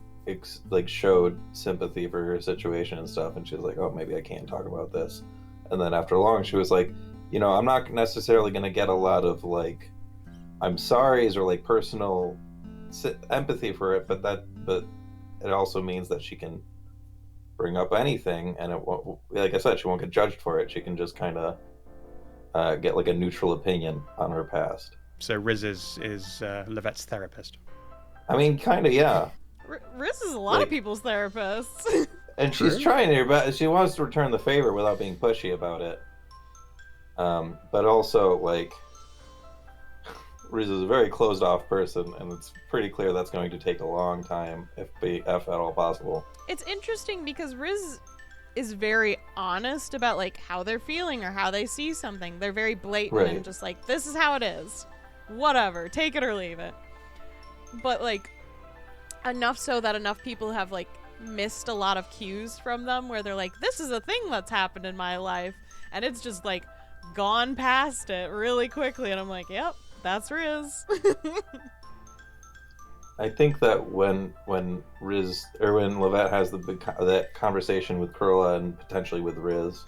showed sympathy for her situation and stuff, and she was like, oh, maybe I can't talk about this. And then after long, she was like, you know, I'm not necessarily going to get a lot of, like, I'm sorry's or, like, personal empathy for it, but it also means that she can bring up anything, and it won't, like I said, she won't get judged for it. She can just kind of get like a neutral opinion on her past. So Riz is Levette's therapist. I mean, kind of, yeah. Riz is a lot of people's therapist. And she's trying her best. She wants to return the favor without being pushy about it. But also, like, Riz is a very closed-off person, and it's pretty clear that's going to take a long time, if at all possible. It's interesting because Riz is very honest about, like, how they're feeling or how they see something. They're very blatant and just like, this is how it is. Whatever. Take it or leave it. But, like, enough so that enough people have, like, missed a lot of cues from them where they're like, this is a thing that's happened in my life. And it's just, like, gone past it really quickly. And I'm like, yep, that's Riz. I think that when Levette has that conversation with Kurla and potentially with Riz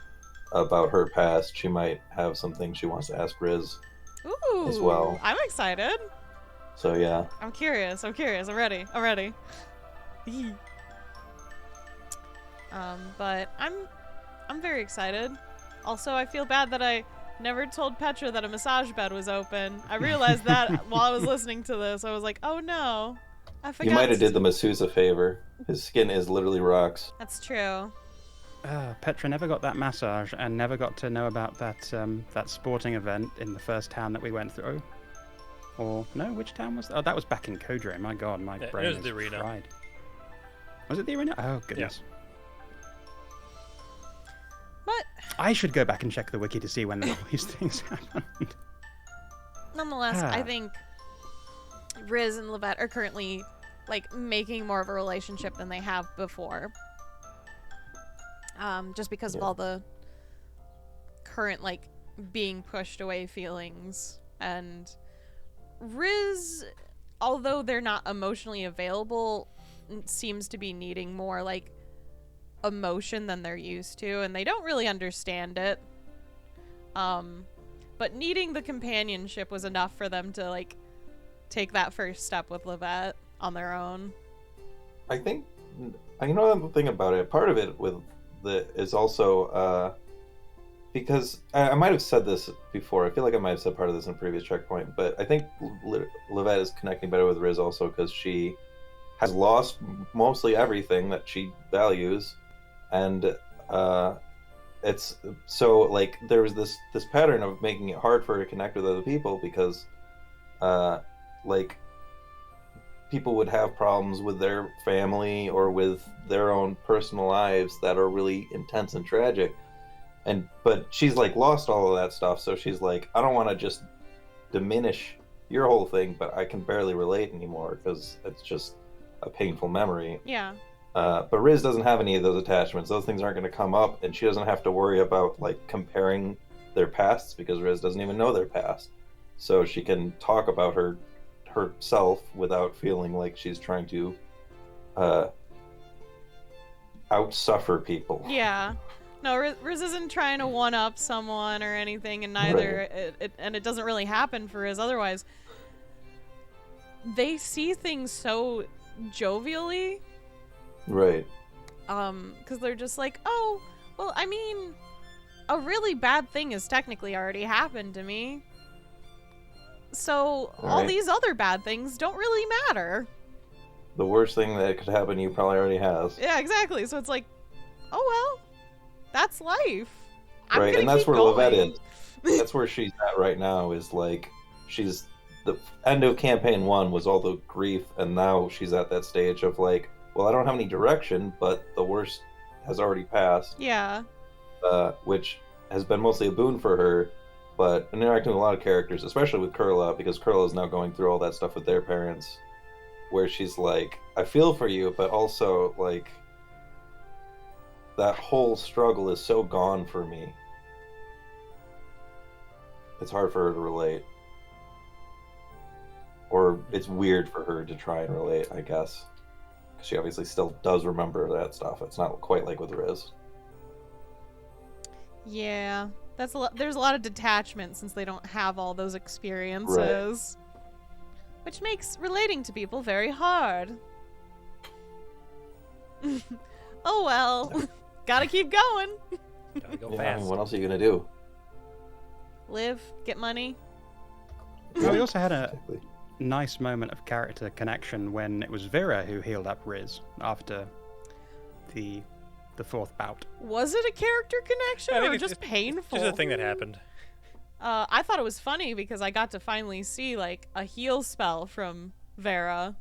about her past, she might have something she wants to ask Riz as well. I'm excited. So yeah. I'm curious. I'm ready. But I'm very excited. Also, I feel bad that I never told Petra that a massage bed was open. I realized that while I was listening to this. I was like, oh no. I forgot. You might have did the masseuse a favor. His skin is literally rocks. That's true. Petra never got that massage and never got to know about that sporting event in the first town that we went through. Or, no, which town was that? Oh, that was back in Kodre. My god, my brain is the arena. fried. Was it the arena? Oh, goodness. Yeah. But I should go back and check the wiki to see when all these things happened. Nonetheless, I think Riz and Levette are currently, like, making more of a relationship than they have before. Just because of all the current, like, being pushed away feelings. And Riz, although they're not emotionally available, seems to be needing more, like, emotion than they're used to, and they don't really understand it. But needing the companionship was enough for them to, like, take that first step with Levette on their own. I think, you know, the thing about it, part of it is also because I might have said this before. I feel like I might have said part of this in a previous checkpoint, but I think Levette is connecting better with Riz also because she has lost mostly everything that she values, and it's so, like, there was this pattern of making it hard for her to connect with other people because like, people would have problems with their family or with their own personal lives that are really intense and tragic, but she's, like, lost all of that stuff, so she's like, I don't want to just diminish your whole thing, but I can barely relate anymore because it's just a painful memory. Yeah. But Riz doesn't have any of those attachments. Those things aren't going to come up, and she doesn't have to worry about, like, comparing their pasts because Riz doesn't even know their past. So she can talk about herself without feeling like she's trying to outsuffer people. Yeah. No, Riz isn't trying to one-up someone or anything, and neither it doesn't really happen for Riz otherwise. They see things so jovially. Right. Because they're just like, oh, well, I mean, a really bad thing has technically already happened to me. So all these other bad things don't really matter. The worst thing that could happen to you probably already has. Yeah, exactly. So it's like, oh well, that's life. I'm Right, gonna and that's keep where going. Levette is. That's where she's at right now, is like, she's, the end of campaign 1 was all the grief, and now she's at that stage of like, well, I don't have any direction, but the worst has already passed. Yeah. Which has been mostly a boon for her, but interacting with a lot of characters, especially with Kurla, because Kurla is now going through all that stuff with their parents, where she's like, I feel for you, but also, like, that whole struggle is so gone for me. It's hard for her to relate. Or it's weird for her to try and relate, I guess. Because she obviously still does remember that stuff. It's not quite like with Riz. Yeah. That's a lot. There's a lot of detachment since they don't have all those experiences. Which makes relating to people very hard. Oh well. Gotta keep going. Gotta go Yeah, I fast. mean, what else are you gonna do? Live, get money. Well, we also had a Exactly. nice moment of character connection when it was Vera who healed up Riz after the fourth bout. Was it a character connection I think or it's just painful? Just a thing that happened. I thought it was funny because I got to finally see like a heal spell from Vera.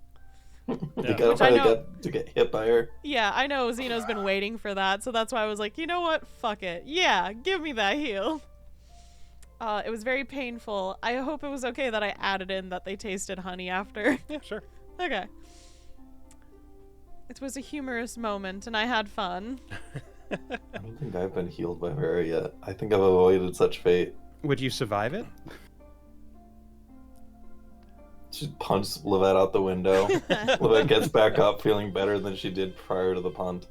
You Yeah. gotta Which I probably know- get to get hit by her. Yeah, I know Xeno's been waiting for that, so that's why I was like, you know what? Fuck it. Yeah, give me that heal. It was very painful. I hope it was okay that I added in that they tasted honey after. Yeah, sure. Okay. It was a humorous moment, and I had fun. I don't think I've been healed by Vera yet. I think I've avoided such fate. Would you survive it? She punched Levette out the window. Levette gets back up feeling better than she did prior to the punt.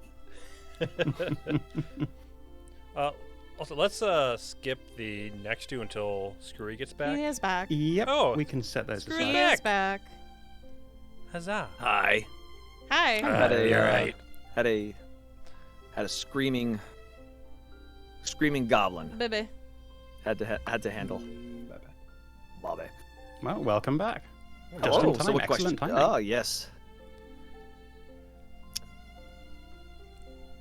Also, let's skip the next two until Skrewy gets back. He is back. Yep. Oh, we can set those screw He aside. is back. Huzzah! Hi. Hi. Had a You're right. had a screaming goblin. Baby. Had to handle. Bobby. Well, welcome back. Just Hello. in time. So what question? Excellent timing. Oh yes.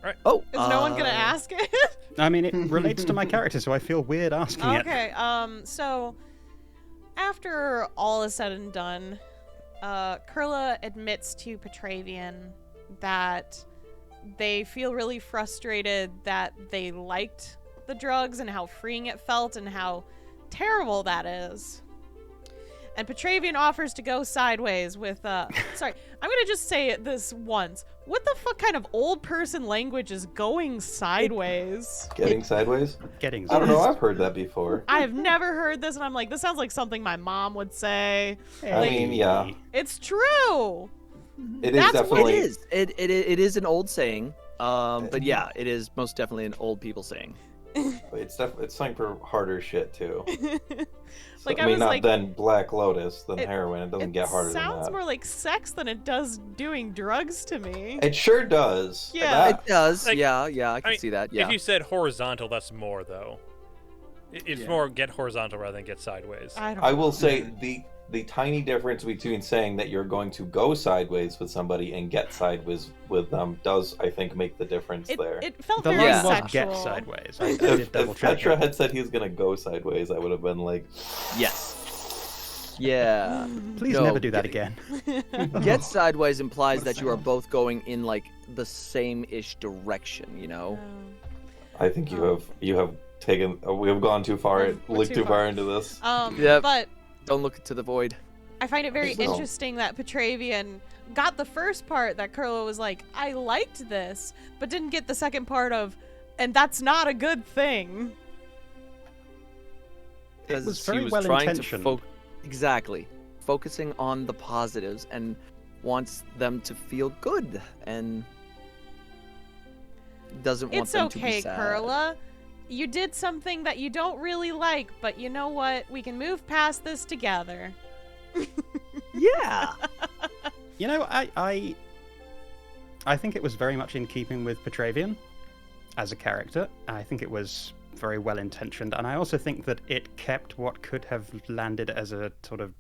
Alright. Oh. Is no one gonna ask it? I mean, it relates to my character, so I feel weird asking it. Okay, so after all is said and done, Kurla admits to Petravian that they feel really frustrated that they liked the drugs and how freeing it felt and how terrible that is. And Petravian offers to go sideways with, sorry, I'm gonna just say this once. What the fuck kind of old person language is going sideways? Getting sideways? Getting I don't know, I've heard that before. I have never heard this, and I'm like, this sounds like something my mom would say. I mean, yeah. It's true. It is That's what definitely. It is. It is an old saying. But yeah, it is most definitely an old people saying. It's something for harder shit too. So, Like, I I mean, was not like- than Black Lotus, than It- heroin. It doesn't It get harder than sounds that. more like sex than it does doing drugs to me. It sure does. Yeah. That- It does. Like, yeah, I can mean, see that. Yeah. If you said horizontal, that's more though. It's Yeah. more get horizontal rather than get sideways. I don't I know. will say the tiny difference between saying that you're going to go sideways with somebody and get sideways with them does, I think, make the difference there. It felt The very line was sexual. get sideways. I did double If check Petra it. had said he was going to go sideways, I would have been like, Yes. Yeah. Please No, never do that get- again. Get sideways implies that you are both going in like the same-ish direction. You know. I think you have taken. We have gone too far. We're Looked too too far far. into this. Yep. But Don't look into the void. I find it very Well. interesting that Petravian got the first part that Kurla was like, I liked this, but didn't get the second part of, and that's not a good thing. It was Because very he was well trying to intentioned. exactly focusing on the positives and wants them to feel good and doesn't want It's them to okay, be sad. Kurla. You did something that you don't really like, but you know what? We can move past this together. Yeah. You know, I think it was very much in keeping with Petravian as a character. I think it was very well intentioned, and I also think that it kept what could have landed as a sort of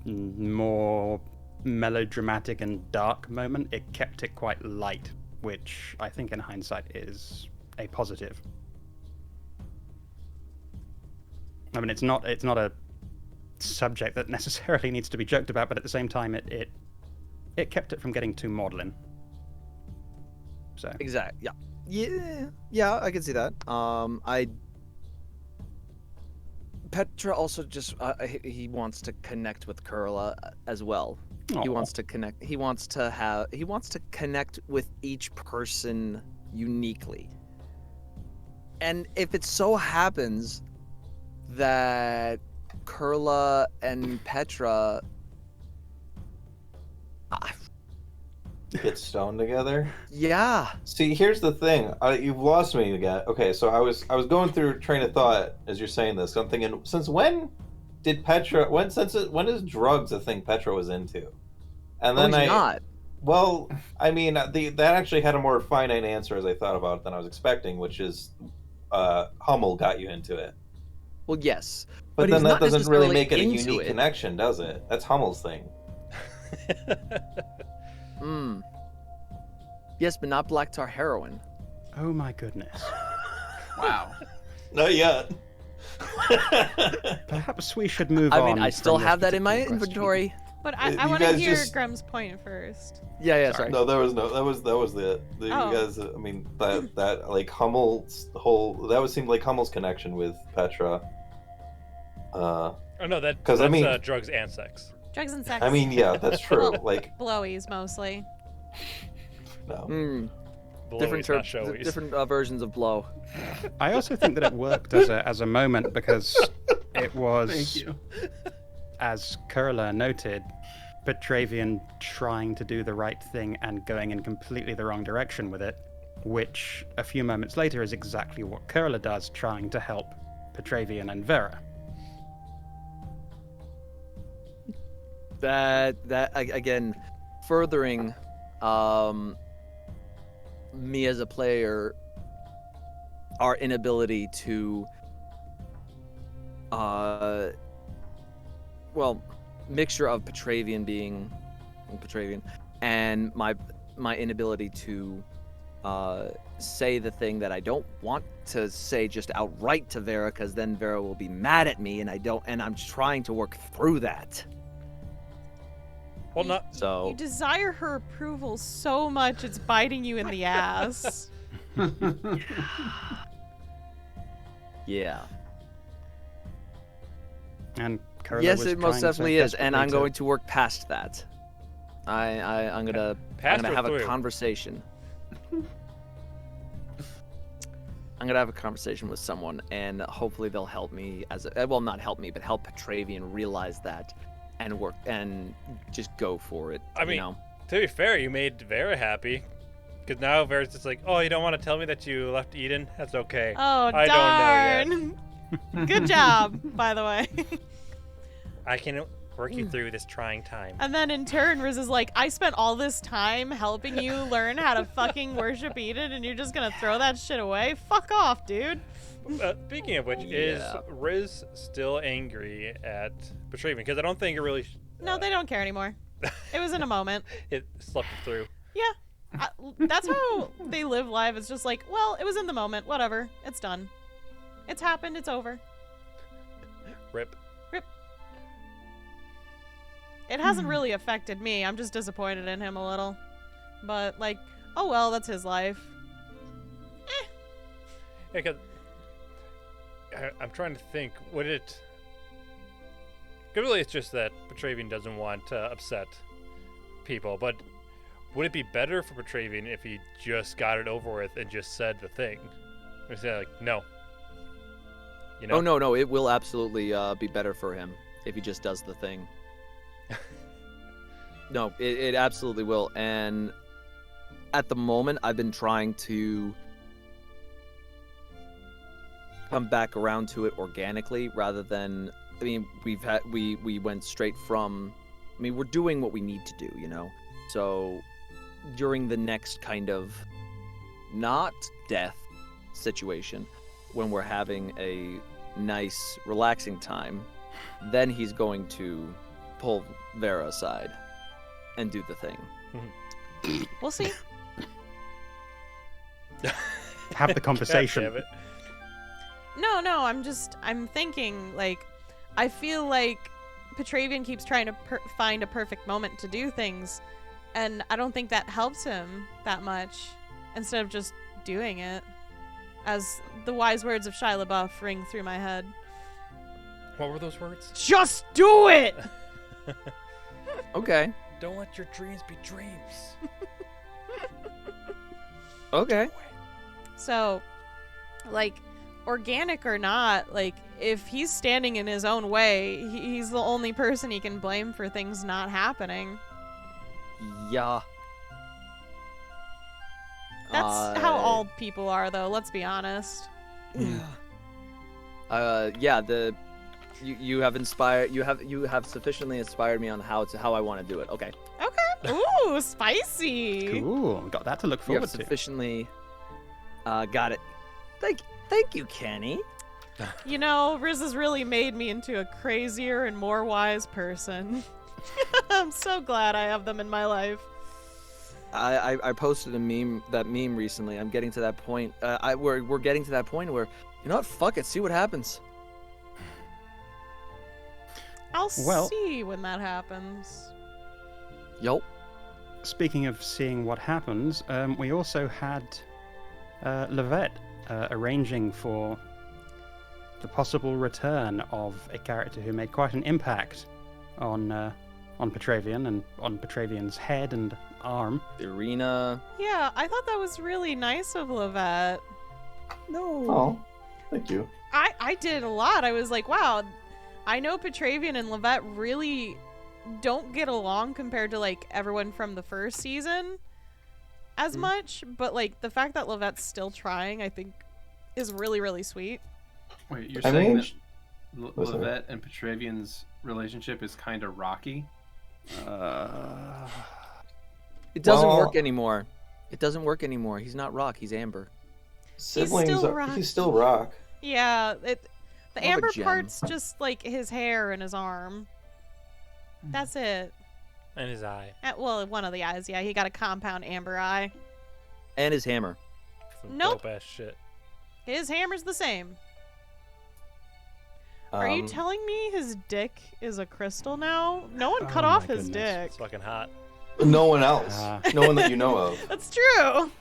more melodramatic and dark moment. It kept it quite light, which I think in hindsight is a positive. I mean, it's not a subject that necessarily needs to be joked about, but at the same time, it kept it from getting too maudlin. So Exactly. Yeah, I can see that. Petra also just he wants to connect with Kurla as well. He Aw. wants to connect. He wants to connect with each person uniquely. And if it so happens that Kurla and Petra Get stoned together. yeah. See, here's the thing. You've lost me again. Okay, so I was going through a train of thought as you're saying this. I'm thinking, since when did Petra? When is drugs a thing Petra was into? And then he's not. Well, I mean, that actually had a more finite answer as I thought about it than I was expecting, which is Hummel got you into it. Well, yes. But he's then that not doesn't really necessarily make it a into unique it. connection, does it? That's Hummel's thing. Yes, but not black tar heroin. oh my goodness. Wow. Not yet. Perhaps we should move I on. mean, I still from this have that in my particular question. inventory. But You I want to guys hear just- Grem's point first. Yeah, sorry. No, that was the Oh. you guys. I mean, that like Hummel's whole seemed like Hummel's connection with Petra. Oh no, that's 'Cause, I mean- drugs and sex. Drugs and sex. I mean, yeah, that's true. Well- Like, blowies mostly. no. Blowies, not showies. different versions of blow. I also think that it worked as a moment because it was, Thank you. as Kurla noted, Petravian trying to do the right thing and going in completely the wrong direction with it, which a few moments later is exactly what Kurla does, trying to help Petravian and Vera. That again, furthering me as a player, our inability to mixture of Petravian being Petravian and my inability to say the thing that I don't want to say just outright to Vera, because then Vera will be mad at me, and I'm trying to work through that. Well, not You So desire her approval so much it's biting you in the ass. yeah. And Kurla Yes, was it most trying so definitely is, and I'm desperately going to work past that. I'm gonna Past or have a through? conversation. I'm gonna have a conversation with someone, and hopefully they'll help me not help me, but help Petravian realize that, and work and just go for it. I mean, you know? to be fair, you made Vera happy. Because now Vera's just like, oh, you don't want to tell me that you left Eden? That's okay. Oh, I darn. don't know yet. Good job, by the way. I can work you through this trying time. And then in turn, Riz is like, I spent all this time helping you learn how to fucking worship Eden, and you're just gonna throw that shit away? Fuck off, dude. Speaking of which, is Yeah. Riz still angry at Petravian? Because I don't think it really No, they don't care anymore. It was in a moment. it slept it through. Yeah. That's how they live life. It's just like, well, it was in the moment. Whatever. It's done. It's happened. It's over. Rip. It hasn't really affected me. I'm just disappointed in him a little. But, like, oh well, that's his life. Yeah, 'cause I'm trying to think. Would it? 'Cause really, it's just that Petravian doesn't want to upset people. But would it be better for Petravian if he just got it over with and just said the thing? Or say like, no. You know? Oh no, it will absolutely be better for him if he just does the thing. No, it absolutely will, and at the moment, I've been trying to come back around to it organically rather than. I mean, we went straight from. I mean, we're doing what we need to do, you know. So during the next kind of not death situation, when we're having a nice, relaxing time, then he's going to pull Vera aside and do the thing. We'll see. Have the conversation. God damn it. No, I'm thinking, like, I feel like Petravian keeps trying to find a perfect moment to do things, and I don't think that helps him that much, instead of just doing it, as the wise words of Shia LaBeouf ring through my head. What were those words? Just do it! Okay. Don't let your dreams be dreams. Okay. So, like, organic or not, like, if he's standing in his own way, he's the only person he can blame for things not happening. Yeah. That's how all people are, though, let's be honest. Yeah. You have inspired. You have sufficiently inspired me on how I want to do it. Okay. Okay. Ooh, spicy. Cool. Got that to look You forward have to. sufficiently. Got it. Thank you, Kenny. You know, Riz has really made me into a crazier and more wise person. I'm so glad I have them in my life. I posted a meme recently. I'm getting to that point. We're getting to that point where, you know what? Fuck it. See what happens. I'll Well- see when that happens. Yup. Speaking of seeing what happens, we also had Levette arranging for the possible return of a character who made quite an impact on Petravian and on Petravian's head and arm. Irina. Yeah, I thought that was really nice of Levette. No. Oh, thank you. I did a lot. I was like, wow, I know Petravian and Levette really don't get along compared to, like, everyone from the first season as much, but, like, the fact that Levette's still trying, I think, is really, really sweet. Wait, you're I saying mean, that what's that? Levette and Petravian's relationship is kind of rocky? It doesn't Well- work anymore. It doesn't work anymore. He's not Rock. He's Amber. Siblings still are. rock. He's still rock. Yeah, the More of a amber gem. part's just, like, his hair and his arm. That's it. And his eye. Well, one of the eyes, yeah. He got a compound amber eye. And his hammer. Some Nope. dope ass shit. His hammer's the same. Are you telling me his dick is a crystal now? No one cut Oh off my his goodness. dick. It's fucking hot. No one else. No one that you know of. That's true.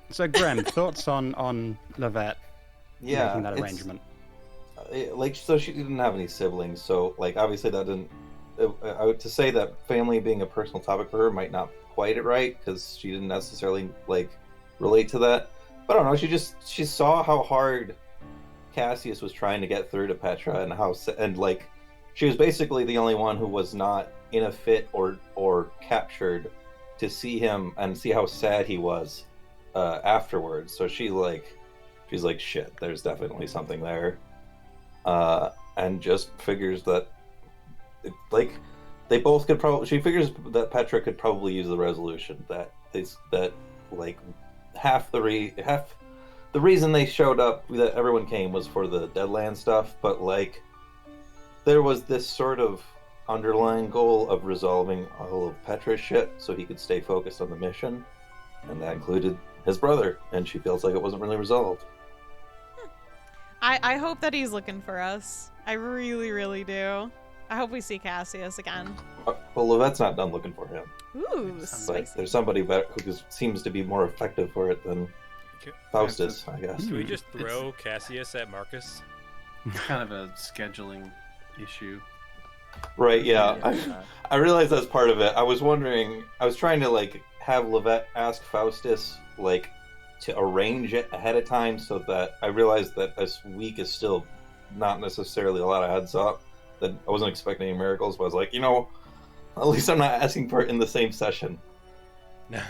So, Grem, thoughts on Levette Yeah. making that it's- arrangement? Like, so she didn't have any siblings, so, like, obviously that didn't. To say that family being a personal topic for her might not quite it right, because she didn't necessarily, like, relate to that. But I don't know. She saw how hard Cassius was trying to get through to Petra, and like, she was basically the only one who was not in a fit or captured to see him and see how sad he was afterwards. So she's like, shit, there's definitely something there, and just figures that, like, they both could probably. She figures that Petra could probably use the resolution that like half the reason they showed up, that everyone came, was for the Deadland stuff, but, like, there was this sort of underlying goal of resolving all of Petra's shit so he could stay focused on the mission, and that included his brother, and she feels like it wasn't really resolved. I hope that he's looking for us. I really, really do. I hope we see Cassius again. Well, Levette's not done looking for him, Ooh, but spicy. there's somebody better who seems to be more effective for it than Faustus, I guess. Can we just throw Cassius at Marcus? It's kind of a scheduling issue. Right, yeah. I realized that's part of it. I was wondering, I was trying to, like, have Levette ask Faustus, like, to arrange it ahead of time, so that I realized that this week is still not necessarily a lot of heads up, that I wasn't expecting any miracles, but I was like, you know, at least I'm not asking for it in the same session. Yeah,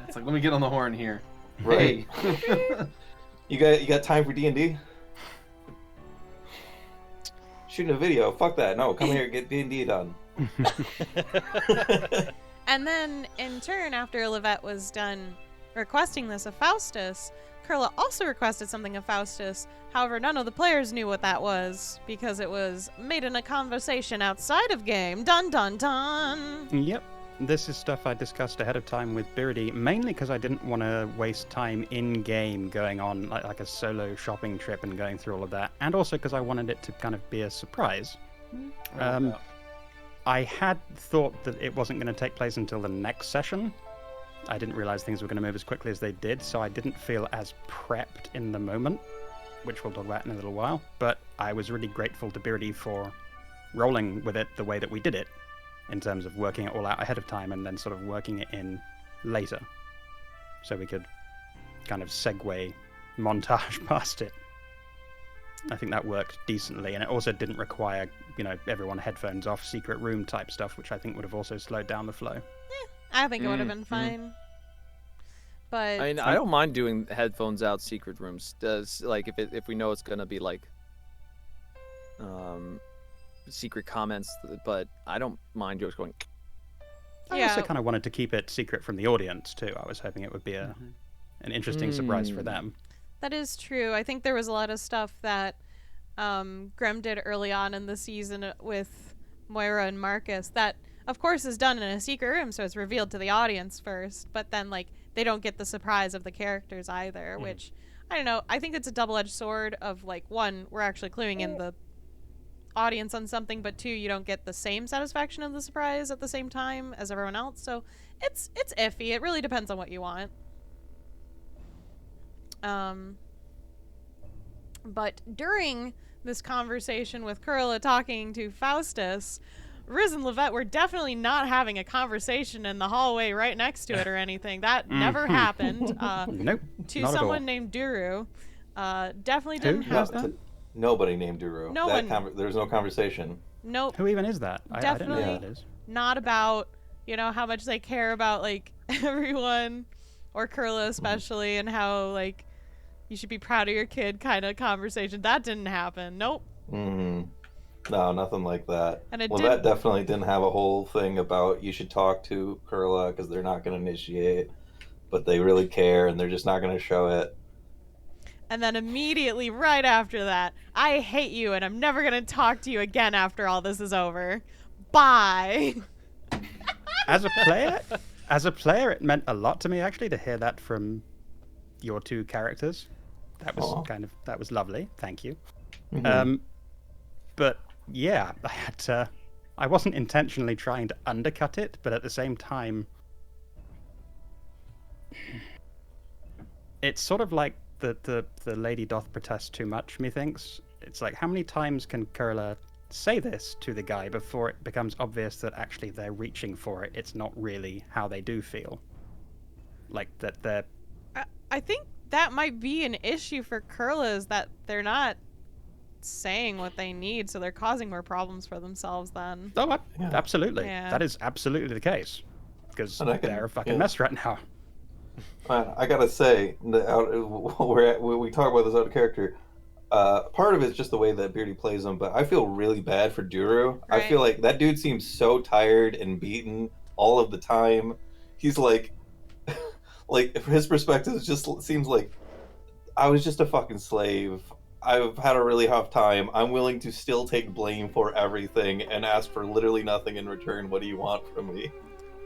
it's like, let me get on the horn here. Right. Hey. You got time for D&D? Shooting a video. Fuck that. No, come here, get D&D done. And then, in turn, after Livette was done requesting this of Faustus, Kurla also requested something of Faustus. However, none of the players knew what that was, because it was made in a conversation outside of game. Dun dun dun! Yep. This is stuff I discussed ahead of time with Beardy, mainly because I didn't want to waste time in-game going on like a solo shopping trip and going through all of that, and also because I wanted it to kind of be a surprise. I had thought that it wasn't going to take place until the next session. I didn't realize things were going to move as quickly as they did, so I didn't feel as prepped in the moment, which we'll talk about in a little while, but I was really grateful to Beardy for rolling with it the way that we did it, in terms of working it all out ahead of time and then sort of working it in later, so we could kind of segue montage past it. I think that worked decently, and it also didn't require, everyone headphones off, secret room type stuff, which I think would have also slowed down the flow. I think it would have been fine. But I mean, I don't mind doing headphones out secret rooms. Like if we know it's gonna be like secret comments, but I don't mind just going. I also kind of wanted to keep it secret from the audience too. I was hoping it would be an interesting surprise for them. that is true. I think there was a lot of stuff that Grem did early on in the season with Moira and Marcus that, of course, is done in a secret room, so it's revealed to the audience first, but then, they don't get the surprise of the characters either, which, I don't know, I think it's a double-edged sword of, one, we're actually cluing in the audience on something, but two, you don't get the same satisfaction of the surprise at the same time as everyone else, so it's iffy. It really depends on what you want. But during this conversation with Kurla talking to Faustus, Riz and Livette were definitely not having a conversation in the hallway right next to it or anything. That never happened. Nope. To not someone at all. named Duru. Definitely didn't Who? happen. Nobody named Duru. No one. There was no conversation. Nope. Who even is that? I don't know who Definitely. that is. Not about, how much they care about, everyone, or Kurla especially, and how, you should be proud of your kid kind of conversation. That didn't happen. Nope. Mm-hmm. No, nothing like that. And it Livette definitely didn't have a whole thing about you should talk to Kurla because they're not going to initiate, but they really care and they're just not going to show it. And then immediately right after that, I hate you and I'm never going to talk to you again after all this is over. Bye. As a player, it meant a lot to me actually to hear that from your two characters. That was that was lovely. Thank you. Mm-hmm. But yeah, I wasn't intentionally trying to undercut it, but at the same time, it's sort of like the lady doth protest too much, methinks. It's like, how many times can Kurla say this to the guy before it becomes obvious that actually they're reaching for it? It's not really how they do feel. Like that they're... I think that might be an issue for Kurla, is that they're not saying what they need, so they're causing more problems for themselves then. Oh, absolutely. Yeah. That is absolutely the case. Because they're a fucking yeah. mess right now. I gotta say, we talk about this out of character. Part of it's just the way that Beardy plays him, but I feel really bad for Duru. Right. I feel like that dude seems so tired and beaten all of the time. He's like from his perspective, it just seems like I was just a fucking slave. I've had a really tough time. I'm willing to still take blame for everything and ask for literally nothing in return. What do you want from me?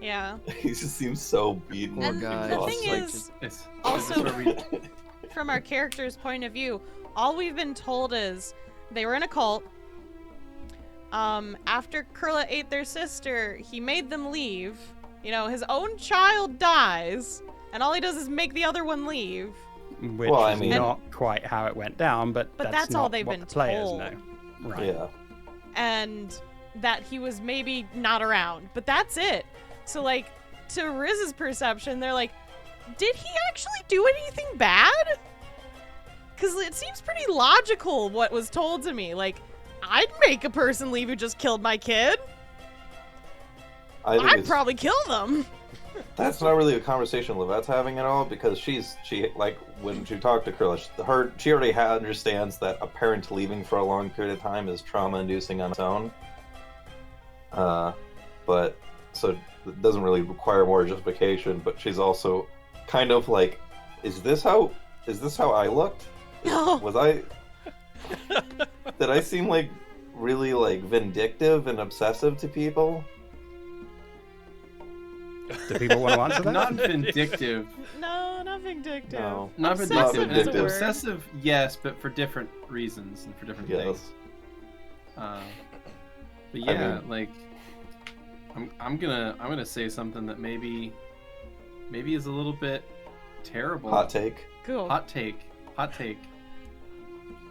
Yeah. He just seems so beaten. And guy. the thing is, also, from our character's point of view, all we've been told is they were in a cult. After Kurla ate their sister, he made them leave. His own child dies, and all he does is make the other one leave. Which is not quite how it went down, but that's all not they've what been the players told. know. Right. Yeah. And that he was maybe not around, but that's it. So, to Riz's perception, they're like, did he actually do anything bad? Because it seems pretty logical what was told to me. I'd make a person leave who just killed my kid. I'd probably kill them. that's not really a conversation Levette's having at all, because she like when she talked to Kurla, she already understands that a parent leaving for a long period of time is trauma-inducing on its own. But so it doesn't really require more justification. But she's also kind of like, is this how I looked? No. Was I? Did I seem like really like vindictive and obsessive to people? Do people want to answer that? Not vindictive. No, not vindictive. No. Not Obsessive vindictive. is a word. Obsessive, yes, but for different reasons and for different Yes. things. But yeah, mean- like I'm gonna say something that maybe is a little bit terrible. Hot take. Cool. Hot take.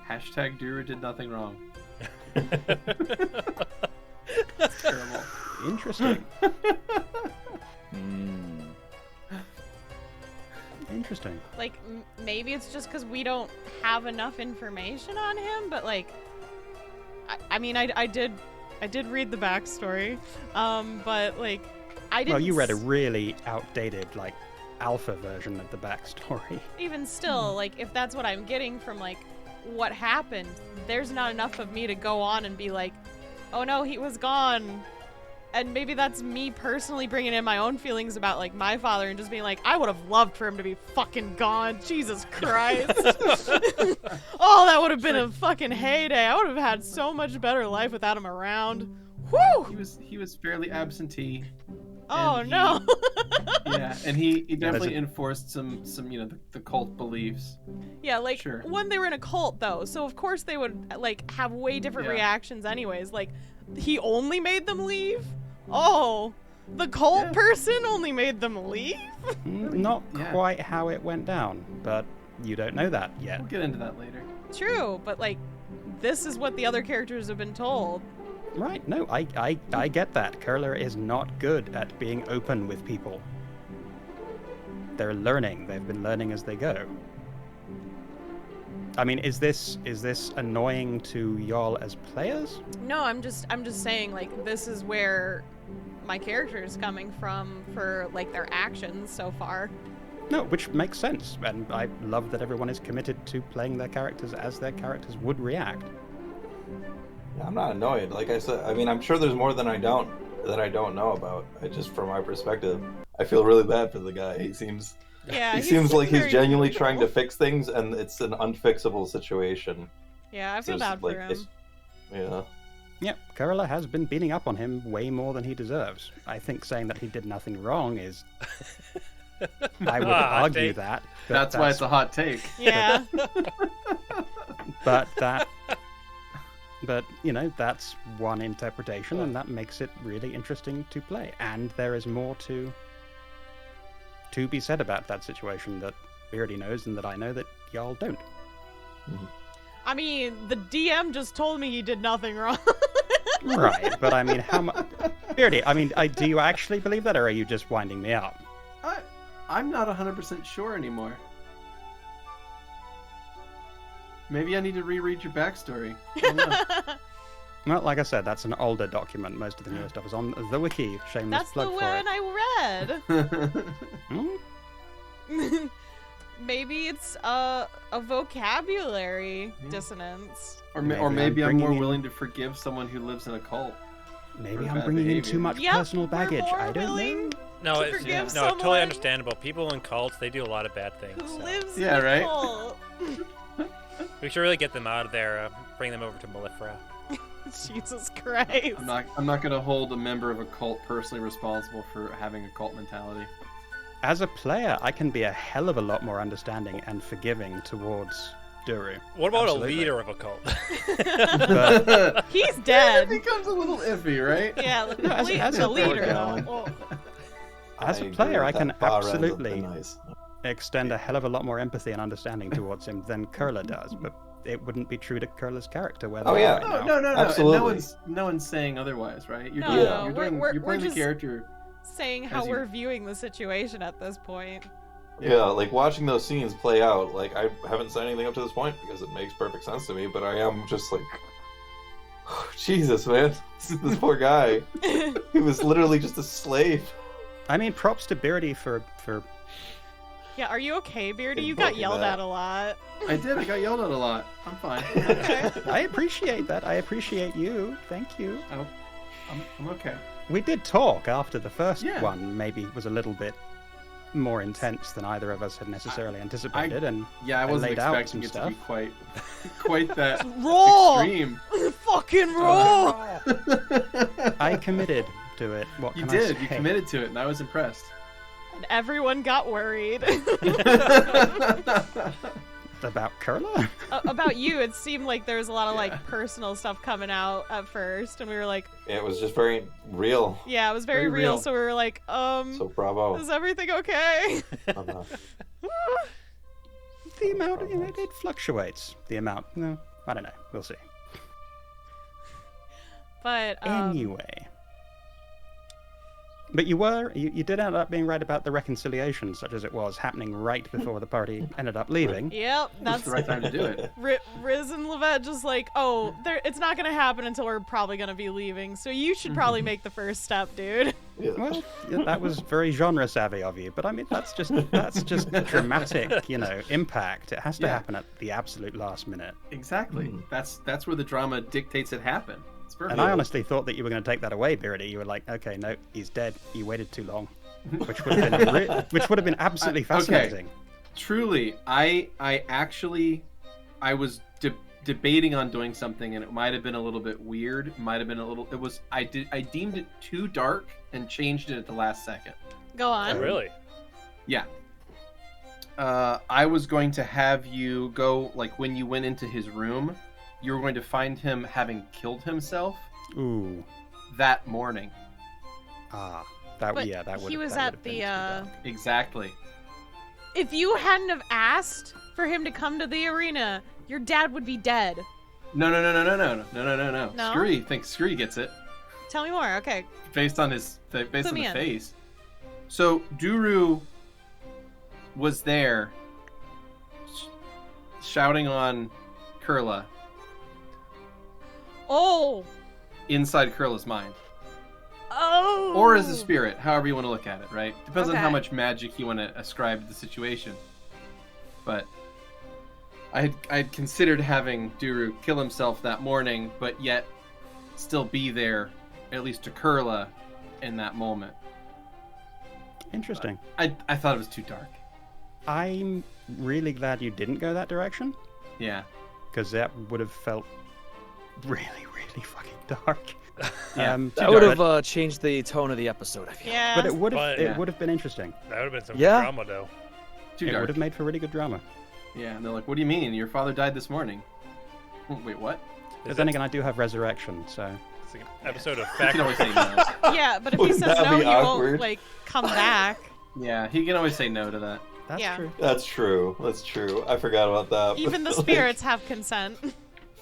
Hashtag Duru did nothing wrong. That's terrible. Interesting. Mm. Interesting. Like, maybe it's just because we don't have enough information on him, but like, I mean, I did read the backstory, but like, I didn't. Well, you read a really outdated, like, alpha version of the backstory. Even still, like, if that's what I'm getting from like what happened, there's not enough of me to go on and be like, oh no, he was gone. And maybe that's me personally bringing in my own feelings about like my father and just being like, I would have loved for him to be fucking gone. Jesus Christ. Oh, that would have been a fucking heyday. I would have had so much better life without him around. Whew! He was fairly absentee. Oh and no. Yeah, and he definitely a- enforced some the cult beliefs. Yeah, like, Sure. one, they were in a cult, though, so of course they would, like, have way different Yeah. reactions anyways. Like, he only made them leave? Oh, the cult Yeah. person only made them leave? Not Yeah. quite how it went down, but you don't know that yet. We'll get into that later. True, but, like, this is what the other characters have been told. Right, no, I get that. Curler is not good at being open with people. They're learning. They've been learning as they go. I mean, is this annoying to y'all as players? No, I'm just saying, like, this is where my character is coming from for, like, their actions so far. No, which makes sense, and I love that everyone is committed to playing their characters as their characters would react. Yeah, I'm not annoyed. Like I said, I mean, I'm sure there's more than I don't know about. I just, from my perspective, I feel really bad for the guy. He seems Yeah, he seems like he's very genuinely evil. trying to fix things, and it's an unfixable situation. Yeah, I feel There's, bad for like, him. Yeah. Yep, Curler has been beating up on him way more than he deserves. I think saying that he did nothing wrong is... I would Hot argue take. that. But That's why it's a hot take. Yeah. But that... But, you know, that's one interpretation, and that makes it really interesting to play. And there is more to be said about that situation that Beardy knows and that I know that y'all don't. I mean, the DM just told me he did nothing wrong. Right, but I mean, how much... Beardy, I mean, do you actually believe that, or are you just winding me up? I'm not 100% sure anymore. Maybe I need to reread your backstory. I don't know. Well, like I said, that's an older document. Most of the newer stuff is on the Wiki. Shameless That's the plug for one it. I read. Hmm? Maybe it's a vocabulary Yeah. dissonance. or Maybe maybe I'm I'm more bringing in- willing to forgive someone who lives in a cult. Maybe For I'm bad bringing in behavior. too much Yep, personal we're baggage. more I don't willing know. No, to it's forgive no, someone totally understandable. People in cults, they do a lot of bad things. who So. lives Yeah, in a right? cult. We should really get them out of there. Bring them over to Mellifera. Jesus Christ. I'm not gonna hold a member of a cult personally responsible for having a cult mentality. As a player, I can be a hell of a lot more understanding and forgiving towards Duru. What about Absolutely. a leader of a cult? But He's dead. It becomes a little iffy, right? Yeah, as the a leader. Alan. Oh, as a agree player, with I can that bar ends up absolutely being nice. extend a hell of a lot more empathy and understanding towards him than Curler does, but it wouldn't be true to Curler's character where they Oh, are yeah. right now. No. And Absolutely. no one's saying otherwise, right? You're No, doing, no, you're we're- doing, we're- you're we're playing just- the character. saying how As you- we're viewing the situation at this point. Yeah, like watching those scenes play out, like I haven't said anything up to this point because it makes perfect sense to me, but I am just like, Jesus, man, this poor guy. He was literally just a slave. I mean, props to Beardy for Yeah, are you okay, Beardy? You Invoking got yelled that. at a lot. I did. I got yelled at a lot. I'm fine. Okay. I appreciate that. I appreciate you. Thank you. I'm okay. We did talk after the first Yeah. one. Maybe was a little bit more intense than either of us had necessarily anticipated, and Yeah, I wasn't laid out expecting some it to stuff. be quite that Raw! extreme. Fucking raw! I committed to it. What You can I did. say? You committed to it, and I was impressed. And everyone got worried. About Curla? About you, it seemed like there was a lot of like personal stuff coming out at first, and we were like, It was just very real. yeah, it was very, Very real. real. So we were like, So bravo. is everything okay? The amount, it fluctuates. The amount, no, I don't know. We'll see. But Anyway. But you did end up being right about the reconciliation, such as it was, happening right before the party ended up leaving. yep, That's that's the right time to do it. Riz and Levette just like, oh, it's not gonna happen until we're probably gonna be leaving. So you should probably make the first step, dude. Yeah. Well, yeah, that was very genre savvy of you, but I mean that's just dramatic, impact. It has to Yeah. happen at the absolute last minute. Exactly. That's where the drama dictates it happen. It's perfect. And I honestly thought that you were going to take that away, Beardy. You were like, okay, no, he's dead. You waited too long, which would have been absolutely fascinating. Truly, I was debating on doing something, and it might have been a little bit weird. I deemed it too dark and changed it at the last second. Go on. Oh, really? Yeah. I was going to have you go, like, when you went into his room, you were going to find him having killed himself Ooh, that morning. that But would. Yeah, that would. he was that at would have been the, too dark. Exactly. If you hadn't have asked for him to come to the arena, your dad would be dead. No. No? Skrewy gets it Tell me more. Okay. based on the me in. face. So Duru was there, shouting on Kurla Oh. inside Kurla's mind, Oh. or as a spirit, however you want to look at it. Right? Depends on how Okay. much magic you want to ascribe to the situation. But I had considered having Duru kill himself that morning, but yet still be there, at least to Kurla, in that moment. Interesting. I thought it was too dark. I'm really glad you didn't go that direction, Yeah. because that would have felt really, really fucking dark. Yeah. That would have changed the tone of the episode, I feel. Yeah. But it would have. But- It Yeah. would have been interesting. That would have been some Yeah. drama, though. Too It dark. would have made for really good drama. Yeah, and they're like, "What do you mean? Your father died this morning." Wait, what? But then again, I do have resurrection, so It's like an episode of You Fact. can always say no. Yeah, but if he Wouldn't says that no, be he awkward? won't like come back. Yeah, he can always say no to that. that's Yeah. true. That's true. That's true. I forgot about that. Even the Like, spirits have consent.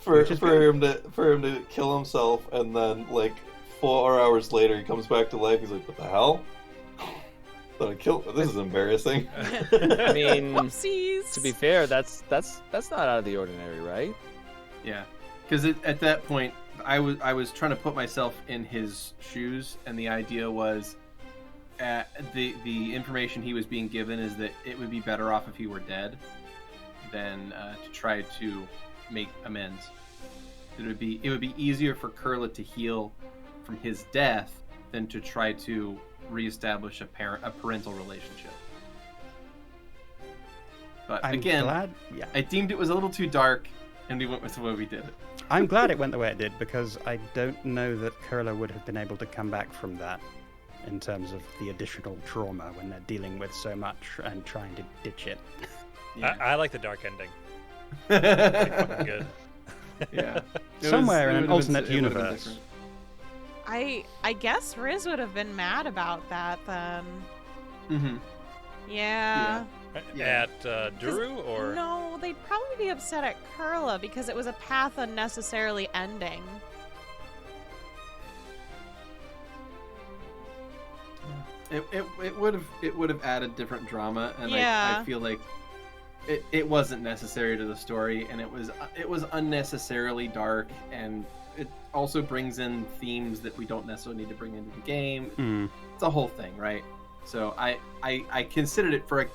for Which is him to kill himself, and then like 4 hours later he comes back to life. He's like, "What the hell? Thought I killed. This is embarrassing." I mean, Oopsies. to be fair, that's not out of the ordinary, right? Yeah, because at that point, I was trying to put myself in his shoes, and the idea was, the information he was being given is that it would be better off if he were dead than to try to make amends. It would be easier for Kurla to heal from his death than to try to reestablish a parental relationship. But I'm again, glad. Yeah, I deemed it was a little too dark, and we went with the way we did it. I'm glad it went the way it did, because I don't know that Kurla would have been able to come back from that in terms of the additional trauma when they're dealing with so much and trying to ditch it. Yeah. I like the dark ending. Pretty fucking good. Yeah. It Somewhere in it an would've been- alternate it would've been universe. different. I guess Riz would have been mad about that then. Mhm. Yeah. Yeah. At Duru, or No, they'd probably be upset at Kurla because it was a path unnecessarily ending. It would have added different drama, and Yeah. I feel like it wasn't necessary to the story, and it was unnecessarily dark, and it also brings in themes that we don't necessarily need to bring into the game. Hmm. It's a whole thing, right? So I considered it for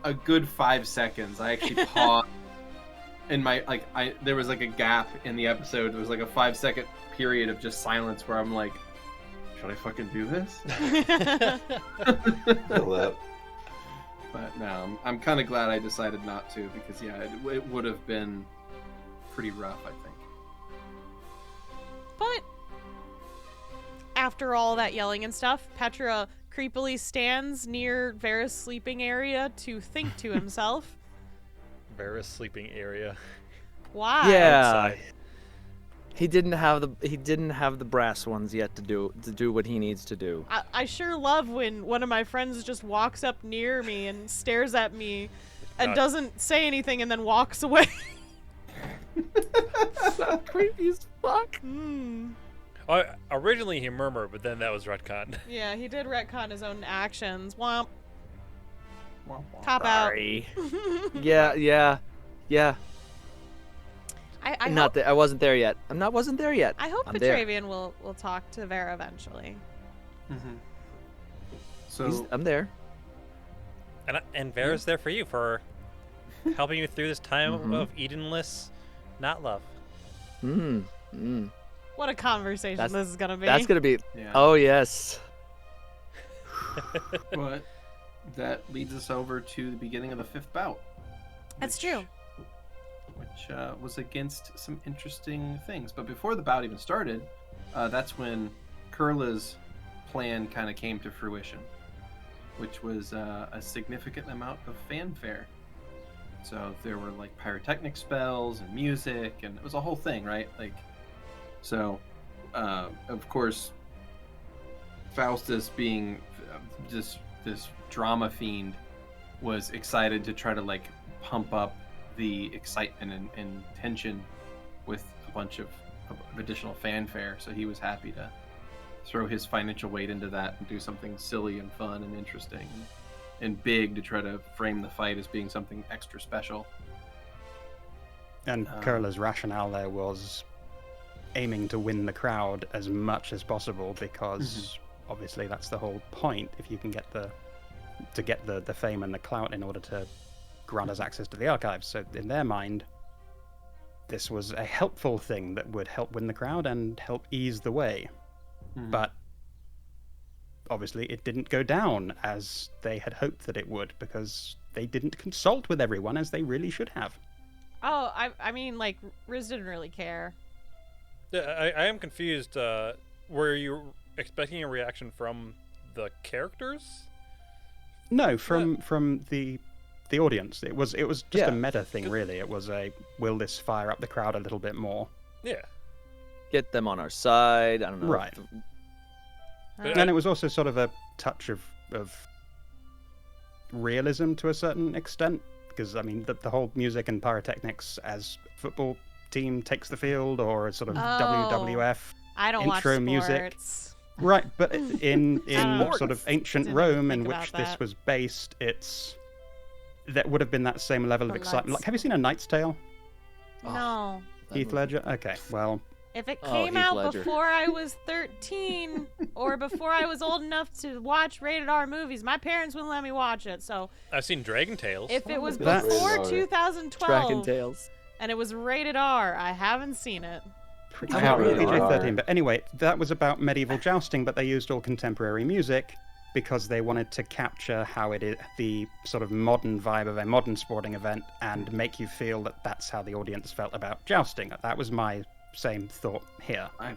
a good 5 seconds. I actually paused in my there was like a gap in the episode. There was like a 5-second period of just silence where I'm like, should I fucking do this? Feel that. But no, I'm kind of glad I decided not to, because yeah, it would have been pretty rough, I think. But after all that yelling and stuff, Petra creepily stands near Vera's sleeping area to think to himself. Vera's sleeping area. Why? Yeah. Outside. He didn't have the brass ones yet to do what he needs to do. I sure love when one of my friends just walks up near me and stares at me and doesn't say anything and then walks away. So creepy as fuck. Originally he murmured, but then that was retcon. Yeah, he did retcon his own actions. Womp. Cop out. Sorry. Yeah. I wasn't there yet. Wasn't there yet. I hope I'm there. Petravian will talk to Vera eventually. Mm-hmm. So I'm there. And Vera's there for you, for helping you through this time of Edenless, not love. What a conversation this is gonna be. That's gonna be. Yeah. Oh yes. But that leads us over to the beginning of the 5th bout. That's true. Which was against some interesting things. But before the bout even started, that's when Kurla's plan kind of came to fruition, which was a significant amount of fanfare. So there were like pyrotechnic spells and music, and it was a whole thing, right? So of course, Faustus, being this drama fiend, was excited to try to pump up the excitement and tension with a bunch of additional fanfare. So he was happy to throw his financial weight into that and do something silly and fun and interesting and big to try to frame the fight as being something extra special. And Kurla's rationale there was aiming to win the crowd as much as possible, because obviously that's the whole point. If you can get the fame and the clout in order to grant us access to the archives. So in their mind, this was a helpful thing that would help win the crowd and help ease the way. But obviously it didn't go down as they had hoped that it would, because they didn't consult with everyone as they really should have. Oh, I mean, Riz didn't really care. Yeah, I am confused. Were you expecting a reaction from the characters? No, from the audience. It was just a meta thing, really. It was will this fire up the crowd a little bit more? Yeah. Get them on our side. I don't know. Right. And it was also sort of a touch of realism to a certain extent, because I mean the whole music and pyrotechnics as football team takes the field, or a sort of WWF I don't intro watch music. sports. Right, but in sort of ancient Didn't Rome, think in which about this that. was based, that would have been that same level of excitement. Have you seen A Knight's Tale? No. Heath Ledger? Okay, well, If it Oh, came Heath out Ledger. before I was 13 or before I was old enough to watch rated R movies, my parents wouldn't let me watch it. So I've seen Dragon Tales. if it was That's- before Rated R. 2012 Track and tails. and it was rated R, I haven't seen it. pretty I haven't really PG-13. are. But anyway, that was about medieval jousting, but they used all contemporary music because they wanted to capture how it is, the sort of modern vibe of a modern sporting event, and make you feel that that's how the audience felt about jousting. That was my same thought here. I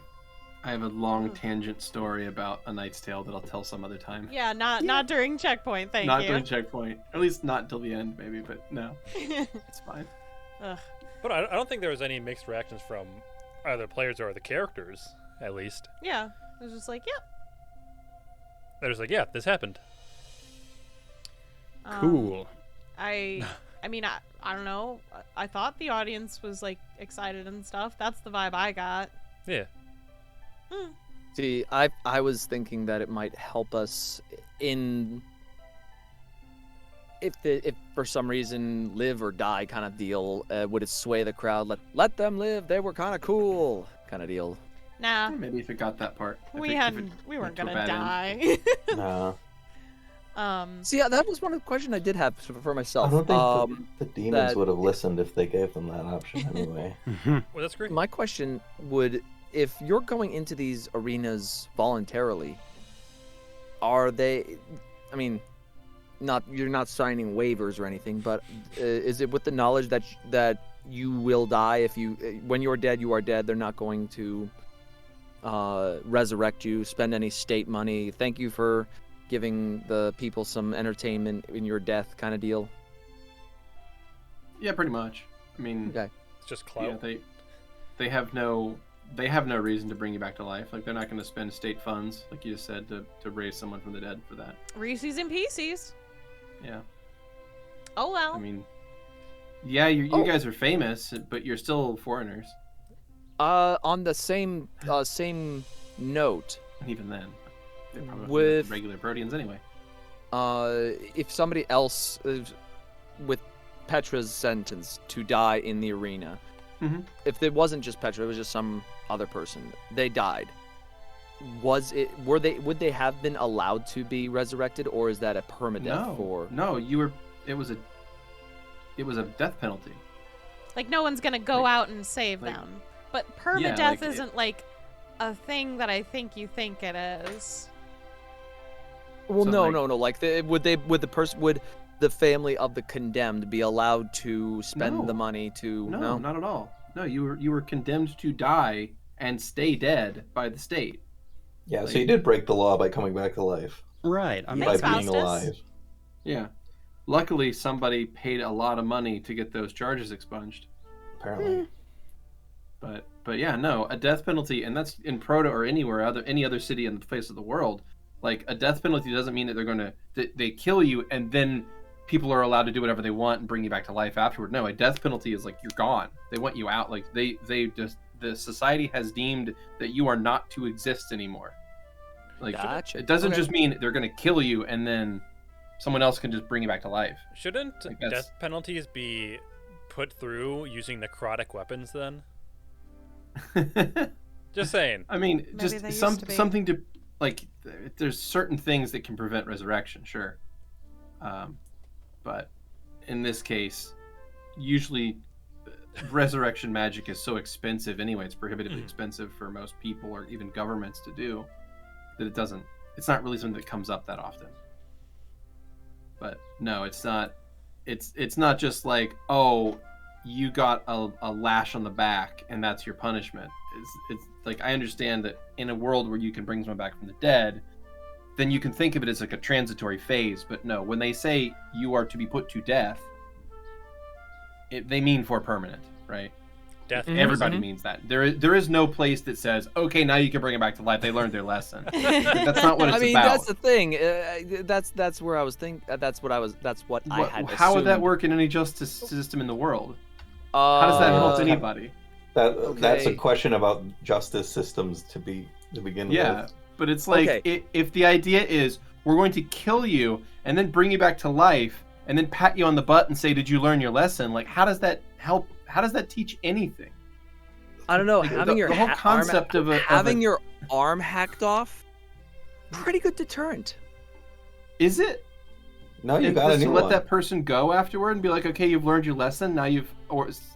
have a long tangent story about A Knight's Tale that I'll tell some other time. Yeah, not during checkpoint. Thank Not you. during checkpoint. At least not until the end, maybe, but no. It's fine. Ugh. But I don't think there was any mixed reactions from either players or the characters, at least. Yeah, it was just like, yep. They're just like, yeah, this happened. Cool. I mean, I don't know. I thought the audience was excited and stuff. That's the vibe I got. Yeah. See, I was thinking that it might help us in if for some reason live or die kind of deal. Would it sway the crowd? Let them live. They were kind of cool kind of deal. Nah, Maybe if it got that part. If we it weren't went to a gonna bad die. No. See, yeah, that was one of the questions I did have for myself. I don't think the demons that- would have listened if they gave them that option anyway. Well, that's great. My question would, if you're going into these arenas voluntarily, are they? I mean, you're not signing waivers or anything, but is it with the knowledge that you will die if when you're dead, you are dead? They're not going to resurrect you, spend any state money. Thank you for giving the people some entertainment in your death, kind of deal. Yeah, pretty much. I mean, Okay. It's just clout. yeah, they have no reason to bring you back to life. Like, they're not going to spend state funds, like you just said, to raise someone from the dead for that. Reese's and Pieces. Yeah. Oh well. I mean, yeah, you guys are famous, but you're still foreigners. On the same note, And even then, they're probably With- regular Proteans anyway. if somebody else with Petra's sentence to die in the arena, Mhm. if it wasn't just Petra, it was just some other person, they died. Would they have been allowed to be resurrected, or is that a permadeath for? No, it was a death penalty. Like no one's gonna go out and save like- them. But permadeath like isn't like a thing that I think you think it is. Well, So, no, like- no. Like, would the family of the condemned be allowed to spend No. the money to? No, not at all. No, you were condemned to die and stay dead by the state. Yeah, so you did break the law by coming back to life. Right. I mean, Thanks, by being Faustus. alive. Yeah. Luckily, somebody paid a lot of money to get those charges expunged. Apparently. But yeah, no, a death penalty, and that's in Proto or any other city on the face of the world. Like, a death penalty doesn't mean that they're going to they kill you and then people are allowed to do whatever they want and bring you back to life afterward. No, a death penalty is like you're gone. They want you out. Like they just the society has deemed that you are not to exist anymore. Like Gotcha. it doesn't Okay. just mean they're going to kill you and then someone else can just bring you back to life. Shouldn't Like, that's- death penalties be put through using necrotic weapons then? Just saying. I mean, Maybe just they used to be. something to like. There's certain things that can prevent resurrection, sure, but in this case, usually resurrection magic is so expensive anyway. It's prohibitively expensive for most people or even governments to do that it doesn't. It's not really something that comes up that often. But no, it's not. It's not just like, oh, you got a lash on the back and that's your punishment. It's like, I understand that in a world where you can bring someone back from the dead, then you can think of it as like a transitory phase. But no, when they say you are to be put to death, they mean for permanent, right? Death. Everybody means that. There is no place that says, okay, now you can bring it back to life. They learned their lesson. That's not what it's I mean, about. that's the thing. That's where I was thinking. That's what I had. How would that assumed. work in any justice system in the world? How does that help anybody? That's a Okay. question about justice systems to begin Yeah, with. but it's like Okay. if the idea is we're going to kill you and then bring you back to life and then pat you on the butt and say, "Did you learn your lesson?" Like, how does that help? How does that teach anything? I don't know. Like, Having your the whole concept of having your arm hacked off, pretty good deterrent. is it? No, you And got a just to new let one. that person go afterward and be like, "Okay, you've learned your lesson. Now you've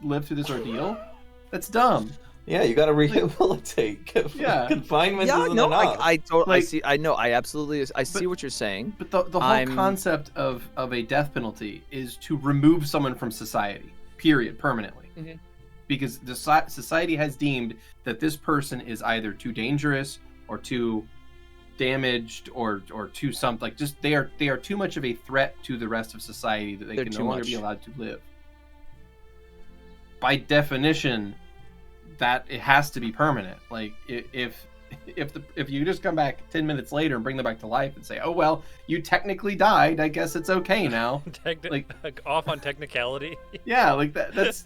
lived through this ordeal." That's dumb. Yeah, you got to rehabilitate. Yeah. Confinement Yeah, isn't no, enough. I Like- see. I know. I absolutely. I see what you're saying. But the whole I'm- concept of a death penalty is to remove someone from society, period, permanently. Mhm. Because the society has deemed that this person is either too dangerous or too damaged or too something. Like, just they are too much of a threat to the rest of society that they They're can no too longer much. be allowed to live. By definition, that it has to be permanent. Like, if you just come back 10 minutes later and bring them back to life and say, "Oh well, you technically died. I guess it's okay now." Like off on technicality. Yeah, like that's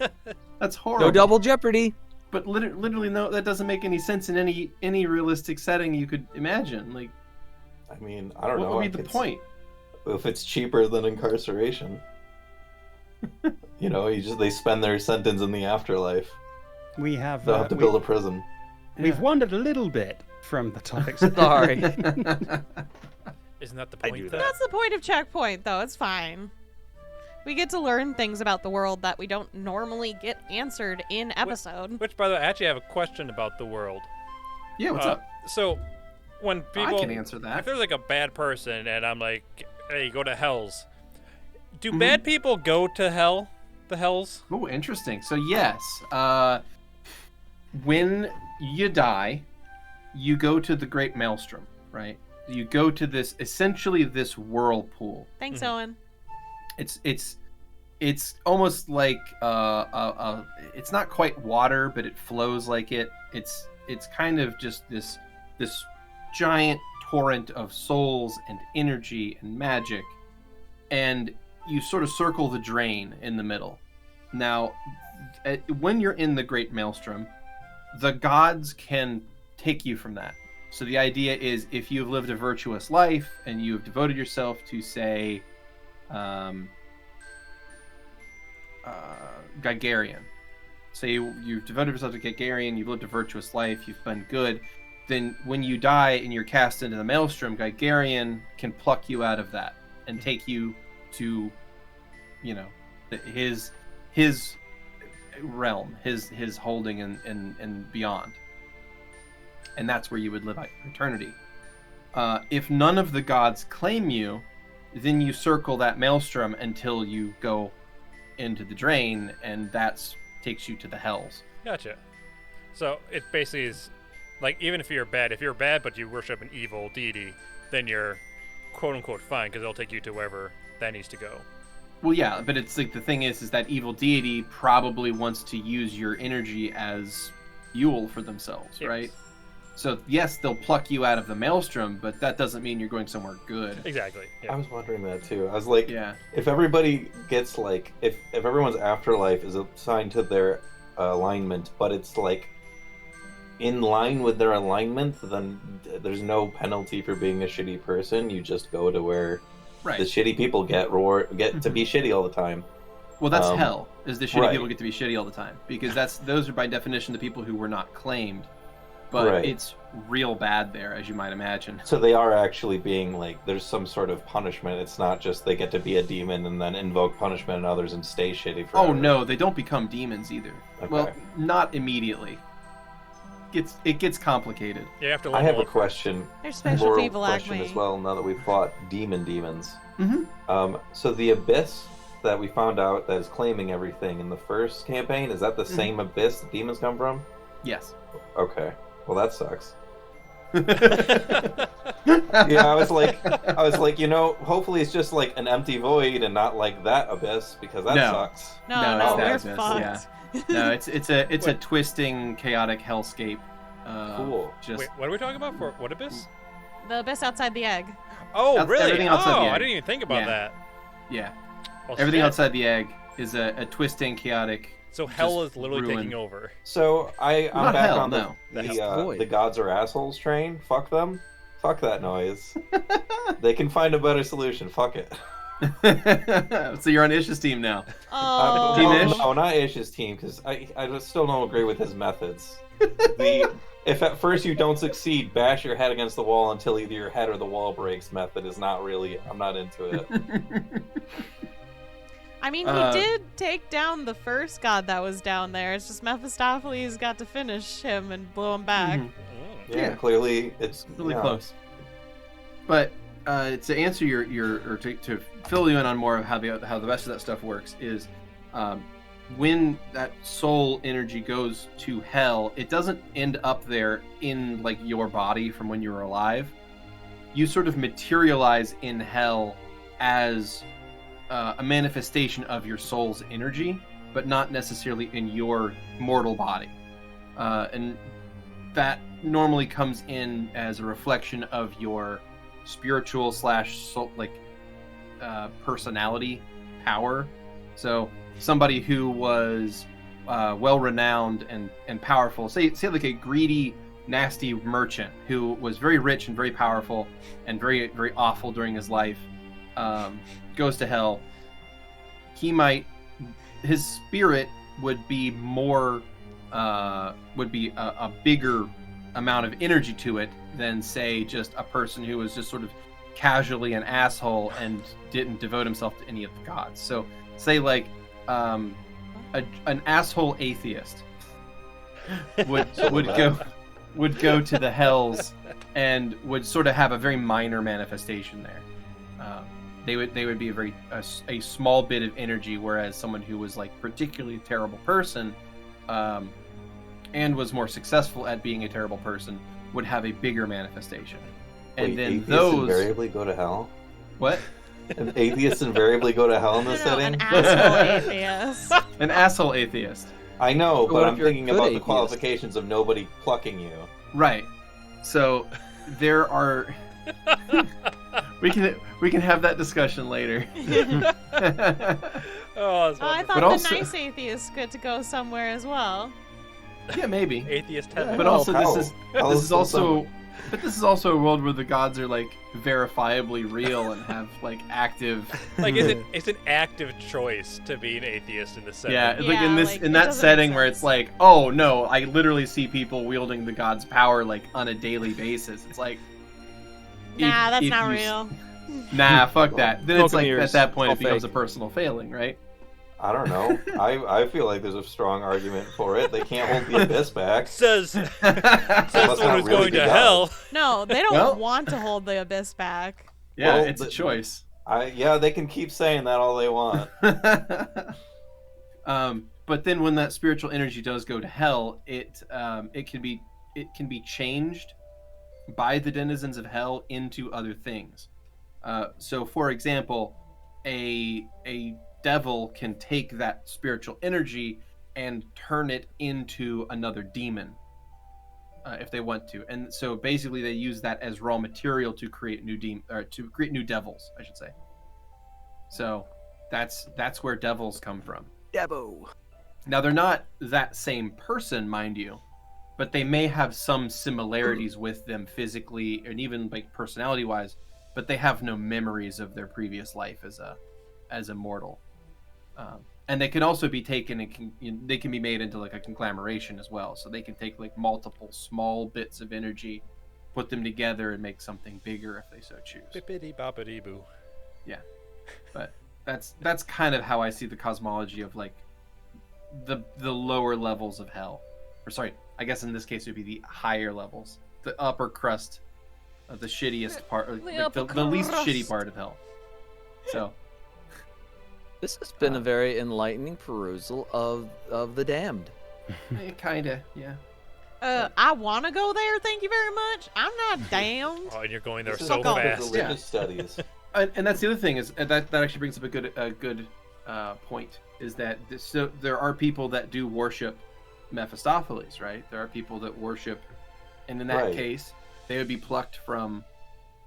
horrible. No double jeopardy. But literally, no, that doesn't make any sense in any realistic setting you could imagine. Like, I mean, I don't what know. would be if the it's- point? If it's cheaper than incarceration. They spend their sentence in the afterlife. we have They'll have to build a prison. we've wandered a little bit from the topics. Sorry. Isn't that the I point? do though? that. That's the point of checkpoint, though. It's fine. We get to learn things about the world that we don't normally get answered in episode. Which, by the way, I actually have a question about the world. Yeah, what's up? So, when people, I can answer if that. there's like a bad person, and I'm like, "Hey, go to Hell's," do Mm-hmm. bad people go to hell? The Hells? Oh, interesting. So yes, when you die, you go to the Great Maelstrom, right? You go to this essentially this whirlpool. Thanks, Mhm. Owen. It's almost like it's not quite water, but it flows like it. It's kind of just this giant torrent of souls and energy and magic, and you sort of circle the drain in the middle. Now, when you're in the Great Maelstrom, the gods can take you from that. So the idea is, if you've lived a virtuous life and you've devoted yourself to, say, Gigarian. Say you've devoted yourself to Gigarian, you've lived a virtuous life, you've been good, then when you die and you're cast into the Maelstrom, Gigarian can pluck you out of that and take you to, you know, his realm, his holding and beyond. And that's where you would live out your eternity. If none of the gods claim you, then you circle that Maelstrom until you go into the drain, and that takes you to the Hells. Gotcha. So it basically is like, even if you're bad but you worship an evil deity, then you're quote unquote fine, because they'll take you to wherever that needs to go. Well, yeah, but it's like, the thing is that evil deity probably wants to use your energy as fuel for themselves, Yes. right? So yes, they'll pluck you out of the Maelstrom, but that doesn't mean you're going somewhere good. Exactly. I Yeah. was wondering that too. I was like, Yeah. if everybody gets like, if everyone's afterlife is assigned to their alignment, but it's like in line with their alignment, then there's no penalty for being a shitty person. You just go to where Right. the shitty people get to be shitty all the time. Well, that's Um, hell. Is the shitty right. people get to be shitty all the time, because those are by definition the people who were not claimed. But Right. it's real bad there, as you might imagine. So they are actually being like, there's some sort of punishment. It's not just they get to be a demon and then invoke punishment on others and stay shitty forever. Oh no, they don't become demons either. Okay. Well, not immediately. It gets complicated. You have to I have level a up. question, There's special moral people like question me. as well. Now that we've fought demons, Mm-hmm. so the abyss that we found out that is claiming everything in the first campaign, is that the Mhm. same abyss the demons come from? Yes. Okay, well that sucks. Yeah, I was like, hopefully it's just like an empty void and not like that abyss, because that No. sucks. No, No, no, it's we're that abyss, fucked. No, it's a twisting, chaotic hellscape. Cool. Just Wait, what are we talking about? For what abyss? The abyss outside the egg. Oh, That's really? everything outside the Oh, egg. I didn't even think about Yeah. that. yeah, Well, everything shit. outside the egg is a twisting, chaotic. So hell just is literally ruin. taking over. So I'm Not back hell, on no. That's the void. gods are assholes train. Fuck them. Fuck that noise. They can find a better solution. Fuck it. So you're on Ish's team now. Oh. Team Ish? No, not Ish's team, because I just still don't agree with his methods. If at first you don't succeed, bash your head against the wall until either your head or the wall breaks method is not really, I'm not into it. I mean, he did take down the first god that was down there. It's just Mephistopheles got to finish him and blow him back. Mhm. Yeah, Yeah. clearly it's Really you know, close. But to answer or to fill you in on more of how the rest of that stuff works is, when that soul energy goes to hell, it doesn't end up there in like your body from when you were alive. You sort of materialize in hell as a manifestation of your soul's energy, but not necessarily in your mortal body. And that normally comes in as a reflection of your spiritual / soul, personality power. So somebody who was well renowned and powerful, say like a greedy, nasty merchant who was very rich and very powerful and very, very awful during his life, goes to hell. His spirit would be more a bigger amount of energy to it than, say, just a person who was just sort of casually an asshole and didn't devote himself to any of the gods. So say like an asshole atheist would go to the hells and would sort of have a very minor manifestation there. They would be a small bit of energy, whereas someone who was like particularly terrible person and was more successful at being a terrible person would have a bigger manifestation. And Wait, then atheists those invariably go to hell? what? And atheists invariably go to hell in this setting? An asshole atheist. An asshole atheist. I know, But but what I'm if you're a thinking good about atheist? the qualifications of nobody plucking you. Right. So there are we can have that discussion later. Oh, it's I wonderful. thought But the also- nice atheists get to go somewhere as well. Yeah, maybe. Atheist Yeah. heaven. But also hell. this Hell is is still also but this is also a world where the gods are like verifiably real and have like active Like it's an active choice to be an atheist in this setting. yeah, like Yeah, in this like, in it that doesn't setting make where sense. it's like, oh no, I literally see people wielding the god's power like on a daily basis. It's like Nah, that's if not you- real. Nah, fuck that. Then Smoke it's like and at mirrors. that point All it becomes fake. a personal failing, right? I don't know. I feel like there's a strong argument for it. They can't hold the abyss back. Says That's someone not who's really going the to God. hell. No, they don't Well- want to hold the abyss back. Yeah, Well, it's a choice. Yeah, they can keep saying that all they want. But then when that spiritual energy does go to hell, it can be changed by the denizens of hell into other things. So, for example, a devil can take that spiritual energy and turn it into another demon if they want to. And so basically, they use that as raw material to create new new devils, I should say. So that's where devils come from. Debo. Now they're not that same person, mind you, but they may have some similarities with them physically and even like personality-wise, but they have no memories of their previous life as a mortal. And they can also be taken and they can be made into like a conglomeration as well. So they can take like multiple small bits of energy, put them together, and make something bigger if they so choose. Bippity boppity boo. Yeah, but that's kind of how I see the cosmology of like the lower levels of hell, or sorry, I guess in this case it would be the higher levels, the upper crust of the shittiest part, or like upper the least crust. shitty part of hell. So This has been a very enlightening perusal of the damned. kinda, yeah. I want to go there, thank you very much. I'm not down. Oh, and you're going there This is so called fast. religious studies. And that's the other thing is that actually brings up a good point, is that so there are people that do worship Mephistopheles, right? There are people that worship, and in that Right. case, they would be plucked from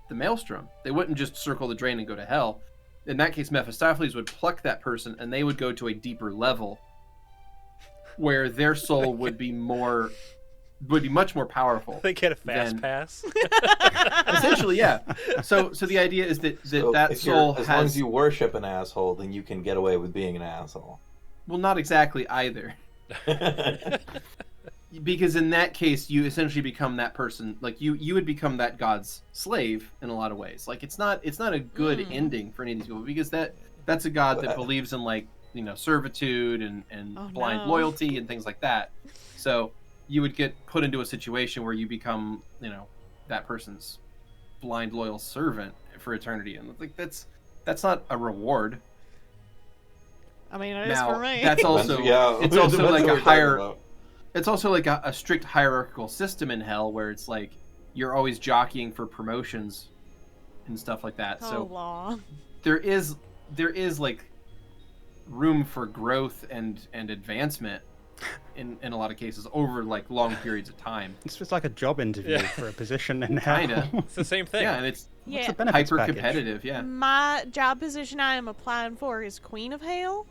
the maelstrom. They wouldn't just circle the drain and go to hell. In that case, Mephistopheles would pluck that person, and they would go to a deeper level, where their soul would be much more powerful. They get a fast Then- pass. Essentially, yeah. So the idea is that So that if soul as long as has you worship an asshole, then you can get away with being an asshole. well, not exactly either. Because in that case, you essentially become that person. Like you would become that god's slave in a lot of ways. Like it's not a good ending for any of these people, because that's a god that believes in like servitude and Oh, blind no. loyalty and things like that. So you would get put into a situation where you become that person's blind loyal servant for eternity, and like that's not a reward. I mean, it is Now for me. that's also Yeah, it's it also depends like what a we're talking higher. about. It's also like a strict hierarchical system in hell, where it's like you're always jockeying for promotions and stuff like that. Oh, So law. there is like room for growth and advancement in a lot of cases over like long periods of time. It's just like a job interview Yeah. for a position in hell. Kinda. It's the same thing. Yeah, and it's Yeah. the benefits hyper package? competitive. Yeah. My job position I am applying for is Queen of Hell.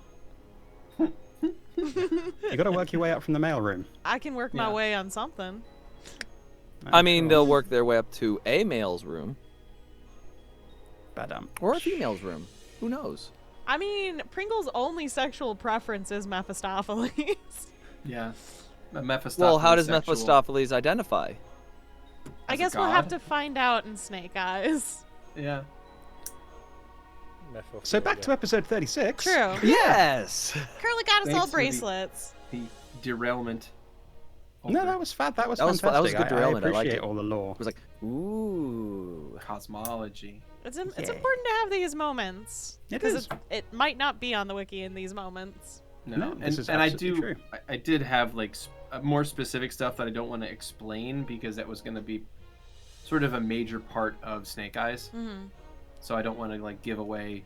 You got to work your way up from the mailroom. I can work my Yeah. way on something. I mean, Sure. they'll work their way up to a male's room Badum. or a female's room. Who knows? I mean, Pringle's only sexual preference is Mephistopheles. Yeah. Mephistopheles. Well, how does sexual. Mephistopheles identify? I As a guess we'll have god? to find out in Snake Eyes. Yeah. So back to episode 36. True. Yes. Curly got us Thanks all for the- bracelets. The derailment. No, over that was fab. That was That was fantastic. fun. That was a good derailment. I I liked appreciate it. all the lore. It was like, ooh. cosmology. It's Yeah. important to have these moments. It 'Cause is. it might not be on the wiki in these moments. No, and, this is and I absolutely do. true. I did have like more specific stuff that I don't want to explain because that was going to be sort of a major part of Snake Eyes. Mm-hmm. So I don't want to like give away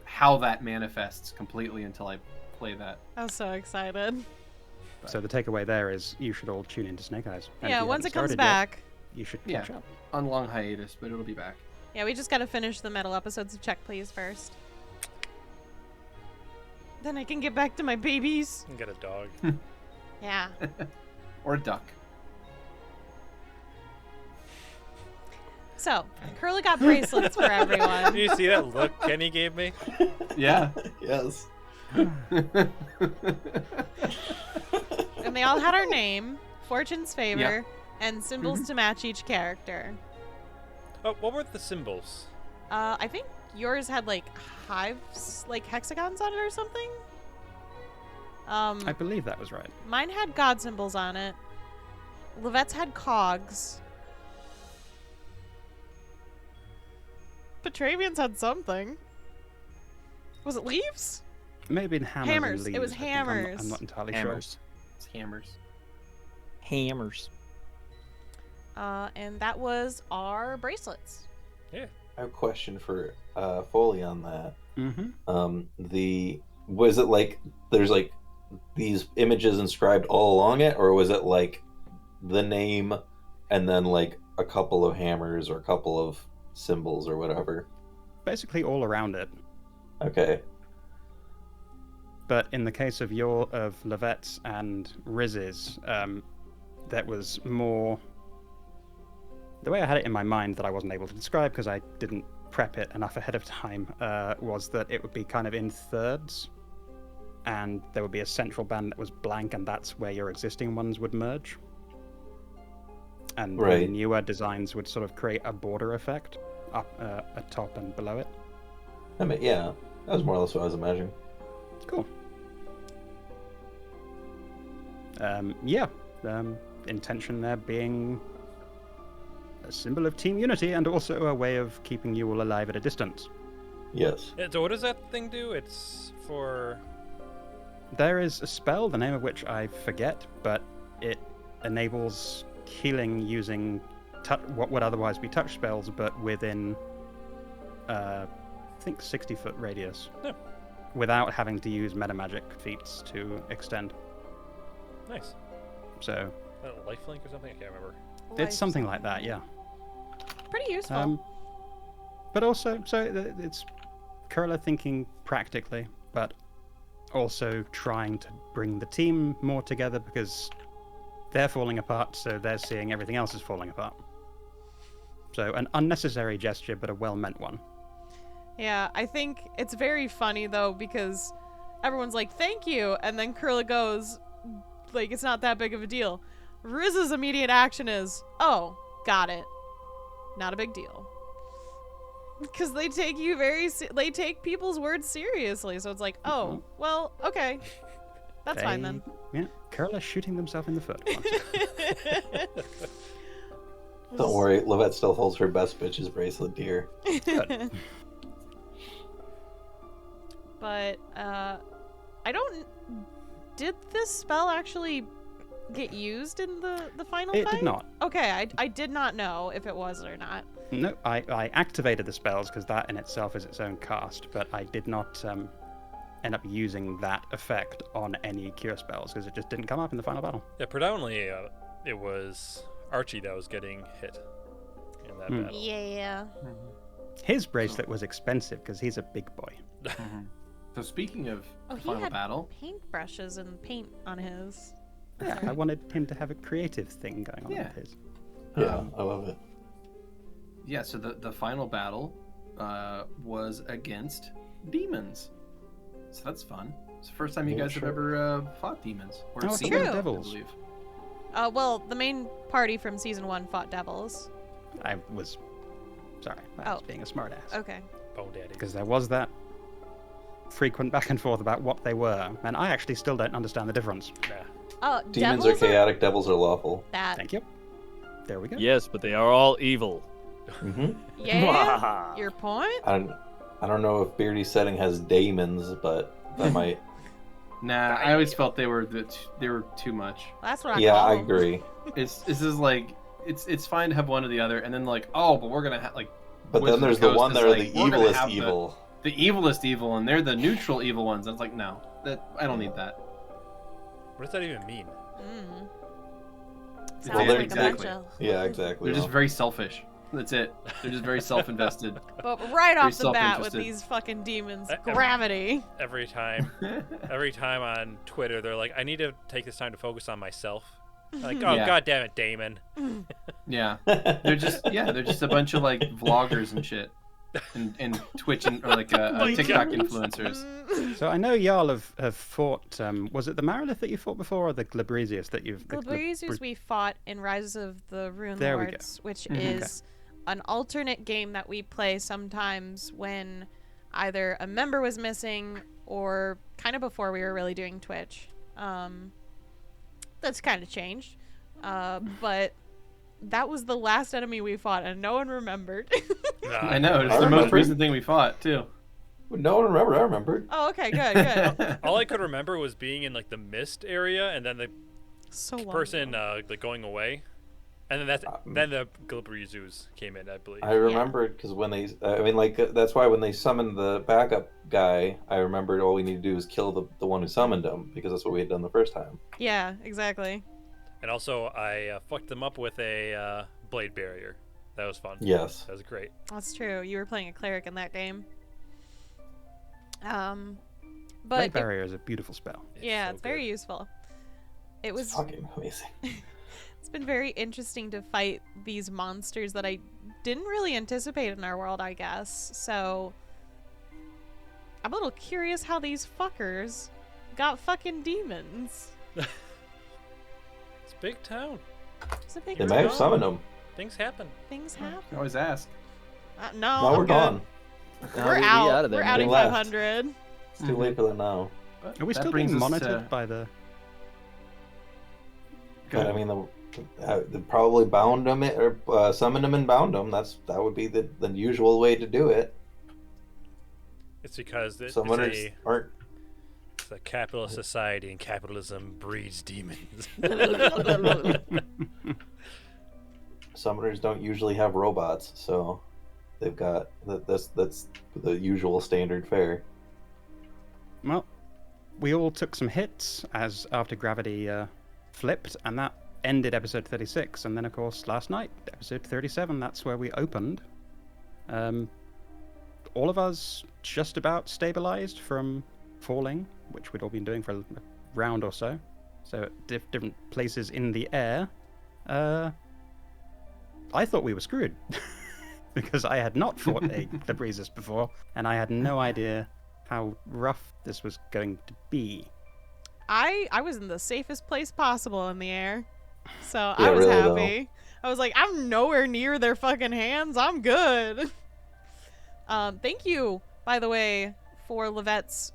how that manifests completely until I play that. I was so excited. So the takeaway there is you should all tune into Snake Eyes. And if Yeah, you once it haven't comes started yet, back. you should Yeah. catch up. On long hiatus, but it'll be back. Yeah, we just gotta finish the metal episodes of Check Please first. Then I can get back to my babies. And get a dog. Yeah. Or a duck. So, Curly got bracelets for Did everyone. you see that look Kenny gave me? Yeah. Yes. And they all had our name, Fortune's favor, Yeah. and symbols to match each character. Oh, what were the symbols? I think yours had like hives, like hexagons on it or something. I believe that was right. Mine had god symbols on it. Levette's had cogs. Petravian's had something. Was it leaves? Maybe in hammers. Hammers. And It was leaves, I think. hammers. I'm not entirely Hammers. It's hammers. Hammers. And that was our bracelets. Yeah. I have a question for Foaly on that. sure. Mm-hmm. Was it like there's like these images inscribed all along it, or was it like the name and then like a couple of hammers or a couple of symbols or whatever? Basically all around it. Okay. But in the case of Levette's and Riz's, that was more... The way I had it in my mind that I wasn't able to describe because I didn't prep it enough ahead of time was that it would be kind of in thirds, and there would be a central band that was blank, and that's where your existing ones would merge. And the Right. newer designs would sort of create a border effect up atop and below it. I mean, yeah, that was more or less what I was imagining. Cool. Intention there being a symbol of team unity and also a way of keeping you all alive at a distance. Yes. Yeah, so what does that thing do? It's for... There is a spell, the name of which I forget, but it enables healing using what would otherwise be touch spells, but within, I think, 60-foot radius, Yeah. without having to use metamagic feats to extend. Nice. So Lifelink or something? I can't remember. it's something like that, yeah. Pretty useful. But also, so it's Kurla thinking practically, but also trying to bring the team more together because they're falling apart, so they're seeing everything else is falling apart. So an unnecessary gesture, but a well-meant one. Yeah, I think it's very funny though because everyone's like, "Thank you," and then Kurla goes, like, "It's not that big of a deal." Riz's immediate action is, "Oh, got it. Not a big deal." Because they take you they take people's words seriously, so it's like, "Oh, well, okay, that's fine then." Yeah, Kurla shooting themselves in the foot. Don't worry, Levette still holds her best bitches bracelet dear. Good. But I don't. Did this spell actually get used in the final It fight? did not. Okay, I did not know if it was or not. No, I activated the spells because that in itself is its own cast, but I did not end up using that effect on any cure spells because it just didn't come up in the final battle. Yeah, predominantly it was Archie that was getting hit in that battle. Yeah. His bracelet was expensive because he's a big boy. So speaking of Oh, the he final had battle, paintbrushes and paint on his. Yeah, I wanted him to have a creative thing going on Yeah. with his. Yeah, I love it. yeah. So the final battle was against demons. So that's fun. It's the first time you Yeah, guys have sure. ever fought demons or Oh, seen true. them, I Devils. believe. Well, the main party from season 1 fought devils. I was Sorry, that's being a smartass. Okay. Bone Daddy. Because there was that frequent back and forth about what they were, and I actually still don't understand the difference. Nah. Oh, Demons are devils chaotic, devils are lawful. that. Thank you. There we go. Yes, but they are all evil. Mm-hmm. Yeah. Your point? I don't know if Beardy's setting has daemons, but that might. Nah, I always felt they were too much. That's what I Yeah, call I them. agree. This is like it's fine to have one or the other, and then like, oh, but we're gonna have like. But Wizards then there's of the Coast one is that are like, the we're gonna evilest have evil. The evilest evil, and they're the neutral evil ones. And it's like, no, I don't need that. What does that even mean? Mm. Sounds Well, they're like exactly. a bunch of... Yeah, exactly. They're just very selfish. That's it. They're just very self-invested. But right off the bat with self-interested. these fucking demons, Every- gravity. Every time on Twitter, they're like, I need to take this time to focus on myself. Like, oh, Yeah. God damn it, Damon. Yeah, they're just a bunch of like vloggers and shit, and Twitch or like TikTok influencers. So I know y'all have fought. Was it the Marilith that you fought before, or the Glabrisius that you've? Glabrisius we fought in Rise of the Rune There we go. Lords, which Mhm. is an alternate game that we play sometimes when either a member was missing or kind of before we were really doing Twitch. That's kind of changed. But that was the last enemy we fought, and no one remembered. Nah, I know it's I the most remember. recent thing we fought too. No one remembered. I remembered. Oh, okay, good. All I could remember was being in like the mist area, and then the So long person ago. like going away, and then then the Glabrizus came in, I believe. I remembered because when they, that's why when they summoned the backup guy, I remembered all we need to do is kill the one who summoned him, because that's what we had done the first time. Yeah, exactly. And also, I fucked them up with a blade barrier. That was fun. Yes. That was great. That's true. You were playing a cleric in that game. But Blade Barrier is a beautiful spell. yeah, so it's very good. useful. It was. It's fucking amazing. It's been very interesting to fight these monsters that I didn't really anticipate in our world, I guess. So I'm a little curious how these fuckers got fucking demons. It's a big town. It's a big They might have deal. summoned him. Things happen. Things You happen. can always ask. No, Now I'm we're good. gone. Now We're we out. out of there, We're man. outing We left. 500. It's too late for that now. But Are we that still brings being us monitored to- by the? But I mean, they probably bound him or summoned him and bound him. That would be the usual way to do it. It's because it's Summoners aren't. it's a capitalist society, and capitalism breeds demons. Summoners don't usually have robots, so they've got that's the usual standard fare. Well, we all took some hits as after gravity flipped, and that ended episode 36. And then, of course, last night, episode 37, that's where we opened. All of us just about stabilized from falling, which we'd all been doing for a round or so. So at different places in the air. I thought we were screwed because I had not fought the breezes before, and I had no idea how rough this was going to be. I was in the safest place possible in the air. So Yeah, I was really, happy. I was like, I'm nowhere near their fucking hands. I'm good. Thank you, by the way, for Levette's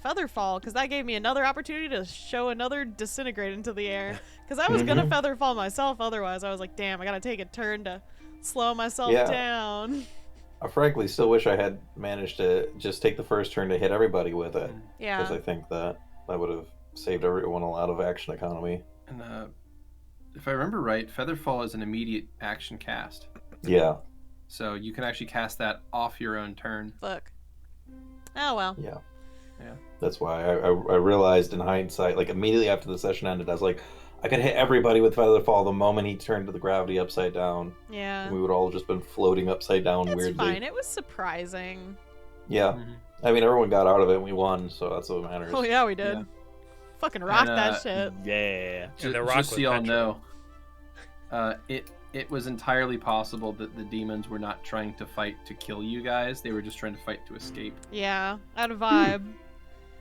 Featherfall, because that gave me another opportunity to show another disintegrate into the air. Because I was gonna Featherfall myself otherwise. I was like, damn, I gotta take a turn to slow myself Yeah. down. I frankly still wish I had managed to just take the first turn to hit everybody with it, because Yeah. I think that would have saved everyone a lot of action economy. And if I remember right, Featherfall is an immediate action cast, Yeah, so you can actually cast that off your own turn. Fuck. Oh well. yeah. Yeah. That's why I realized in hindsight, like immediately after the session ended, I was like, I could hit everybody with Featherfall the moment he turned the gravity upside down. Yeah. And we would all just been floating upside down That's weirdly. fine. It was surprising. Yeah. Mhm. I mean, everyone got out of it and we won, so that's what matters. Oh yeah, we did. Yeah. Fucking rock And, that shit. Yeah. And the rock Just so with y'all petrol. know, it was entirely possible that the demons were not trying to fight to kill you guys. They were just trying to fight to escape. Yeah, out of vibe.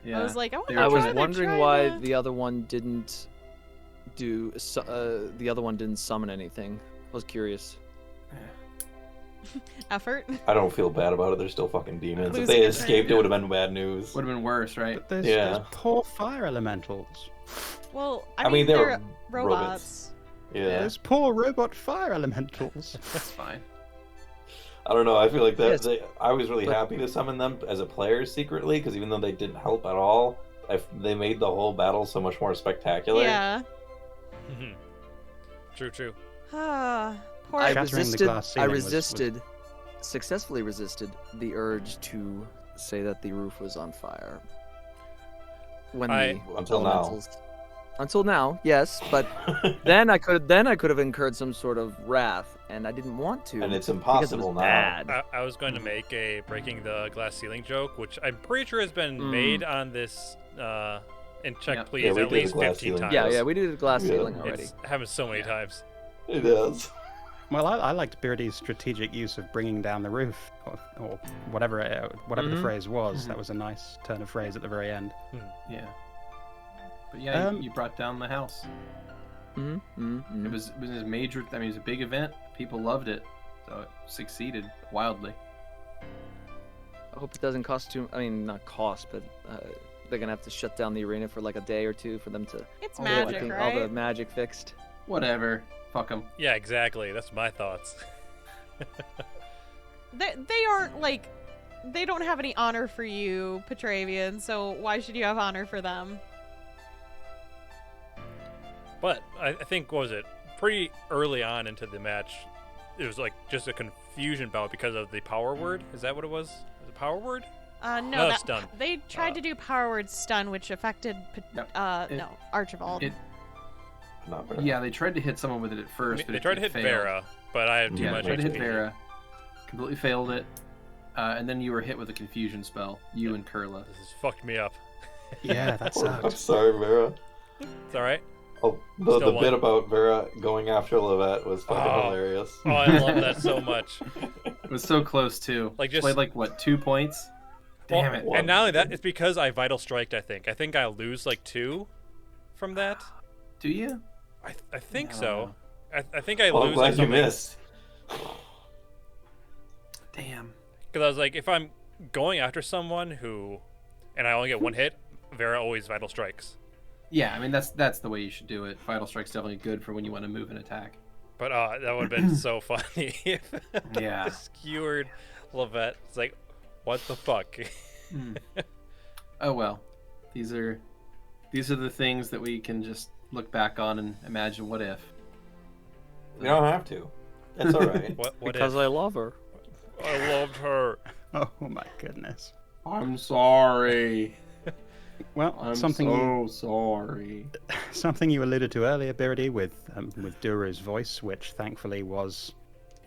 Yeah. I was like, They I were was trying- wondering why the other one didn't the other one didn't summon anything. I was curious. Effort. I don't feel bad about it. They're still fucking demons. If Losing they a escaped, it turn. would have been bad news. Would have been worse, right? But there's Yeah. poor fire elementals. Well, I mean, they're they're robots. Yeah. Those poor robot fire elementals. That's fine. I don't know. I feel like that. Yes, I was really but- happy to summon them as a player secretly, because even though they didn't help at all, they made the whole battle so much more spectacular. Yeah. True. Poor. I Shattering the resisted. glass ceiling was- Successfully resisted the urge to say that the roof was on fire. When the Until now. elementals. Until now, yes, but then I could have incurred some sort of wrath, and I didn't want to. And it's because it impossible was now. bad. I was going to make a breaking the glass ceiling joke, which I'm pretty sure has been made on this in Check Yeah. Please Yeah, we at did the least glass 15 ceiling times. Yeah, we did a glass Yeah. ceiling already. It's happened so many times. It is. Well, I liked Beardy's strategic use of bringing down the roof, or whatever the phrase was. That was a nice turn of phrase at the very end. Yeah. But yeah, Um, you brought down the house. Mm-hmm. It was a major. I mean, it was a big event. People loved it, so it succeeded wildly. I hope it doesn't cost too. I mean, not cost, but they're gonna have to shut down the arena for like a day or two for them to It's Oh, get magic, all the right? magic fixed. Whatever. Fuck them. Yeah, exactly. That's my thoughts. They aren't like. They don't have any honor for you, Petravian, so why should you have honor for them? But I think, what was it? Pretty early on into the match, it was like just a confusion bout because of the power word. Is that what it was? The power word? No, No, stun. they tried to do power word stun, which affected Archibald. Not very. Yeah, they tried to hit someone with it at first, but They it tried to hit failed. Vera, but I have too Yeah, much they tried to hit HP. Vera. Completely failed it. And then you were hit with a confusion spell. You and Kurla. This has fucked me up. Yeah, that I'm sucked. sorry, Vera. It's alright. Oh, the Still won. bit about Vera going after Levette was fucking Oh. hilarious. Oh, I love that so much. It was so close too. Like, just- played like what, 2 points? Damn it. And not only that, it's because I vital striked, I think. I think I lose like 2 from that. Do you? I think No. so. I think I Well, I'm lose glad like you something. missed. Damn. Because I was like, if I'm going after someone who, and I only get 1 hit, Vera always vital strikes. Yeah, I mean that's the way you should do it. Vital Strike's definitely good for when you want to move and attack. But that would have been so funny if Yeah. the skewered Levette. It's like, what the fuck? Oh well. These are the things that we can just look back on and imagine what if. You don't have to. It's all right. What Because if? I love her. I loved her. Oh my goodness. I'm sorry. Well, something sorry. something you alluded to earlier, Beardy, with Duru's voice, which thankfully was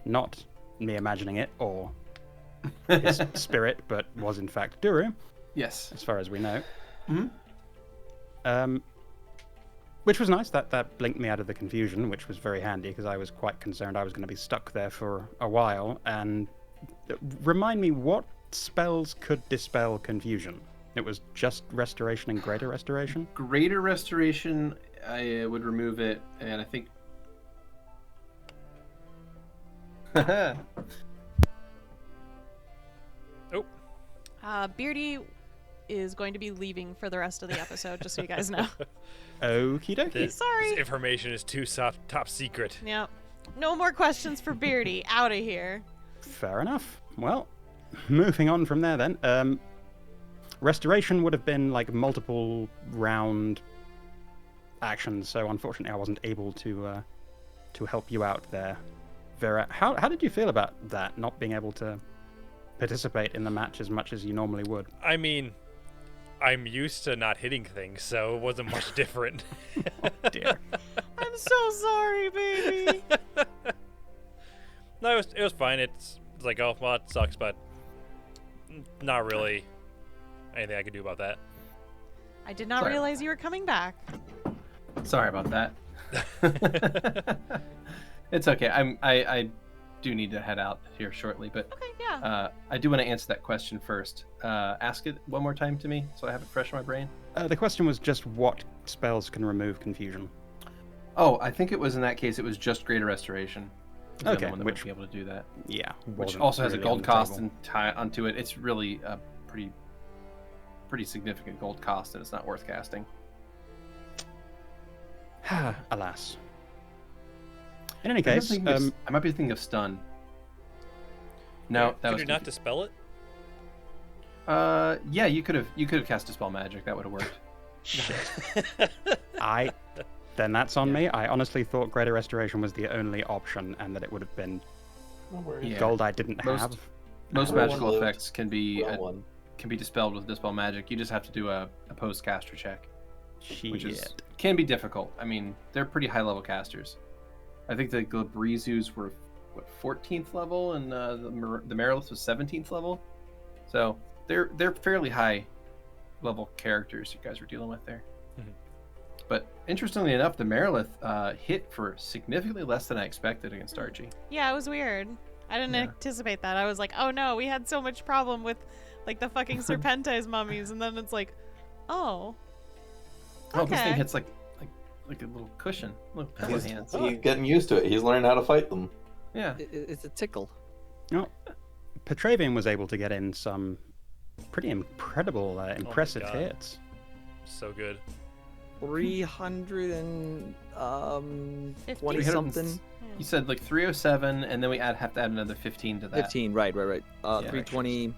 not me imagining it or his spirit, but was in fact Duru, Yes. as far as we know. Mhm. Which was nice. That blinked me out of the confusion, which was very handy because I was quite concerned I was going to be stuck there for a while. And remind me, what spells could dispel confusion? It was just restoration and greater restoration. Greater Restoration, I would remove it, and I think. Beardy is going to be leaving for the rest of the episode, just so you guys know. Okie dokie. This Sorry. information is too top secret. Yeah. No more questions for Beardy. Out of here. Fair enough. Well, moving on from there then. Restoration would have been like multiple round actions, so unfortunately I wasn't able to help you out there, Vera. How did you feel about that, not being able to participate in the match as much as you normally would? I mean, I'm used to not hitting things, so it wasn't much different. Oh dear. I'm so sorry, baby. No, it was fine. It's like, oh, well, it sucks, but not really anything I could do about that. I did not Sorry. realize you were coming back. Sorry about that. It's okay. I do need to head out here shortly, but Okay, yeah. I do want to answer that question first. Ask it one more time to me so I have it fresh in my brain. The question was just what spells can remove confusion. Oh, I think it was in that case, it was just Greater Restoration. is the Okay, other one that which- would be able to do that. Yeah. Which wasn't also has a really gold on the cost table. and tie onto it. It's really a pretty significant gold cost, and it's not worth casting. Alas. In any I case, might be thinking of stun. No, that Could was you not dispel it? yeah, you could have cast Dispel Magic. That would have worked. then that's on me. I honestly thought Greater Restoration was the only option, and that it would have been No worries. Yeah. gold I didn't Most- have. Most Well, magical one lived. effects can be Well, one. dispelled with Dispel Magic. You just have to do a opposed caster check, which is Shit. can be difficult. I mean, they're pretty high level casters. I think the Glabrizus were 14th level, and the Marilith was 17th level. So they're fairly high level characters you guys were dealing with there. Mhm. But interestingly enough, the Marilith hit for significantly less than I expected against Archie. Yeah, it was weird. I didn't Yeah. anticipate that. I was like, oh no, we had so much problem with like the fucking Serpentine mummies, and then it's like, oh. Oh, this thing Okay. hits like a little cushion. Look, pillow He's, hands. he's getting used to it. He's learning how to fight them. Yeah. It's a tickle. Petravian was able to get in some pretty incredible, impressive God. hits. So good. 300 and 50. 20 something. You said like 307, and then we have to add another 15 to that. 15, right. Yeah. 320,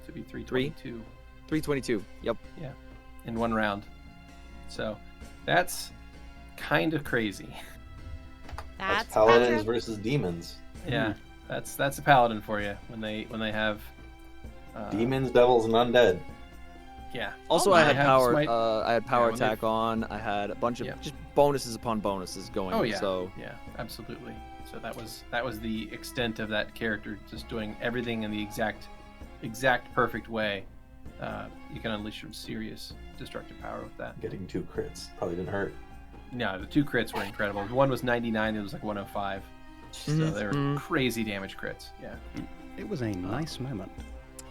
To be 322 322. Yep. in one round. So that's kind of crazy. That's paladins Patrick. versus demons. Yeah, that's a paladin for you when they have Demons, devils, and undead. Yeah. Also, Oh, I I had have power. smite- I had power when they- attack on. I had a bunch of Yeah. just bonuses upon bonuses going. Oh yeah. So Yeah, absolutely. So that was the extent of that character, just doing everything in the exact perfect way. You can unleash some serious destructive power with that. Getting 2 crits probably didn't hurt. No, the 2 crits were incredible. One was 99, it was like 105. So they were crazy damage crits. Yeah. It was a nice moment.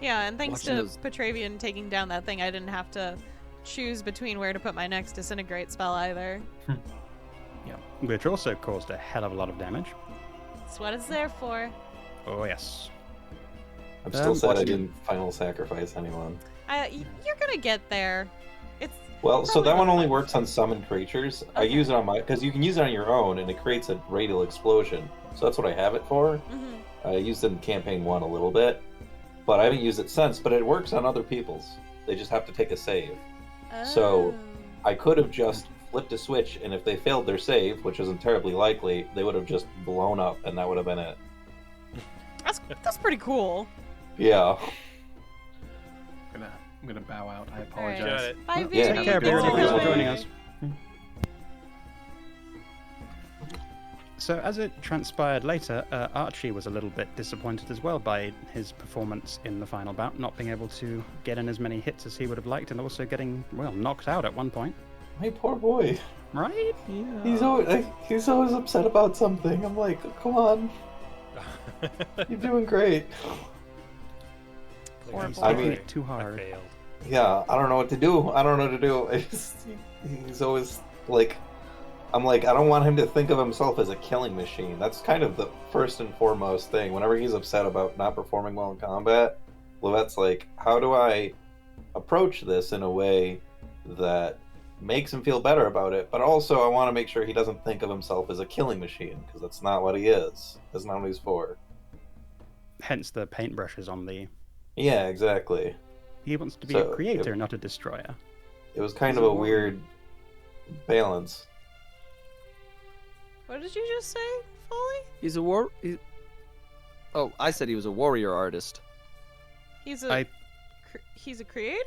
Yeah, and thanks Watching to those- Petravian taking down that thing, I didn't have to choose between where to put my next disintegrate spell either. Which also caused a hell of a lot of damage. That's what it's there for. Oh, yes. I'm still sad I watching- didn't final sacrifice anyone. You're gonna get there. It's Well, so Probably that one not. only works on summoned creatures. I Okay. use it on my because you can use it on your own, and it creates a radial explosion. So that's what I have it for. mhm. I used it in campaign 1 a little bit, but I haven't used it since. But it works on other people's. They just have to take a save. So- Oh. I could have just flipped a switch, and if they failed their save, which isn't terribly likely, they would have just blown up, and that would have been it. That's pretty cool. Yeah. I'm gonna bow out. I Alright. apologize. Got it. Bye, Yeah, Beardy. take care, Beardy. Beardy. Thanks for Bye. joining us. So, as it transpired later, Archie was a little bit disappointed as well by his performance in the final bout, not being able to get in as many hits as he would have liked, and also getting, well, knocked out at one point. My poor boy. Right? He's always upset about something. I'm like, come on, you're doing great. Poor He's boy. I taking mean- it too I hard. failed. Yeah, I don't know what to do. He's always like, I'm like, I don't want him to think of himself as a killing machine. That's kind of the first and foremost thing. Whenever he's upset about not performing well in combat, Levette's like, how do I approach this in a way that makes him feel better about it, but also I want to make sure he doesn't think of himself as a killing machine, because that's not what he is. That's not what he's for. Hence the paintbrushes on the... Yeah, exactly. He wants to be So, a creator, not a destroyer. It was kind He's of a a warrior. weird balance. What did you just say, Foaly? he's a Oh, I said he was a warrior artist. He's I- he's a creator?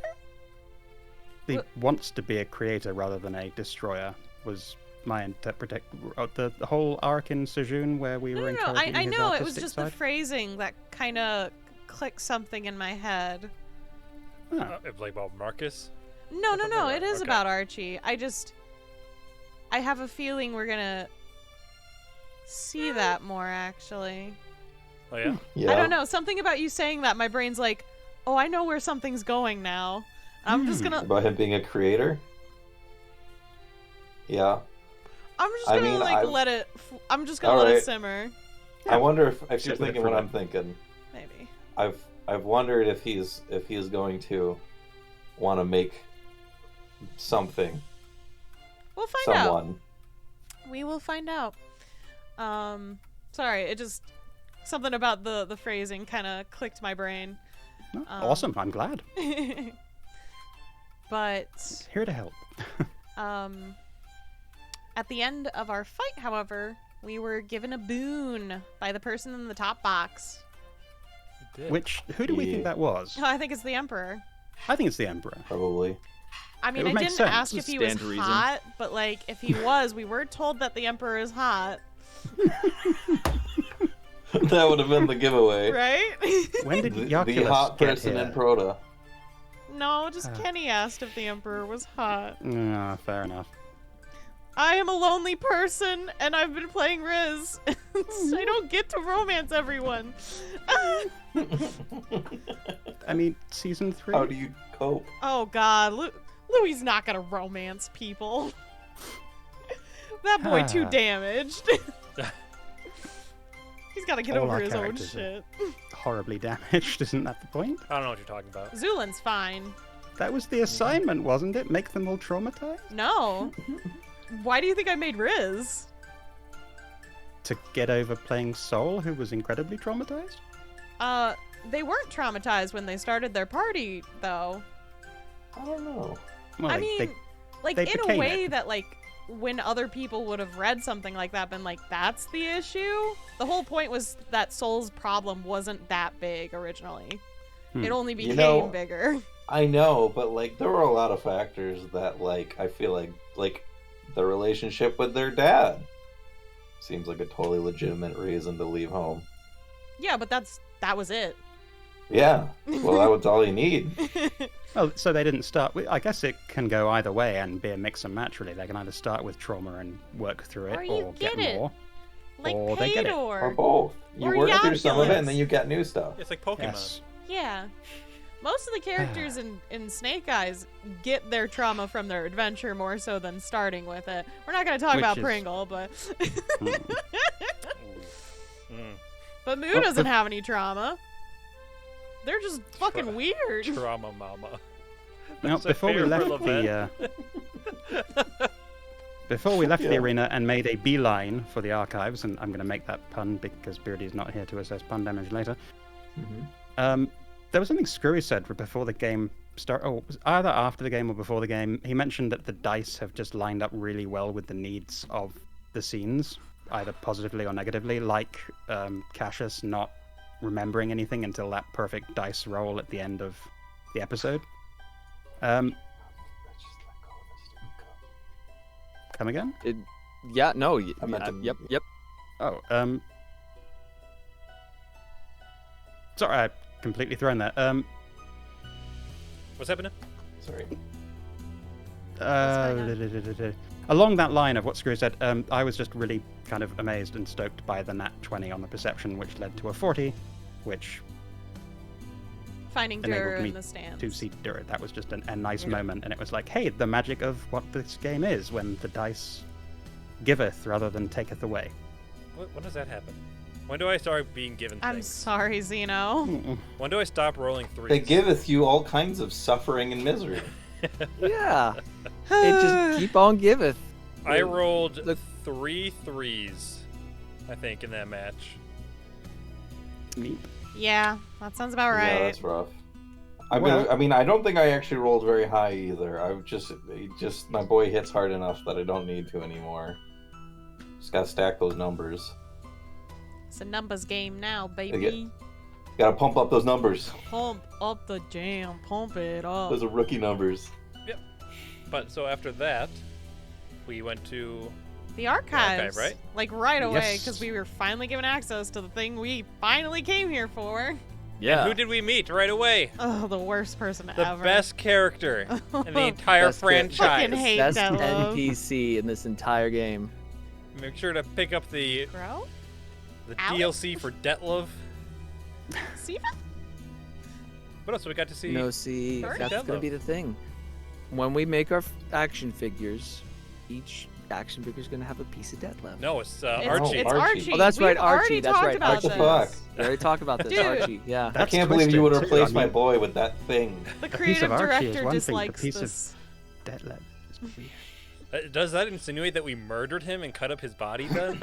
He What- wants to be a creator rather than a destroyer, was my interpretation. The whole arc in Sejun where we were No. encouraging I his know. It was artistic just side. the phrasing that kind of clicked something in my head. Ah, Like about Marcus? No. Something like It that, is okay. about Archie. I have a feeling we're gonna see that more. Actually, Oh yeah. Yeah. I don't know. Something about you saying that, my brain's like, oh, I know where something's going now. I'm just gonna. About him being a creator? Yeah. I'm just I gonna mean, like I've- let it. I'm just gonna let it Alright. simmer. I wonder if Sit you're with it thinking for what a I'm thinking. Maybe. I've wondered if he's going to want to make something, We'll find out. someone. We will find out. Sorry, it just something about the phrasing kind of clicked my brain. No, awesome. I'm glad. But Here to help. at the end of our fight, however, we were given a boon by the person in the top box. Who do we think Yeah. that was? Oh, I think it's the Emperor. I think it's the Emperor. Probably. I mean, would I make didn't sense. ask if he was Stand to reason. hot, but like if he was, we were told that the Emperor is hot, That would have been the giveaway. right? When did The Yoculus hot get person here? in Proto. No, just Kenny asked if the Emperor was hot. Ah, fair enough. I am a lonely person, and I've been playing Riz. So I don't get to romance everyone. I mean, season 3. How do you cope? Oh God, Louis not gonna romance people. That boy too Ah. damaged. He's gotta get All over our his own characters are- shit. Horribly damaged, isn't that the point? I don't know what you're talking about. Zulin's fine. That was the assignment, wasn't it? Make them all traumatized? No. Why do you think I made Riz? To get over playing Soul, who was incredibly traumatized? They weren't traumatized when they started their party, though. I don't know. Well, I they- mean, they- like, they in a became way it. that, like, when other people would have read something like that, been like, that's the issue? The whole point was that Soul's problem wasn't that big originally. It only You became know- bigger. I know, but like there were a lot of factors that like I feel like the relationship with their dad seems like a totally legitimate reason to leave home. Yeah, but that was it. Yeah. Well, that was all you need. Well, so they didn't start with... I guess it can go either way and be a mix and match, really. They can either start with trauma and work through it, Or you or get get it. more. Like Or they get it. Or Paydor. both. You Or work through some of it Yoculus. and then you get new stuff. It's like Pokemon. Yes. Yeah. Most of the characters in Snake Eyes get their trauma from their adventure more so than starting with it. We're not going to talk Which about is- Pringle, but Mm. but Moo Well, doesn't the- have any trauma. They're just fucking Tra- weird. Trauma mama. Now, That's a before we favorite left event. before we left the Yeah. arena and made a beeline for the archives, and I'm going to make that pun because Beardy's not here to assess pun damage later. There was something Skrewy said before the game started, or either after the game or before the game. He mentioned that the dice have just lined up really well with the needs of the scenes, either positively or negatively, like Cassius not remembering anything until that perfect dice roll at the end of the episode. Come again? Yeah, no. I meant to- Yep. Oh, sorry, I completely thrown that. What's happening? Sorry. Along that line of what Screw said, I was just really kind of amazed and stoked by the nat 20 on the perception, which led to a 40, which Finding enabled Durer me in the stands. to see Durer. That was just a nice Okay. moment, and it was like, hey, the magic of what this game is, when the dice giveth rather than taketh away. When does that happen? When do I start being given I'm things? sorry, Xeno. When do I stop rolling threes? They giveth you all kinds of suffering and misery. Yeah. It just keep on giveth. I rolled Look- 3 threes, I think, in that match. Neat. Yeah, that sounds about Yeah, right. that's rough. Well- I mean, I don't think I actually rolled very high either. My boy hits hard enough that I don't need to anymore. Just gotta stack those numbers. It's a numbers game now, baby. Gotta pump up those numbers. Pump up the jam, pump it up. Those are rookie numbers. But so after that, we went to The archives, right? Like right away, Yes. because we were finally given access to the thing we finally came here for. Yeah. who did we meet right away? Oh, the worst person The ever. best character in the entire Best character. franchise. Fucking hate Best that love. NPC in this entire game. Make sure to pick up the Bro? the Alex? DLC for Detlov. Siva? What else? We got to see. No, see, Sorry? that's Detlef. gonna be the thing. When we make our action figures, each action figure's gonna have a piece of dead left. No, it's It's Archie. It's Archie. Archie. Oh, that's right, We've already Archie. That's talked right, about Archie. this. What the fuck? We already talked about this, Dude. Archie. Yeah. I That's can't believe you would twisted, too. replace I my mean, boy with that thing. The a piece creative of Archie is director one thing, but a dislikes piece this. of Detlef is weird. Does that insinuate that we murdered him and cut up his body then?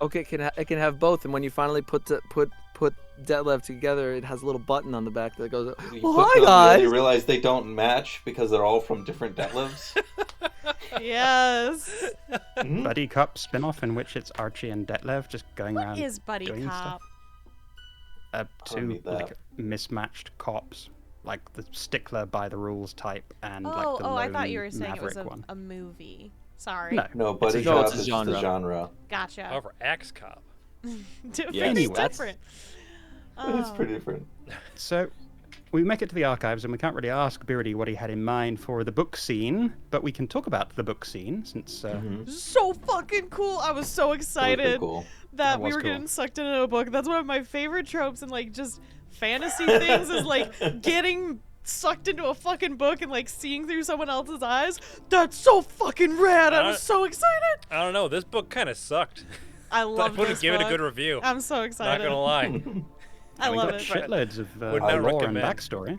Okay, it can have both, and when you finally put Detlef together, it has a little button on the back that goes, You "Well, put hi them together, guys." You realize they don't match because they're all from different Detlefs. Yes. Mhm. Buddy Cop spin-off in which it's Archie and Detlef just going What around is Buddy doing Cop? stuff. Two need that. like mismatched cops, like the stickler by the rules type and Oh, like the I thought you lone were saying it was maverick one. a movie. Sorry. No, No, Buddy a Cop it's a is genre. the genre. Gotcha. However, Axe Cop. Very Anyway. different. It's Oh. pretty different. So we make it to the archives and we can't really ask Beardy what he had in mind for the book scene, but we can talk about the book scene since Mhm. So fucking cool. I was so That was pretty excited cool. that That we was were cool. getting sucked into a book. That's one of my favorite tropes in like just fantasy things is like getting sucked into a fucking book and like seeing through someone else's eyes. That's so fucking rad. I was so excited. I don't know. This book kind of sucked. I I love wouldn't this give it a book. good review. I'm so Not excited. gonna lie. I we love got it. shitloads of Would not lore and recommend. backstory.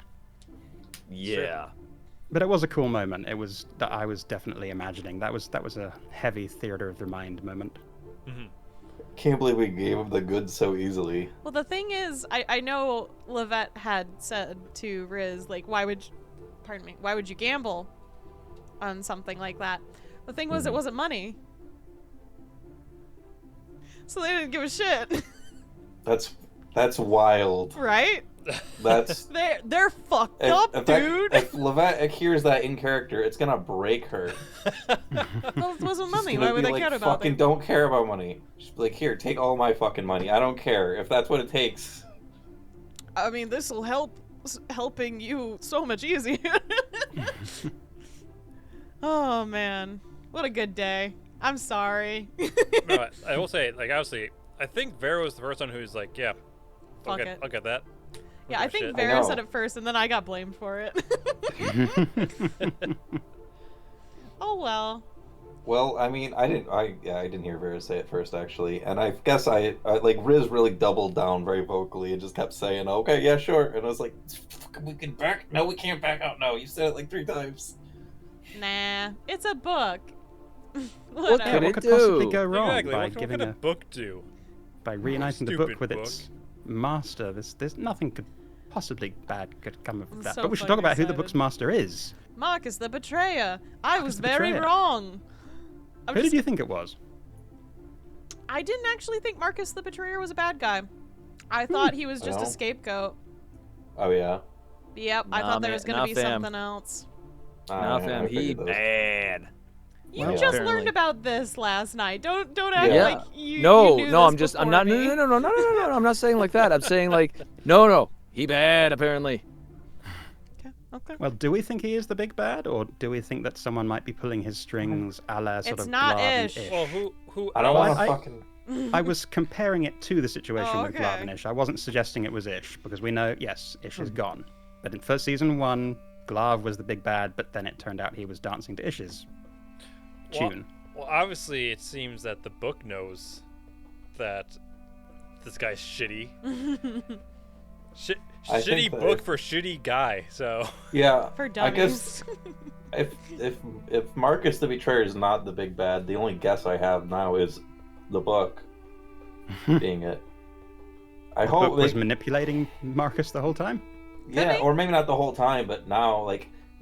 Yeah. But it was a cool moment. It was that I was definitely imagining. That was a heavy theater of the mind moment. Can't believe we gave him the goods so easily. Well, the thing is, I know Levette had said to Riz, like, why would you gamble on something like that? The thing was, it wasn't money. So they didn't give a shit, That's wild. right? That's They're fucked up, dude. If Levette hears that in character, it's gonna break her. Well, it wasn't She's money. gonna Why would be they like, care about fucking it? don't care about money. Just be like, here, take all my fucking money. I don't care if that's what it takes. I mean, this will helping you so much easier. Oh man, what a good day. I'm sorry. No, I will say, like, obviously, I think Vera was the first one who's like, yeah, Fuck it. I'll get that. Yeah, I Don't give a think shit. Vera know. said it first, and then I got blamed for it. Oh well. Well, I mean, I didn't hear Vera say it first actually, and I guess I like Riz really doubled down very vocally and just kept saying, "Okay, yeah, sure," and I was like, "We can back? No, we can't back out. No, you said it like 3 times." Nah, it's a book. What Yeah, could what it could do? possibly go wrong Exactly. by What giving could a book do? by reuniting the Stupid book with book. its master? There's nothing could possibly bad could come of I'm that. so But we should fucking talk about who the excited. book's master is. Marcus the Betrayer. I was the very Betrayer. wrong. Who did you think it was? I didn't actually think Marcus the Betrayer was a bad guy. I thought he was just a No. scapegoat. Oh yeah. Yep, I Nah, thought there man, was gonna nah, be fam. something else. Nah, I fam, he figured those. bad. You Well, just apparently. learned about this last night. Don't act Yeah. like you. No, you knew no, this I'm just, I'm before not, me. no, I'm not saying like that. I'm saying like, no, he bad apparently. Okay. Well, do we think he is the big bad, or do we think that someone might be pulling his strings, a la sort It's of not Glav and Ish. Well, who? I don't Well, want to I- fucking. I was comparing it to the situation Oh, with okay. Glav and Ish. I wasn't suggesting it was Ish, because we know, yes, Ish Hmm. is gone. But in first season 1, Glav was the big bad, but then it turned out he was dancing to Ish's Well, tune. Well, obviously, it seems that the book knows that this guy's shitty. I think Shitty that book if- for shitty guy. So Yeah. For I guess dummies. if Marcus the Betrayer is not the big bad, the only guess I have now is the book being it. I The hope book was they- manipulating Marcus the whole time. Yeah, be. or maybe not the whole time, but now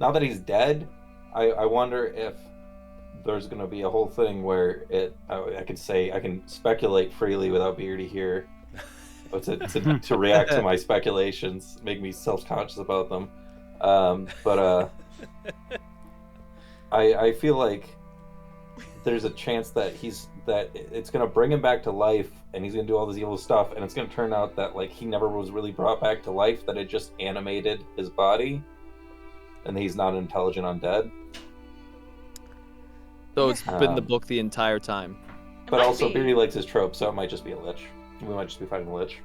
that he's dead, I wonder if there's gonna be a whole thing where I can speculate freely without Beardy here, but to react to my speculations, make me self-conscious about them. I feel like there's a chance that it's gonna bring him back to life, and he's gonna do all this evil stuff, and it's gonna turn out that like he never was really brought back to life, that it just animated his body, and he's not an intelligent undead. So it's been the Um, book the entire time. It But might also be. Beardy likes his trope, so it might just be a lich. We might just be fighting a lich.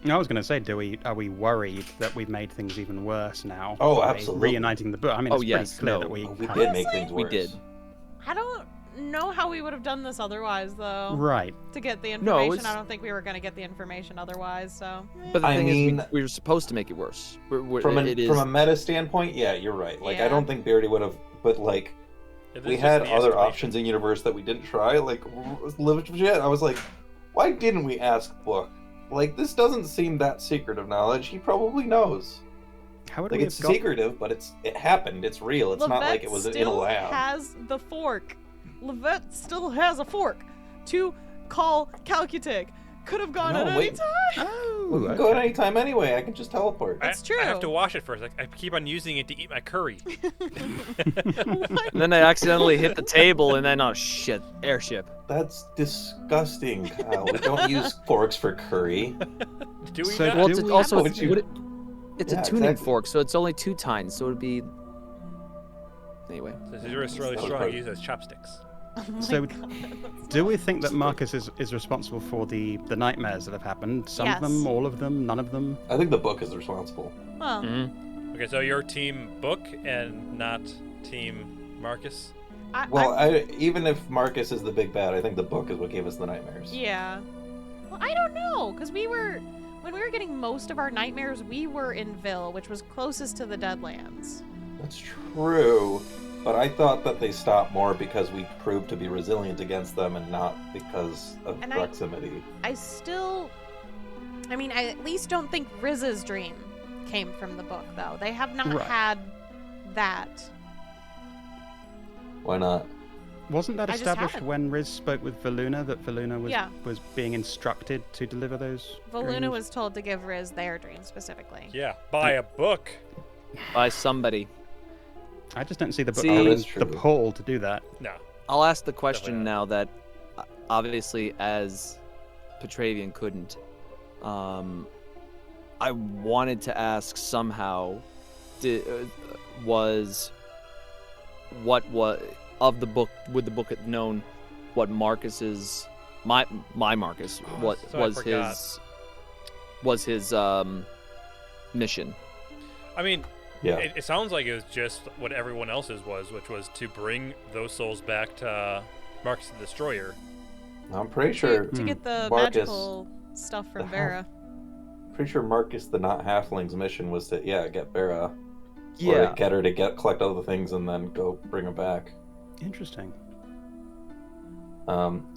I was going to say, are we worried that we've made things even worse now? Oh, by absolutely. Reuniting the book. I mean, Oh, it's yes, pretty clear no. that we We have- did make things We worse. did. I don't know how we would have done this otherwise, though. Right. To get the No, information, it's- I don't think we were going to get the information otherwise. So. But the I thing mean- is, we were supposed to make it worse. From a meta standpoint, yeah, you're right. Like, Yeah. I don't think Beardy would have, but like, This we is had just the other escalation. options in universe that we didn't try. Like, legit, I was like, why didn't we ask Book? Like, this doesn't seem that secretive knowledge. He probably knows. How would Like, we it's have got... secretive, but it happened. It's real. It's not like it was in a still lab. has the fork. Levette still has a fork to call Calcutech. Could have gone No, at any wait. time. Oh, We can okay. go at any time anyway. I can just teleport. That's I have true. to wash it first. I keep on using it to eat my curry. What? And then I accidentally hit the table, and then, oh shit, airship. That's disgusting, Kyle. We don't use forks for curry. Do we So not? Well, do it's we- also Would you- it's Yeah, a tuning exactly. fork, so it's only 2 tines, so it'd be. Anyway, This is really That was strong. part- Use as chopsticks. Oh my So, God, that's Do not- we think that Marcus is responsible for the nightmares that have happened? Some of them, Yes. all of them, none of them? I think the book is responsible. Well, mhm. Okay, so you're team Book and not team Marcus. Well, even if Marcus is the big bad, I think the book is what gave us the nightmares. yeah. Well, I don't know, because when we were getting most of our nightmares, we were in Ville, which was closest to the Deadlands. That's true, but I thought that they stopped more because we proved to be resilient against them and not because of And proximity. I at least don't think Riz's dream came from the book, though. They have not Right. had that. Why not? Wasn't that I just established haven't. when Riz spoke with Valuna that Valuna was Yeah. was being instructed to deliver those? Valuna dreams? was told to give Riz their dream specifically. Yeah, buy a book. By somebody. I just don't see the book See- having That's the true. pull to do that. No. I'll ask the question Definitely now that, obviously, as Petravian couldn't, I wanted to ask somehow, was of the book, would the book have known what Marcus's, my Marcus, Oh, what so I forgot. was his mission? I mean, Yeah. it sounds like it was just what everyone else's was, which was to bring those souls back to Marcus the Destroyer. I'm pretty sure. To get the Marcus, magical stuff from the Vera. Pretty sure Marcus the not halfling's mission was to get Vera, or Yeah. to get her to collect all the things and then go bring her back. Interesting.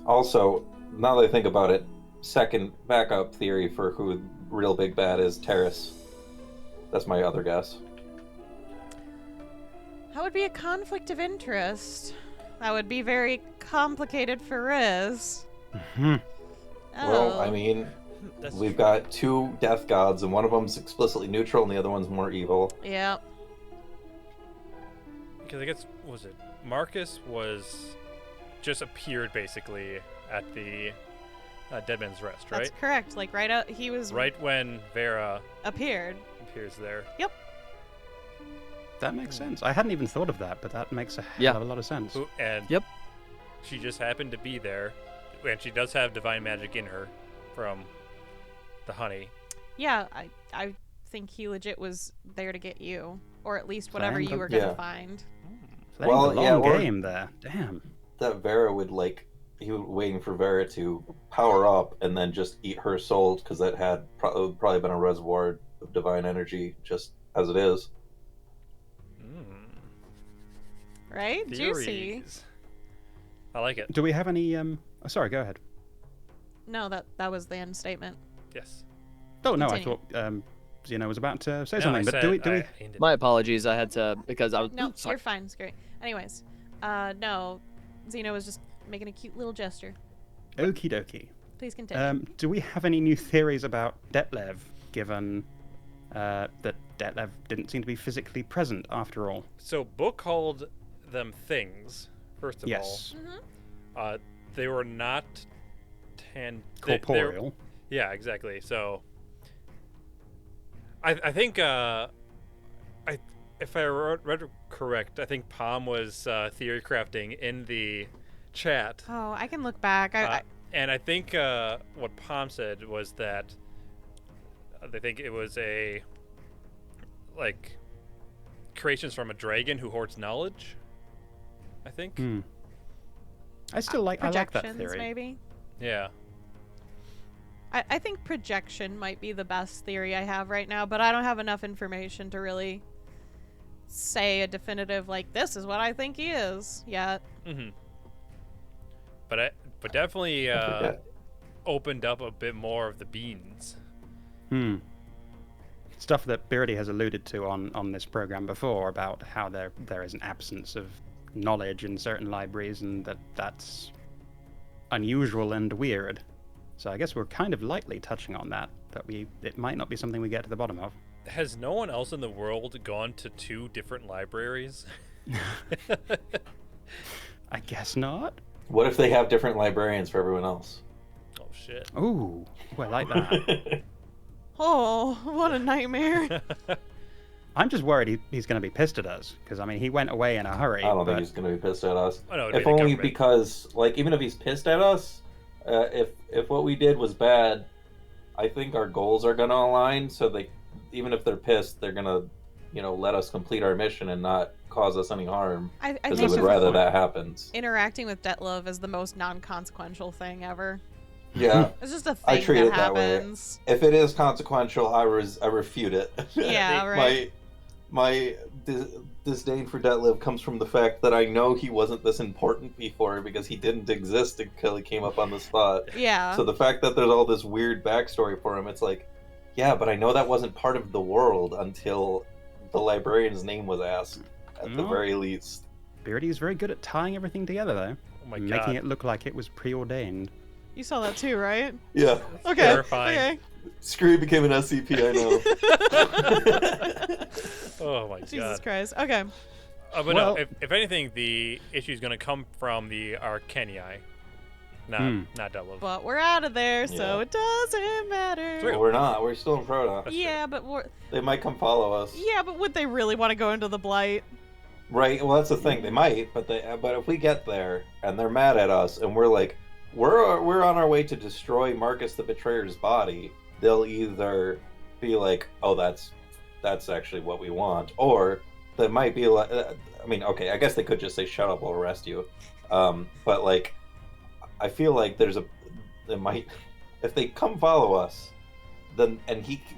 Also, now that I think about it, second backup theory for who the real big bad is Terrace. That's my other guess. That would be a conflict of interest. That would be very complicated for Riz. Mhm. Well, I Oh. mean, That's we've got 2 death gods, and one of them's explicitly neutral, and the other one's more evil. Yeah. because I guess was it Marcus was just appeared basically at the Dead Man's Rest, right? That's correct. Like right out, he was Right when Vera appeared. appears there. That makes sense. I hadn't even thought of that, but that makes a hell Yeah. of a lot of sense. And Yep. she just happened to be there, and she does have divine magic in her from the honey. Yeah, I think he legit was there to get you, or at least whatever Playing you the- were gonna Yeah. find. Playing Well, the yeah, long or- game there. Damn. That Vera would he was waiting for Vera to power up and then just eat her soul because that had probably been a reservoir of divine energy just as it is. Right? Juicy. Theories. I like it. Do we have any? Oh, sorry, go ahead. No, that was the end statement. Yes. Oh no, Continue. I thought Xeno was about to say No, something. I But said do we? I ended. My apologies. I had to because I was. No, sorry. you're fine. It's great. Anyways, no, Xeno was just making a cute little gesture. Okie dokie. Please continue. Do we have any new theories about Detlev, given that Detlev didn't seem to be physically present after all? So Book called them things. First of Yes. all, they were not they're- Corporeal. Yeah, exactly. So I think if I read it correct, I think Palm was theory crafting in the chat. Oh, I can look back. I And I think what Palm said was that They think it was creations from a dragon who hoards knowledge. I think. I like that Projections, theory. maybe. Yeah. I think projection might be the best theory I have right now, but I don't have enough information to really say a definitive, this is what I think he is, yet. Mm-hmm. But definitely opened up a bit more of the beans. Stuff that Beardy has alluded to on this program before about how there is an absence of knowledge in certain libraries and that's unusual and weird. So I guess we're kind of lightly touching on that it might not be something we get to the bottom of. Has no one else in the world gone to 2 different libraries? I guess not. What if they have different librarians for everyone else? Oh shit. Ooh, I like that. Oh, what a nightmare. I'm just worried he's going to be pissed at us, because, I mean, he went away in a hurry. I don't think he's going to be pissed at us. Oh, no, if only because, even if he's pissed at us, if what we did was bad, I think our goals are going to align, so even if they're pissed, they're going to, let us complete our mission and not cause us any harm. I Because think we would rather that happens. interacting with Detlef is the most non-consequential thing ever. Yeah. It's just a I thing treat that it that way. happens. If it is consequential, I refute it. Yeah, right. My disdain for Detlef comes from the fact that I know he wasn't this important before because he didn't exist until he came up on the spot. Yeah. So the fact that there's all this weird backstory for him, it's like, yeah, but I know that wasn't part of the world until the librarian's name was asked, at the very least. Beardy is very good at tying everything together, though. Oh my making god. it look like it was preordained. You saw that too, right? Yeah. Okay. Terrifying. Okay. Skrewy became an SCP, I know. Oh my Jesus god. Christ. Okay. But Well- no, if anything, the issue is going to come from our Keni, not Detlef. But we're out of there, so Yeah. it doesn't matter. Well, we're not. We're still in Proto. Yeah, but They might come follow us. yeah, but would they really want to go into the blight? Right. Well, that's the thing. They might, but if we get there and they're mad at us, and we're like, we're on our way to destroy Marcus the Betrayer's body, they'll either be like, oh, that's actually what we want, or they might be like, I mean, okay, I guess they could just say, shut up, we'll arrest you. But I feel like they might, if they come follow us, then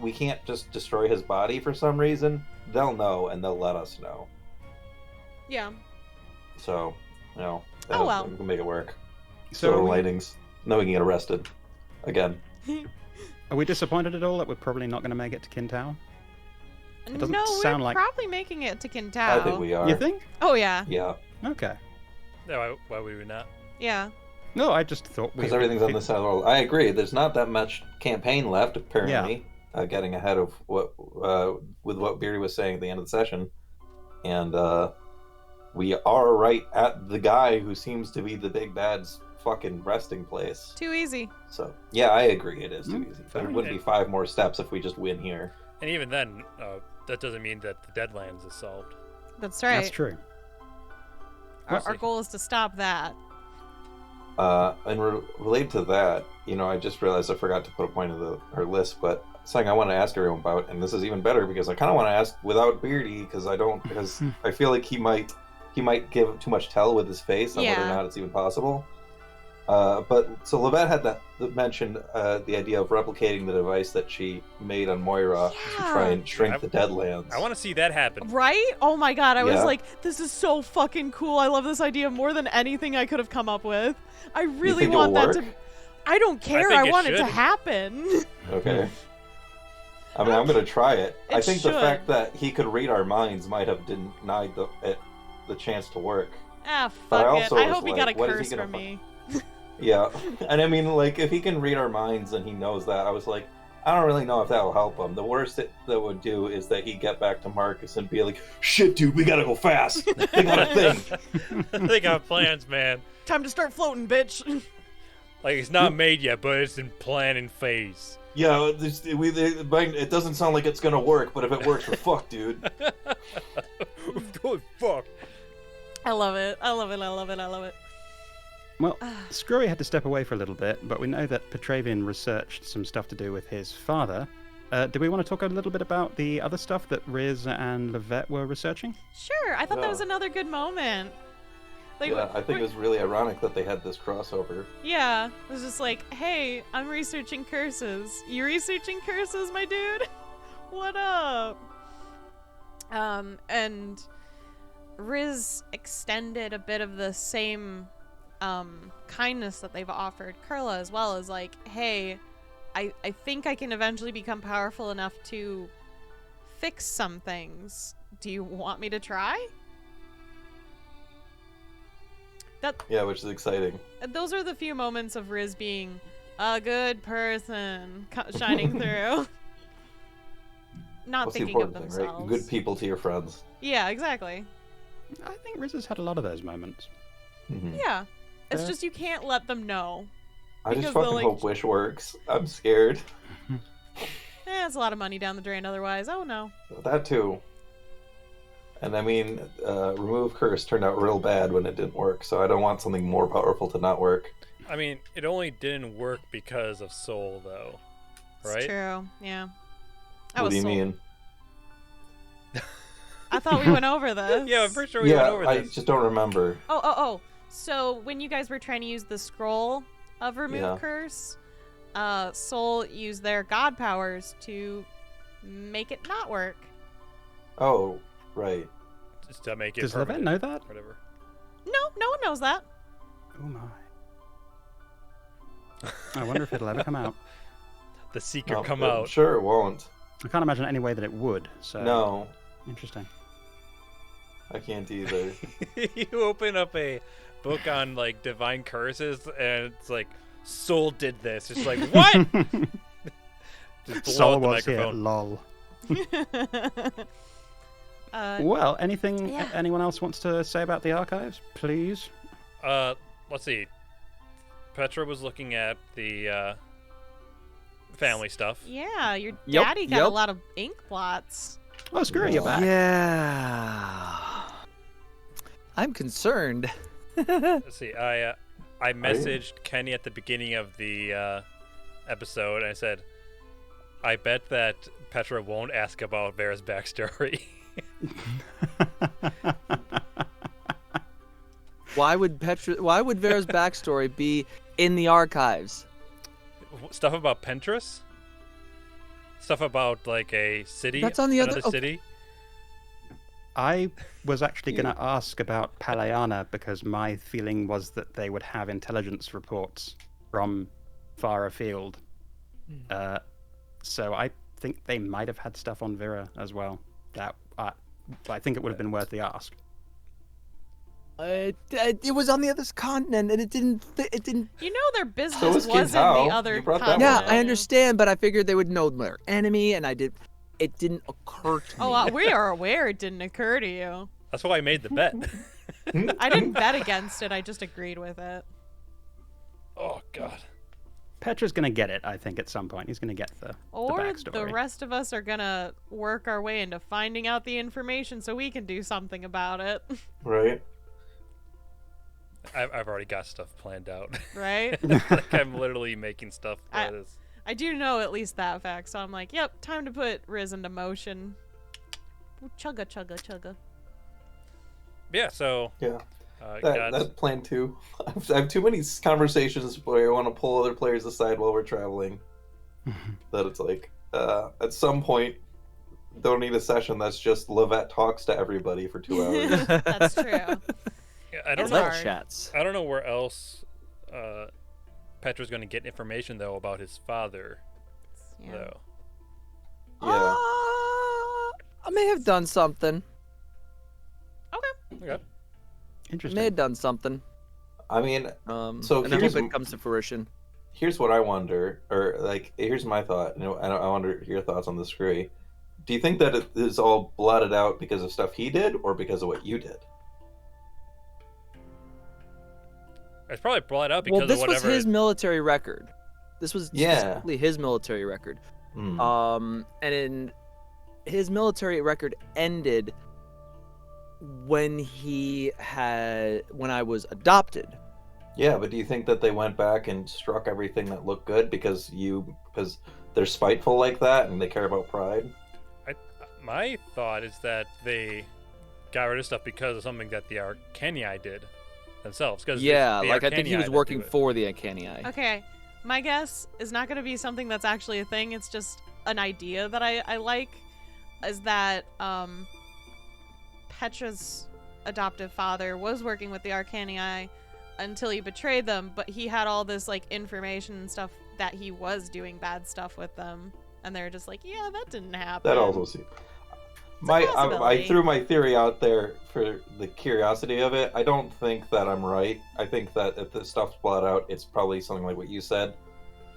we can't just destroy his body for some reason. They'll know and they'll let us know. Yeah. So, Oh, well. we can make it work. So Silver are we, linings. No, we can get arrested again. are we disappointed at all that we're probably not going to make it to Kintao? It doesn't No, sound we're like- probably making it to Kintao. I think we are. You think? Oh yeah. Yeah, Okay. No, why would we not? Yeah. No, I just thought because everything's on this side of the world. I agree. There's not that much campaign left, apparently. Getting ahead of with what Beardy was saying at the end of the session, and we are right at the guy who seems to be the big bad's fucking resting place. Too easy. So yeah, I agree. It is too easy. fair There wouldn't be 5 more steps if we just win here. And even then, that doesn't mean that the Deadlands is solved. That's right. That's true. Our goal is to stop that. And related to that, I just realized I forgot to put a point of her list, but something I want to ask everyone about, and this is even better because I kind of want to ask without Beardy because I feel like he might give too much tell with his face on whether or Yeah. not it's even possible. But so Levette had mentioned the idea of replicating the device that she made on Moira to try and shrink the Deadlands. I want to see that happen. Right? Oh my god, I was Yeah. like, this is so fucking cool. I love this idea more than anything I could have come up with. I really think want it'll that to. work? I don't care. think I it want it to should. happen. Okay. I mean, I'm going to try it. I It think should. the fact that he could read our minds might have denied the chance to work. Ah, But I fuck it. also I was hope he like, got a what is he curse gonna from me. Yeah, and I mean, if he can read our minds and he knows that, I was like, I don't really know if that will help him. The worst that would do is that he'd get back to Marcus and be like, shit, dude, we gotta go fast. They got a thing. They got plans, man. Time to start floating, bitch. Like, it's not made yet, but it's in planning phase. Yeah, it doesn't sound like it's gonna work, but if it works, we're fucked, dude. Good fuck. I love it. I love it. I love it. I love it. Well, Skrewy had to step away for a little bit, but we know that Petravian researched some stuff to do with his father, Do we want to talk a little bit about the other stuff that Riz and Levette were researching? Sure, I thought that Yeah. was another good moment. Like, Yeah, I think it was really ironic that they had this crossover. Yeah, it was just like, hey, I'm researching curses. You researching curses, my dude? What up? And Riz extended a bit of the same kindness that they've offered Kurla, as well as like, hey, I think I can eventually become powerful enough to fix some things. Do you want me to try? Yeah, which is exciting. Those are the few moments of Riz being a good person shining through. Not What's the thinking of important thing, themselves. right? Good people to your friends. Yeah, exactly. I think Riz has had a lot of those moments. Mhm. Yeah. It's Yeah. just you can't let them know. I just Because fucking they'll, like- hope Wish works. I'm scared. It's a lot of money down the drain otherwise. Oh no. That too. And I mean, Remove Curse turned out real bad when it didn't work, so I don't want something more powerful to not work. I mean, it only didn't work because of Soul, though, right? It's true. Yeah. I What was do you sold. mean? I thought we went over this. Yeah, I'm pretty sure we went over I this. just don't remember. Oh. So when you guys were trying to use the scroll of Remove Yeah. Curse, Soul used their god powers to make it not work. Oh, right. Just to make it Does Levette permanent, know that? Whatever. No one knows that. Oh my. I wonder if it'll ever come out. The secret No, come I'm out. Sure, it won't. I can't imagine any way that it would, so... No, Interesting. I can't either. You open up a book on like divine curses, and it's like Soul did this. It's like what? Just blow Soul out the was here, microphone. lol. Uh, Well, anything yeah. anyone else wants to say about the archives, please? Let's see. Petra was looking at the family stuff. yeah, your Yep, daddy got a yep. lot of ink blots. Oh, screw you back. Yeah. I'm concerned. Let's see. I messaged Keni at the beginning of the episode, and I said, "I bet that Petra won't ask about Vera's backstory." Why would Vera's backstory be in the archives? Stuff about Pentris. Stuff about like a city. That's on the other- another city. I was actually going to ask about Paleana because my feeling was that they would have intelligence reports from far afield. So I think they might have had stuff on Vera as well. That I think it would have been worth the ask. It was on the other continent, and it didn't. You know their business So was was in Kinhao. the other You brought that continent. one Yeah, I understand, but I figured they would know their enemy, and it didn't occur to me. Oh, we are aware it didn't occur to you. That's why I made the bet. I didn't bet against it. I just agreed with it. Oh God. Petra's going to get it, I think, at some point. He's going to get the Or backstory. the rest of us are gonna work our way into finding out the information so we can do something about it, Right? I've already got stuff planned out. right? Like I'm literally making stuff that is. I do know at least that fact, so I'm like, yep, time to put Riz into motion. Ooh, chugga, chugga, chugga. Yeah. So. Yeah. Got- That's plan two. I have too many conversations where I want to pull other players aside while we're traveling. That it's like, at some point, don't need a session that's just Levette talks to everybody for 2 hours. That's true. Yeah, I don't It's know. hard. chats. I don't know where else Petra's going to get information though about his father. Yeah. Though. Yeah. I may have done something. Okay. I Interesting. may have done something. I mean, So and I here's hope it comes to fruition. here's what I wonder, or like, here's my thought. I wonder your thoughts on the Skrewy. Do you think that it is all blotted out because of stuff he did, or because of what you did? It's probably brought up because Well, this of was whatever. his military record. This was Yeah. specifically his military record. Hmm. And in his military record ended when I was adopted. Yeah, but do you think that they went back and struck everything that looked good because they're spiteful like that and they care about pride. My thought is that they got rid of stuff because of something that the Arcanii did themselves. Yeah, the like I think he Arcanii was that working do it. for the Arcanii. Okay, my guess is not going to be something that's actually a thing. It's just an idea that I like, is that Petra's adoptive father was working with the Arcanii until he betrayed them, but he had all this like information and stuff that he was doing bad stuff with them, and they're just like, yeah, that didn't happen. That also seems. I possibility. threw my theory out there for the curiosity of it. I don't think that I'm right. I think that if the stuff's blot out, it's probably something like what you said,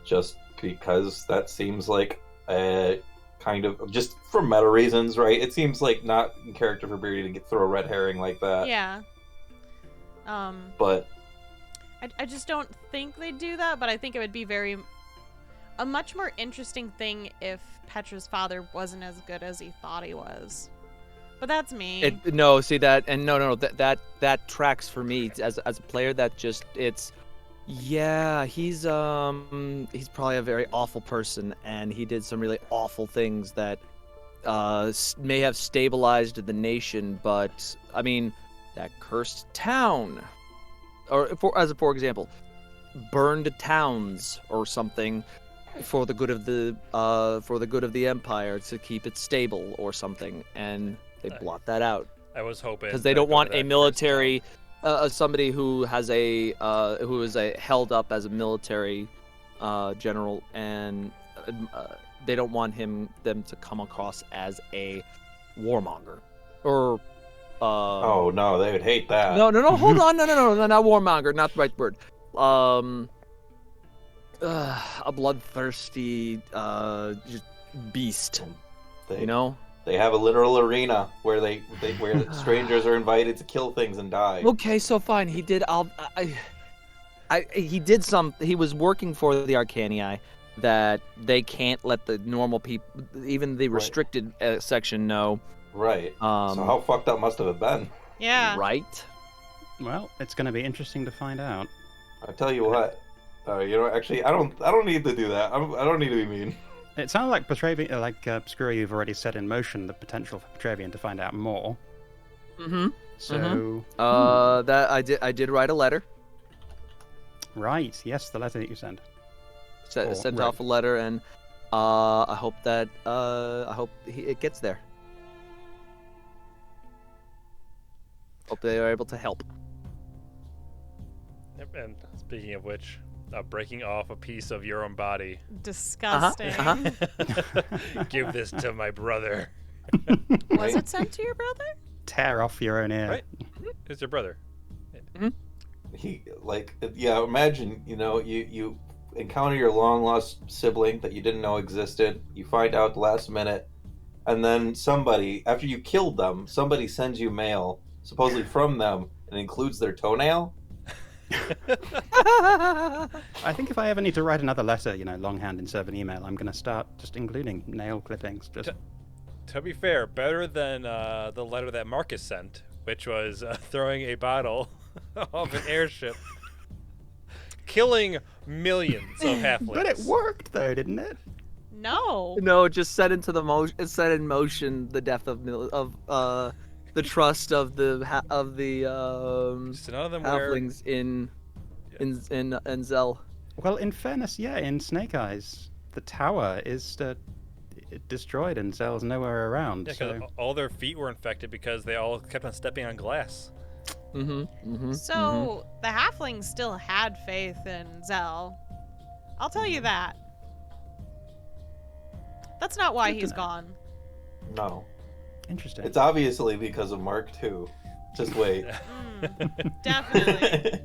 just because that seems like a kind of just for meta reasons, right? It seems like not in character for Beardy to throw a red herring like that. Yeah. But I just don't think they'd do that, but I think it would be a much more interesting thing if Petra's father wasn't as good as he thought he was. But that's me. No, see that, and no, that tracks for me as a player. That just yeah, he's probably a very awful person, and he did some really awful things that may have stabilized the nation. But I mean, that cursed town, or for example, burned towns or something. For the good of the empire, to keep it stable or something, and they blot that out I was hoping because they don't want a military, somebody who has who is held up as a military general, and they don't want them to come across as a warmonger or. oh no, they would hate that. No, hold on, no, not warmonger, not the right word. A bloodthirsty just beast, you know. They have a literal arena where where strangers are invited to kill things and die. Okay, so fine. He did. He did some. He was working for the Arcanii that they can't let the normal people, even the restricted section, know. Right. So how fucked up must have it been? Yeah. Right. Well, it's going to be interesting to find out. I tell you what. Actually, I don't need to do that. I don't need to be mean. It sounds like Skrewy, you've already set in motion the potential for Petravian to find out more. Mm-hmm. So, that I did write a letter. Right. Yes, the letter that you sent. Sent off a letter, and I hope that it gets there. Hope they are able to help. Yep, and speaking of which, breaking off a piece of your own body. Disgusting. Give this to my brother. Was it sent to your brother? Tear off your own ear. Right? It's your brother. Imagine, you encounter your long lost sibling that you didn't know existed. You find out the last minute, and then somebody, after you killed them, somebody sends you mail, supposedly from them, and includes their toenail. I think if I ever need to write another letter, longhand instead of an email, I'm going to start just including nail clippings. Just to be fair, better than the letter that Marcus sent, which was throwing a bottle off an airship, killing millions of halflings. But it worked, though, didn't it? No. No, it just set into it set in motion the death of the trust of the So none of them halflings in Zell. Well, in fairness, in Snake Eyes, the tower is destroyed and Zell's nowhere around. Yeah, because all their feet were infected because they all kept on stepping on glass. So the halflings still had faith in Zell. I'll tell you that. That's not why he's gone. No. Interesting. It's obviously because of Mark II. Just wait. Definitely.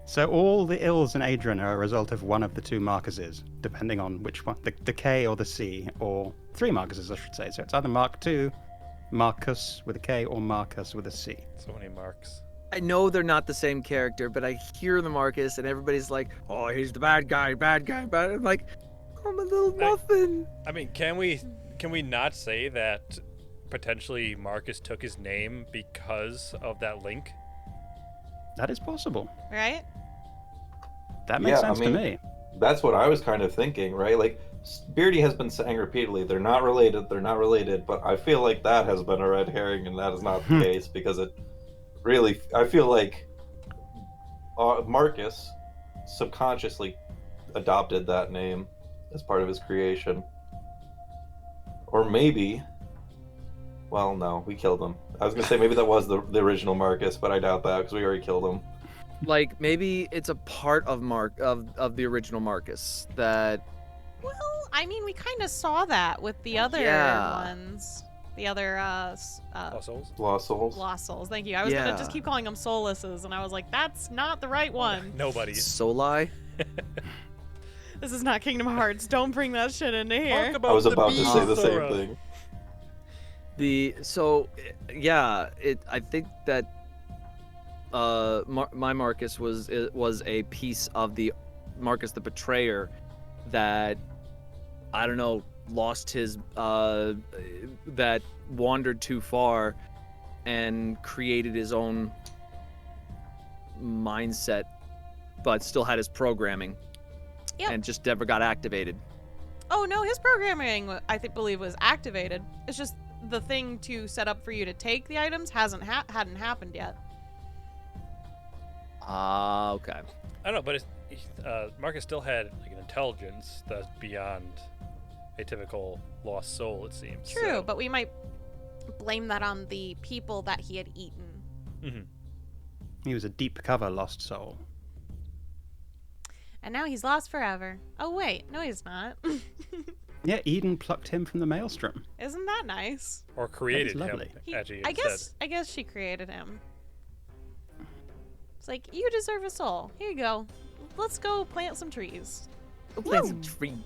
So all the ills in Adrian are a result of one of the two Marcuses, depending on which one, the K or the C, or three Marcuses, I should say. So it's either Mark II, Marcus with a K, or Marcus with a C. So many marks. I know they're not the same character, but I hear the Marcus, and everybody's like, "Oh, he's the bad guy." I'm like, I'm a little muffin. I mean, can we not say that potentially Marcus took his name because of that link? That is possible. Right? That makes sense to me. that's what I was kind of thinking, right? Like, Beardy has been saying repeatedly, they're not related, but I feel like that has been a red herring, and that is not the case, because it really, I feel like Marcus subconsciously adopted that name as part of his creation. Or maybe, well, no, we killed him. I was going to say maybe that was the original Marcus, but I doubt that because we already killed him. Like maybe it's a part of of the original Marcus that. Well, I mean, we kind of saw that with the other ones. The other Lost Souls? Lost Souls. Lost Souls. Thank you. I was gonna just keep calling them Soluses, and I was like, that's not the right one. Nobody. Soli. This is not Kingdom Hearts. Don't bring that shit into here. I was about to say the same thing. I think that my Marcus was a piece of the Marcus the Betrayer that, I don't know, lost his that wandered too far and created his own mindset, but still had his programming. Yep. And just never got activated. Oh no, his programming believe was activated. It's just the thing to set up for you to take the items hadn't happened yet. Okay. I don't know, but Marcus still had like an intelligence that's beyond a typical lost soul, it seems. True, so. but we might blame that on the people that he had eaten. Mm-hmm. He was a deep cover lost soul. And now he's lost forever. Oh wait, no he's not. Yeah, Eden plucked him from the maelstrom. Isn't that nice? Or created him, lovely. actually, I instead. guess she created him. It's like, you deserve a soul. Here you go. Let's go plant some trees. Plant some trees.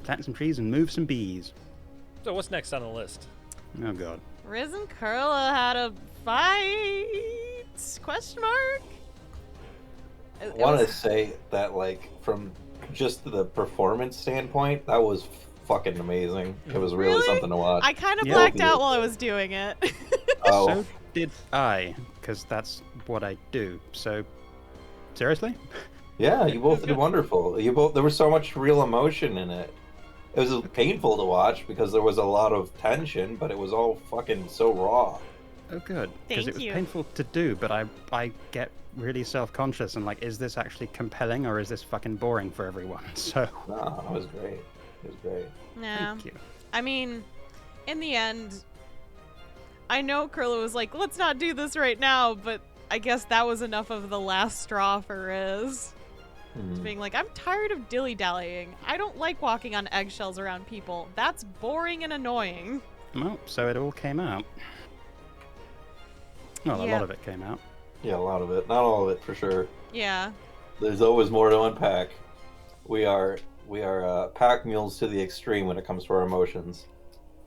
Plant some trees and move some bees. So what's next on the list? Oh god. Riz and Kurla had a fight? Question mark? I want to say that, like, from just the performance standpoint, that was fucking amazing. It was really something to watch. I kind of Yeah. blacked out while I was doing it. Oh, So did I, because that's what I do. So, seriously? yeah, you both did wonderful. There was so much real emotion in it. It was painful to watch because there was a lot of tension, but it was all fucking so raw. Oh good. Because Thank it was you. painful to do, but I get really self-conscious and like, is this actually compelling or is this fucking boring for everyone? So, No, it was great. It was great. Yeah. thank you. I mean, in the end, I know Kurla was like, let's not do this right now, but I guess that was enough of the last straw for Riz. Being like, I'm tired of dilly-dallying. I don't like walking on eggshells around people. That's boring and annoying. Well, so it all came out. Well, a Yeah. lot of it came out. Yeah, a lot of it. Not all of it, for sure. Yeah. There's always more to unpack. We are pack mules to the extreme when it comes to our emotions.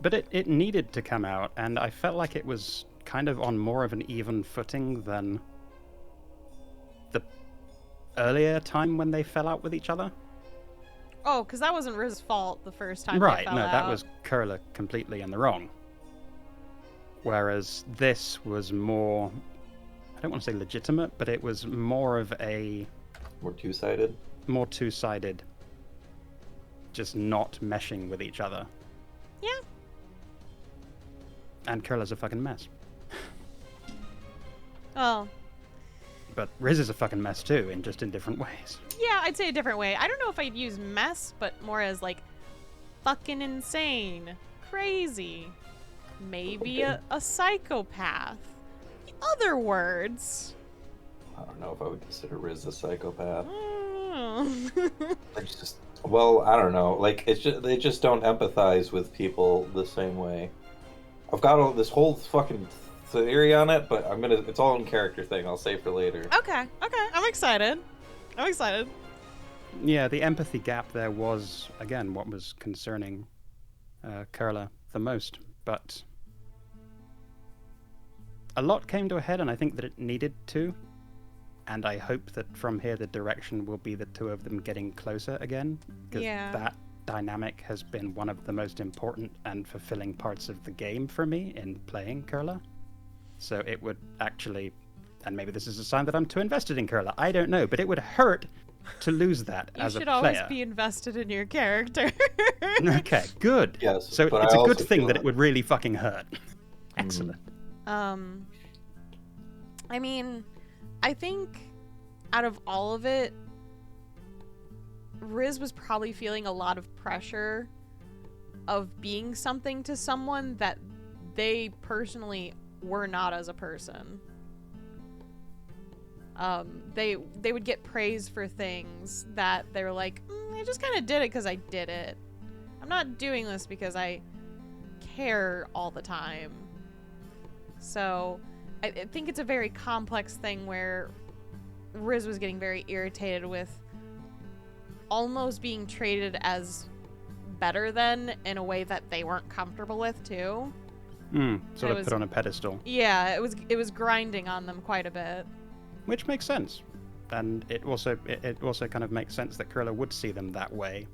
But it needed to come out, and I felt like it was kind of on more of an even footing than the earlier time when they fell out with each other. Oh, because that wasn't Riz's fault the first time Right, they fell no, out. that was Kurla completely in the wrong. Whereas this was more, I don't want to say legitimate, but it was more of a We're two-sided. more two-sided, just not meshing with each other. Yeah. And Kurla's a fucking mess. Oh. But Riz is a fucking mess too, in different ways. Yeah, I'd say a different way. I don't know if I'd use mess, but more as like fucking insane, crazy, maybe Okay. a psychopath. Other words. I don't know if I would consider Riz a psychopath. Mm. It's just, well, I don't know. Like, it's just they just don't empathize with people the same way. I've got all this whole fucking theory on it, but it's all in character thing. I'll save for later. Okay, I'm excited. Yeah, the empathy gap there was, again, what was concerning Kurla the most. But a lot came to a head, and I think that it needed to. And I hope that from here the direction will be the two of them getting closer again. Because Yeah. that dynamic has been one of the most important and fulfilling parts of the game for me in playing Kurla. So it would actually, and maybe this is a sign that I'm too invested in Kurla, I don't know, but it would hurt to lose that You as a should player. always be invested in your character. Okay, good. Yes, So but it's I a good also thing feel that it would really fucking hurt. Excellent. I mean, I think out of all of it, Riz was probably feeling a lot of pressure of being something to someone that they personally were not as a person. They would get praise for things that they were like, I just kind of did it because I did it. I'm not doing this because I care all the time. So I think it's a very complex thing where Riz was getting very irritated with almost being treated as better than in a way that they weren't comfortable with too. Sort of put on a pedestal. Yeah, it was grinding on them quite a bit. Which makes sense. And it also kind of makes sense that Kurilla would see them that way.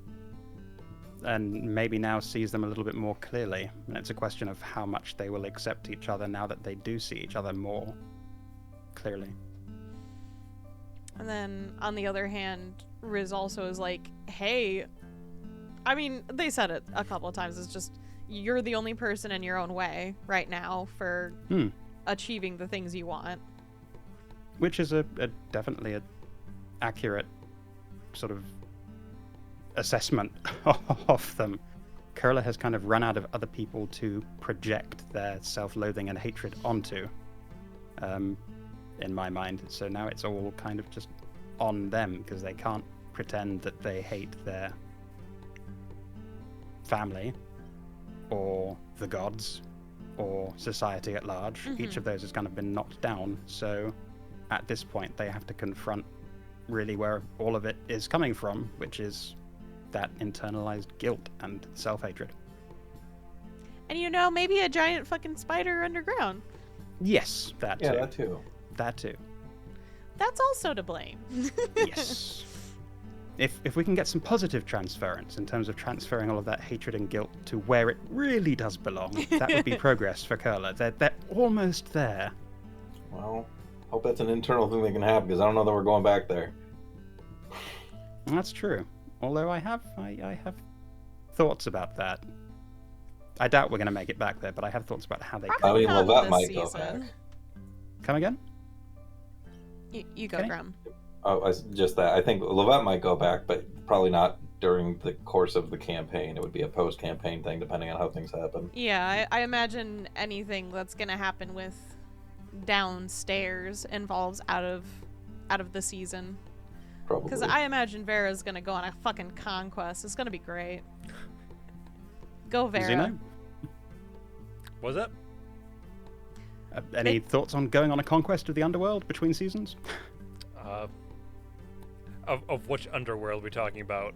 And maybe now sees them a little bit more clearly. And it's a question of how much they will accept each other now that they do see each other more clearly. And then, on the other hand, Riz also is like, hey, I mean, they said it a couple of times, it's just, you're the only person in your own way right now for achieving the things you want. Which is definitely a accurate sort of assessment of them. Kurilla has kind of run out of other people to project their self-loathing and hatred onto, in my mind. So now it's all kind of just on them, because they can't pretend that they hate their family, or the gods, or society at large. Each of those has kind of been knocked down, so at this point they have to confront really where all of it is coming from, which is that internalized guilt and self-hatred. And you know, maybe a giant fucking spider underground. Yes, that too. Yeah, that too. That too. That's also to blame. Yes. If we can get some positive transference in terms of transferring all of that hatred and guilt to where it really does belong, that would be progress for Kurilla. They're almost there. Well, hope that's an internal thing that can happen, because I don't know that we're going back there. That's true. Although I have thoughts about that. I doubt we're going to make it back there, but I have thoughts about how they I Probably mean, not well, that this might go season. back. come again. You go, Okay. Grem. Oh, just that. I think Levette might go back, but probably not during the course of the campaign. It would be a post-campaign thing, depending on how things happen. Yeah, I imagine anything that's gonna happen with downstairs involves out of the season. Probably. Because I imagine Vera's gonna go on a fucking conquest. It's gonna be great. Go Vera. Xeno? Was that? Any thoughts on going on a conquest of the underworld between seasons? Of which underworld we're talking about?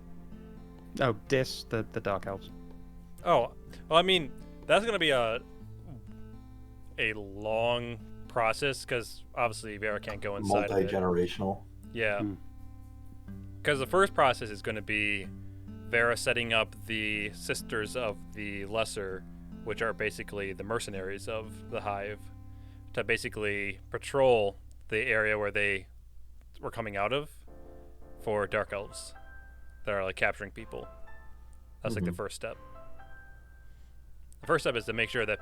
Oh, Dis, the Dark Elves. Oh, well, I mean, that's gonna be a long process, because obviously Vera can't go inside of it. Multi-generational. Yeah. Because the first process is going to be Vera setting up the Sisters of the Lesser, which are basically the mercenaries of the Hive, to basically patrol the area where they were coming out of for Dark Elves that are like capturing people. That's like the first step. The first step is to make sure that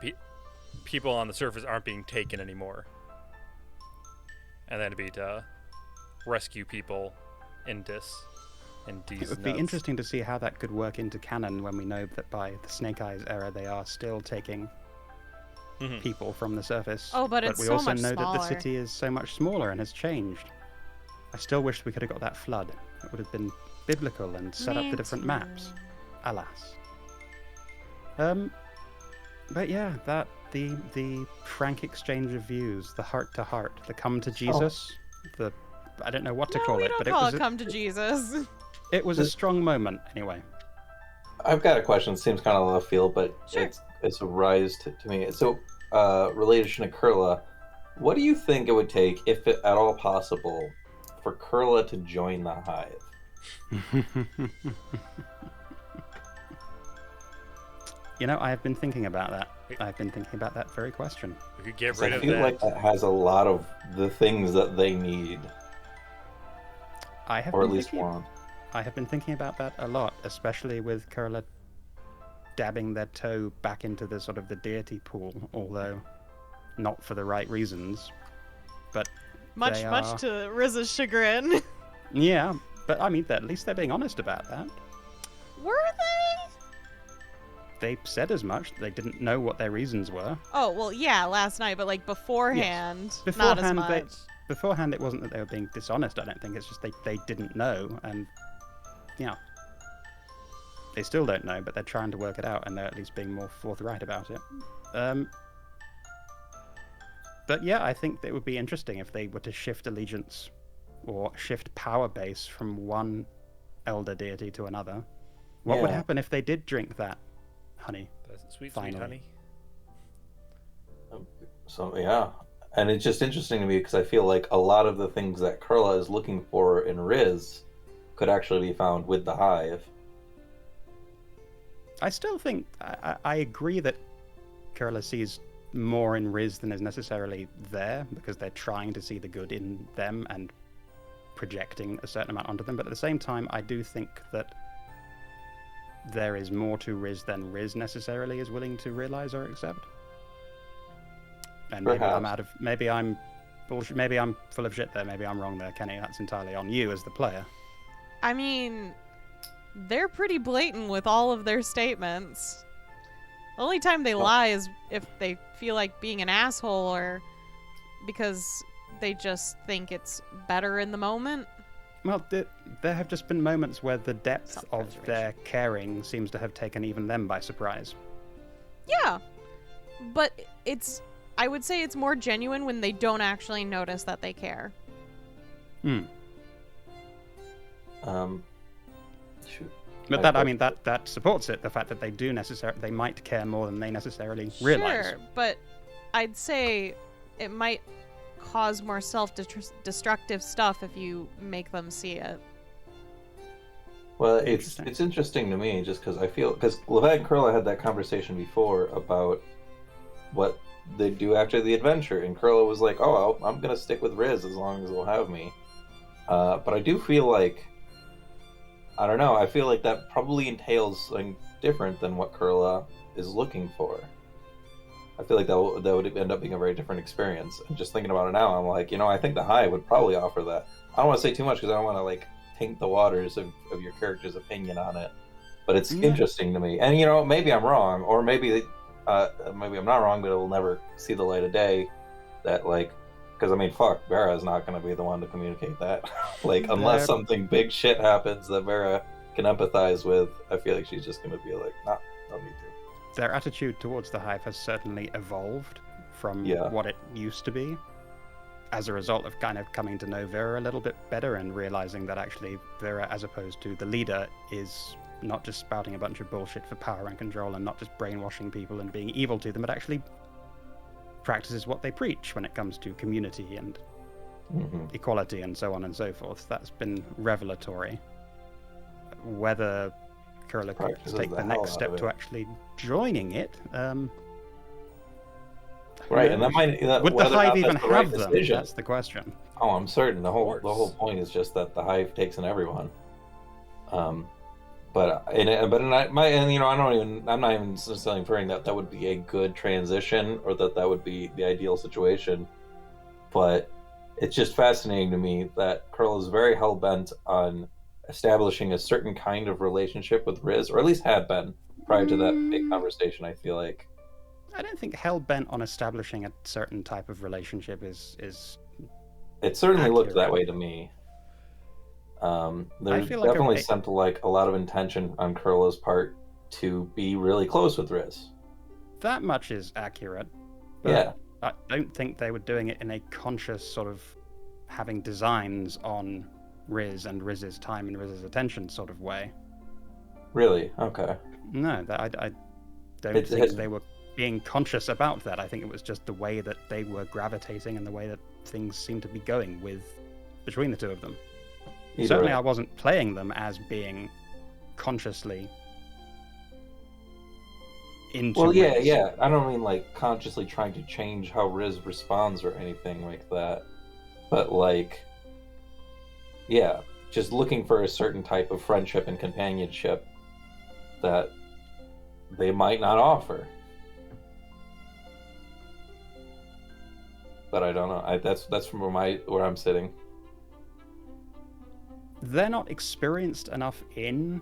people on the surface aren't being taken anymore. And then it'd be to rescue people in Dis. It would be interesting to see how that could work into canon when we know that by the Snake Eyes era they are still taking people from the surface. Oh, but it's we so also much know that the smaller. city is so much smaller and has changed. I still wish we could have got that flood. It would have been biblical and set up Me the different too. maps. Alas. But yeah, that the frank exchange of views, the heart to heart, the come to Jesus, the I don't know what to No, call we it, don't but call it it was come to Jesus. it was a strong moment anyway. I've got a question. It seems kind of left field, but Sure. it's a rise to me. So, relation to Kurilla, what do you think it would take, if at all possible, for Kurilla to join the Hive? You know, I have been thinking about that. I've been thinking about that very question. We could get 'Cause rid I of feel that. like that has a lot of the things that they need. I have or been at least thinking, one. I have been thinking about that a lot, especially with Kurla dabbing their toe back into the sort of the deity pool, although not for the right reasons. But Much they are... much to Riz's chagrin. Yeah, but I mean, at least they're being honest about that. Were they? They said as much. They didn't know what their reasons were. Oh, well, yeah, last night, but like beforehand, not as Beforehand, much. Beforehand, it wasn't that they were being dishonest, I don't think. It's just they didn't know, and, yeah. They still don't know, but they're trying to work it out, and they're at least being more forthright about it. But yeah, I think it would be interesting if they were to shift allegiance, or shift power base from one elder deity to another. What would happen if they did drink that honey? That's sweet, Finally. sweet honey. So yeah, and it's just interesting to me because I feel like a lot of the things that Kurla is looking for in Riz could actually be found with the hive. I still think I agree that Kurla sees more in Riz than is necessarily there, because they're trying to see the good in them and projecting a certain amount onto them. But at the same time, I do think that there is more to Riz than Riz necessarily is willing to realize or accept. And maybe Perhaps. maybe I'm bullshit. Maybe I'm full of shit there. Maybe I'm wrong there, Kenny. That's entirely on you as the player. I mean, they're pretty blatant with all of their statements. The only time they lie is if they feel like being an asshole, or because they just think it's better in the moment. Well, there have just been moments where the depth of Self-preservation. their caring seems to have taken even them by surprise. Yeah, but I would say it's more genuine when they don't actually notice that they care. Shoot. But that, I mean, that supports it. The fact that they might care more than they necessarily realize. Sure, but I'd say it might cause more self-destructive stuff if you make them see it. Well, it's Interesting. interesting to me just because I feel because Levat and Kurla had that conversation before about what they do after the adventure, and Kurla was like, "Oh, I'm gonna stick with Riz as long as they'll have me." But I do feel like I don't know. I feel like that probably entails something different than what Kurla is looking for. I feel like that would end up being a very different experience. And just thinking about it now, I'm like, I think the Hive would probably offer that. I don't want to say too much because I don't want to like taint the waters of your character's opinion on it. But it's interesting to me, and maybe I'm wrong, or maybe I'm not wrong, but it will never see the light of day. That like, because I mean, fuck, Vera is not going to be the one to communicate that. Like, unless something big shit happens that Vera can empathize with, I feel like she's just going to be like, nah, no need to. Their attitude towards the Hive has certainly evolved from what it used to be, as a result of kind of coming to know Vera a little bit better and realizing that actually Vera, as opposed to the leader, is not just spouting a bunch of bullshit for power and control and not just brainwashing people and being evil to them, but actually practices what they preach when it comes to community and equality and so on and so forth. That's been revelatory. Whether Kurla could take the next step to actually joining it, right, and that might would the Hive even the right have them? decision. That's the question. Oh, I'm certain. The whole point is just that the Hive takes in everyone. I'm not even necessarily inferring that would be a good transition or that would be the ideal situation. But it's just fascinating to me that Kurla is very hell bent on establishing a certain kind of relationship with Riz, or at least had been prior to that big conversation. I feel like I don't think hell bent on establishing a certain type of relationship is. it certainly looked accurate. that way to me. There's feel like definitely seemed like a lot of intention on Kurla's part to be really close with Riz. That much is accurate. But Yeah. I don't think they were doing it in a conscious sort of having designs on Riz and Riz's time and Riz's attention sort of way. Really? Okay. No, I don't think they were being conscious about that. I think it was just the way that they were gravitating and the way that things seemed to be going between the two of them. Certainly I wasn't playing them as being consciously into Riz. Yeah. I don't mean like consciously trying to change how Riz responds or anything like that. But like, yeah, just looking for a certain type of friendship and companionship that they might not offer. But I don't know. That's from where I'm sitting. They're not experienced enough in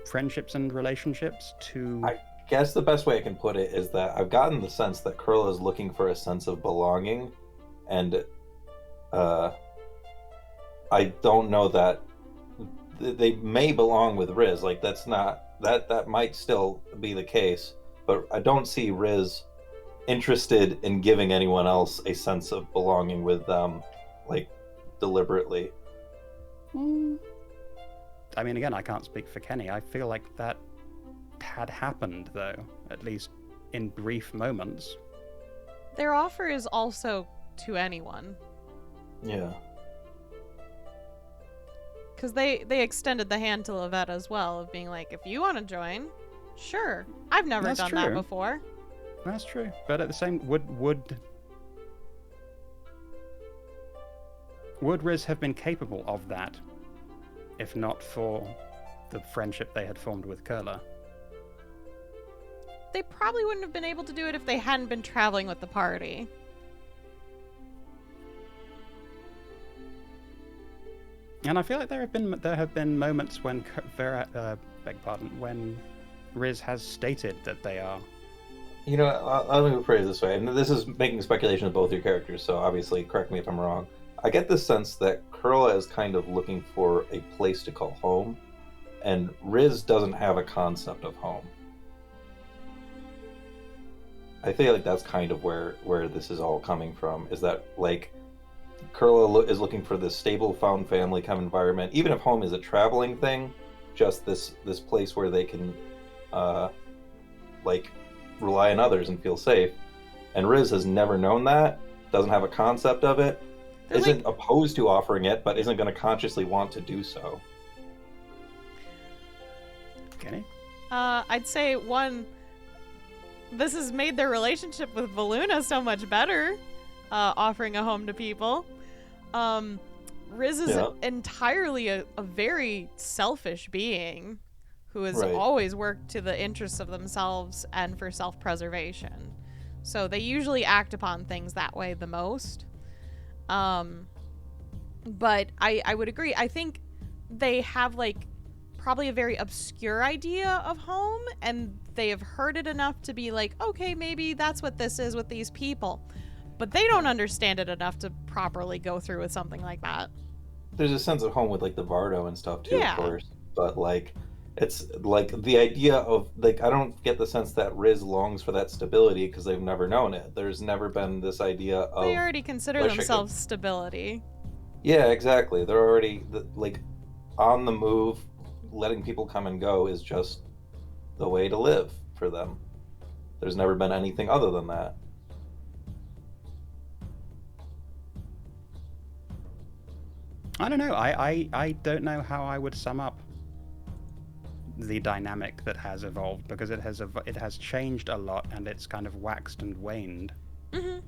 friendships and relationships to. I guess the best way I can put it is that I've gotten the sense that Kurla is looking for a sense of belonging, and I don't know that they may belong with Riz. Like that's not that might still be the case, but I don't see Riz interested in giving anyone else a sense of belonging with them, like deliberately. I mean, again, I can't speak for Keni. I feel like that had happened, though, at least in brief moments. Their offer is also to anyone. Yeah. Because they extended the hand to Levette as well, of being like, if you want to join, sure. I've never That's done true. that before. That's true, but at the same, would Riz have been capable of that, if not for the friendship they had formed with Kurla? They probably wouldn't have been able to do it if they hadn't been traveling with the party. And I feel like there have been moments when when Riz has stated that they are. You know, let me phrase it this way, and this is making speculation of both your characters, so obviously correct me if I'm wrong. I get the sense that Kurla is kind of looking for a place to call home, and Riz doesn't have a concept of home. I feel like that's kind of where this is all coming from, is that, like, Kurla is looking for this stable, found family kind of environment, even if home is a traveling thing, just this place where they can, like, rely on others and feel safe. And Riz has never known that, doesn't have a concept of it, They're isn't like- opposed to offering it, but isn't going to consciously want to do so. Keni? I'd say, one, this has made their relationship with Valuna so much better, offering a home to people. Riz is entirely a very selfish being who has Right. always worked to the interests of themselves and for self-preservation. So they usually act upon things that way the most. But I would agree. I think they have, like, probably a very obscure idea of home, and they have heard it enough to be like, okay, maybe that's what this is with these people. But they don't understand it enough to properly go through with something like that. There's a sense of home with, like, the Vardo and stuff too, Yeah. of course, but, like, it's like the idea of, like, I don't get the sense that Riz longs for that stability because they've never known it. There's never been this idea of, They already consider wish I could- themselves stability. yeah, exactly. They're already like on the move. Letting people come and go is just the way to live for them. There's never been anything other than that. I don't know. I don't know how I would sum up the dynamic that has evolved, because it has changed a lot and it's kind of waxed and waned. Mm-hmm.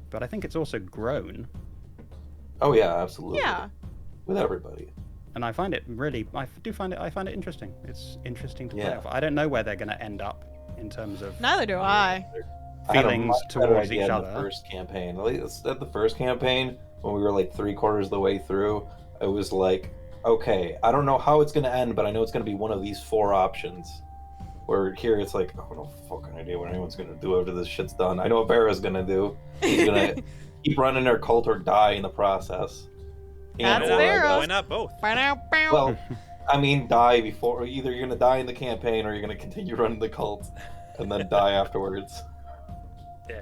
But I think it's also grown, Oh yeah, absolutely. Yeah. With everybody. and I find it interesting. It's interesting to play Yeah. off. I don't know where they're going to end up in terms of Neither do I. I had a feelings much better towards idea each in other. The first campaign, at the first campaign, when we were like 3/4 of the way through, it was like, okay, I don't know how it's going to end, but I know it's going to be one of these 4 options. Where here it's like, I have no fucking idea what anyone's going to do after this shit's done. I know what Vera's going to do. He's going to keep running their cult or die in the process. That's or, I Vera. guess- Why not both? Well, I mean, die before. Either you're going to die in the campaign or you're going to continue running the cult and then die afterwards. Yeah,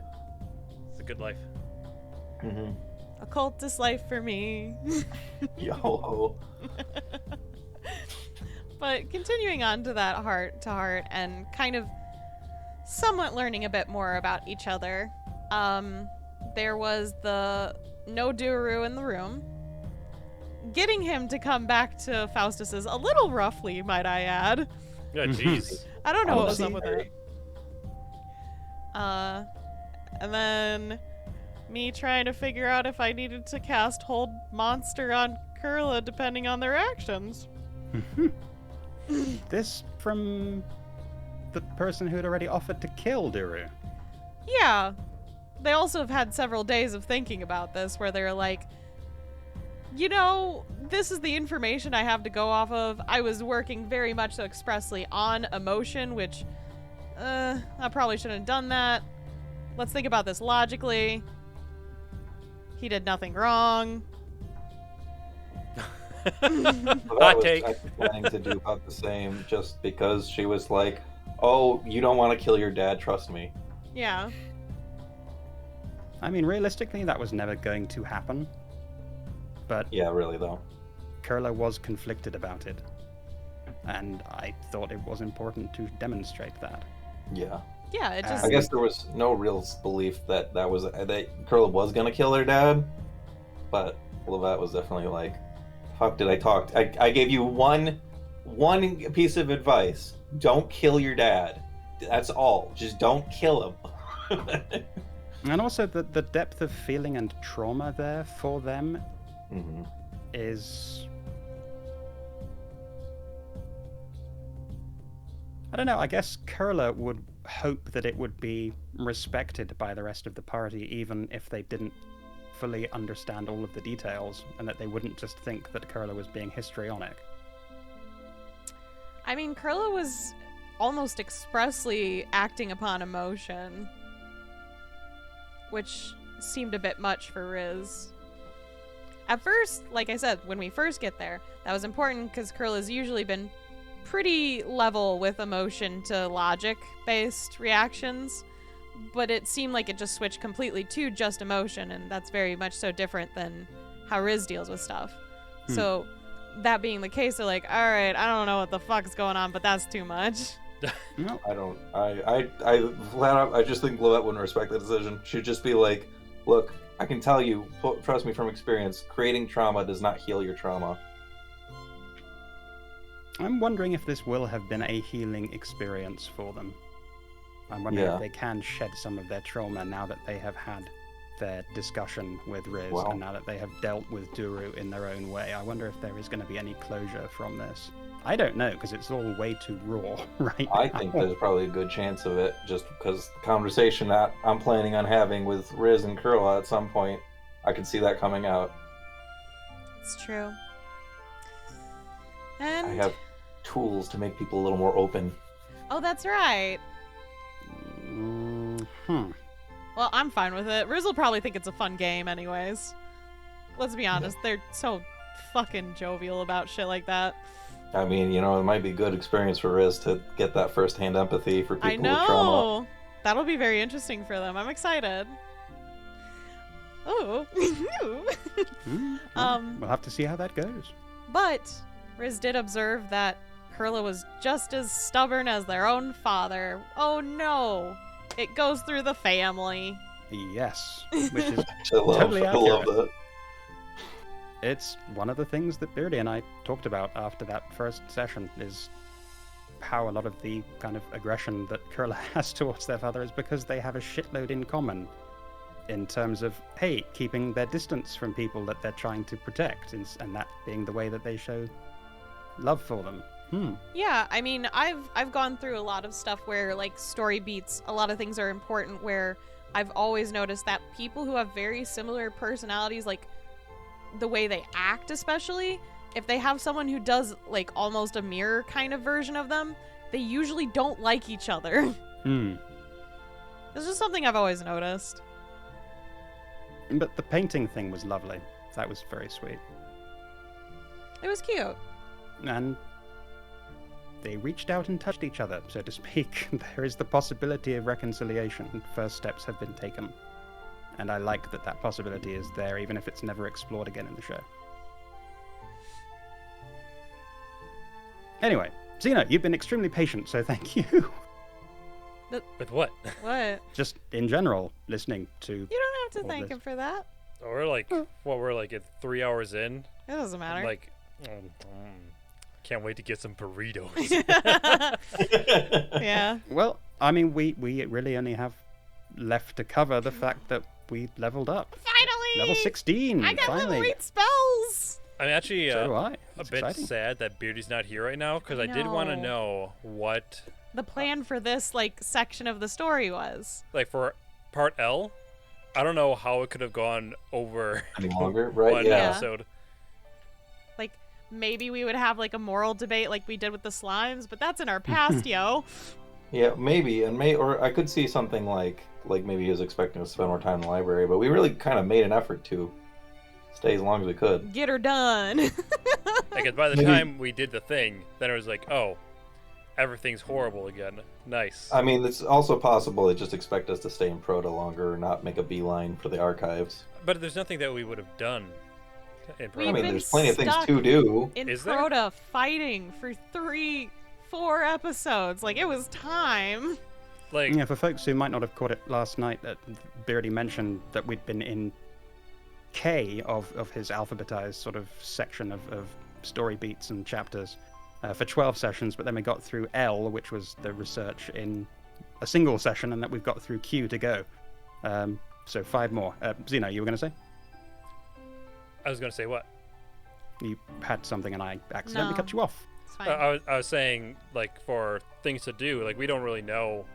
it's a good life. Mm-hmm. Occultist life for me. Yo. But continuing on to that heart to heart and kind of somewhat learning a bit more about each other, there was the no Duru in the room. Getting him to come back to Faustus's a little roughly, might I add. Yeah, jeez. I don't know what was up Honestly, with it. And then me trying to figure out if I needed to cast Hold Monster on Kurla depending on their actions. This from the person who had already offered to kill Duru. Yeah. They also have had several days of thinking about this where they're like, you know, this is the information I have to go off of. I was working very much so expressly on emotion, which, I probably shouldn't have done that. Let's think about this logically. He did nothing wrong. Hot take. I was planning to do about the same, just because she was like, "Oh, you don't want to kill your dad, trust me." Yeah. I mean, realistically, that was never going to happen. But Yeah, really though. Kurla was conflicted about it. And I thought it was important to demonstrate that. Yeah. Yeah, it just... I guess there was no real belief that Kurla was gonna kill her dad, but Levette was definitely like, "Fuck, did I talk? I gave you one piece of advice: don't kill your dad. That's all. Just don't kill him." And also, the depth of feeling and trauma there for them Mm-hmm. is... I don't know, I guess Kurla would hope that it would be respected by the rest of the party, even if they didn't fully understand all of the details, and that they wouldn't just think that Kurla was being histrionic. I mean, Kurla was almost expressly acting upon emotion, which seemed a bit much for Riz. At first, like I said, when we first get there, that was important because Kurla's usually been pretty level with emotion to logic-based reactions, but it seemed like it just switched completely to just emotion, and that's very much so different than how Riz deals with stuff. So, that being the case, they're like, alright, I don't know what the fuck's going on, but that's too much. No. I just think Levette wouldn't respect the decision. She'd just be like, "Look, I can tell you, trust me from experience, creating trauma does not heal your trauma." I'm wondering if this will have been a healing experience for them. I'm wondering if they can shed some of their trauma now that they have had their discussion with Riz, Well, and now that they have dealt with Duru in their own way. I wonder if there is going to be any closure from this. I don't know, because it's all way too raw right I now. think there's probably a good chance of it, just because the conversation that I'm planning on having with Riz and Kurla at some point, I can see that coming out. It's true. And... I have tools to make people a little more open. Oh, that's right. Mm-hmm. Well, I'm fine with it. Riz will probably think it's a fun game anyways. Let's be honest, they're so fucking jovial about shit like that. I mean, you know, it might be a good experience for Riz to get that first-hand empathy for people I with trauma. know! That'll be very interesting for them. I'm excited. Oh. We'll have to see how that goes. But Riz did observe that Kurla was just as stubborn as their own father. Oh no! It goes through the family. Yes, which is I love totally that. it's one of the things that Beardy and I talked about after that first session, is how a lot of the kind of aggression that Kurla has towards their father is because they have a shitload in common in terms of, hey, keeping their distance from people that they're trying to protect, and that being the way that they show love for them. Yeah, I mean, I've gone through a lot of stuff where, like, story beats, a lot of things are important where I've always noticed that people who have very similar personalities, like, the way they act especially, if they have someone who does, like, almost a mirror kind of version of them, they usually don't like each other. It's just something I've always noticed. But the painting thing was lovely. That was very sweet. It was cute. And they reached out and touched each other, so to speak. There is the possibility of reconciliation. First steps have been taken. And I like that that possibility is there, even if it's never explored again in the show. Anyway, Xeno, you've been extremely patient, so thank you. With what? What? Just in general, listening to... You don't have to all thank this. him for that. We're like, we're like at 3 hours in. It doesn't matter. Like, can't wait to get some burritos. Yeah. Well, I mean, we really only have left to cover the fact that we leveled up. Finally! Level 16, I got finally. level 8 spells! I'm actually So do I. a It's bit exciting. sad that Beardy's not here right now because I did want to know what, The plan for this, like, section of the story was. like, for part L. I don't know how it could have gone over Any longer, right? one Yeah. episode. Like, maybe we would have, like, a moral debate like we did with the slimes, but that's in our past, yo. Yeah, maybe, or I could see something like maybe he was expecting to spend more time in the library, but we really kind of made an effort to stay as long as we could. Get her done. Like, by the Maybe- time we did the thing, then it was like, oh, everything's horrible again. Nice. I mean, it's also possible they just expect us to stay in Proto longer or not make a beeline for the archives. But there's nothing that we would have done in We've I mean, been there's plenty of things stuck to do. In Is there? Crota fighting for 4 episodes. Like, it was time. Like, Yeah, for folks who might not have caught it last night, Beardy mentioned that we'd been in K of his alphabetized sort of section of story beats and chapters for 12 sessions, but then we got through L, which was the research, in a single session, and that we've got through Q to go. So 5 more. Xeno, you were going to say? I was going to say what? You had something and I accidentally No. cut you off. It's fine. I was saying, like, for things to do, like, we don't really know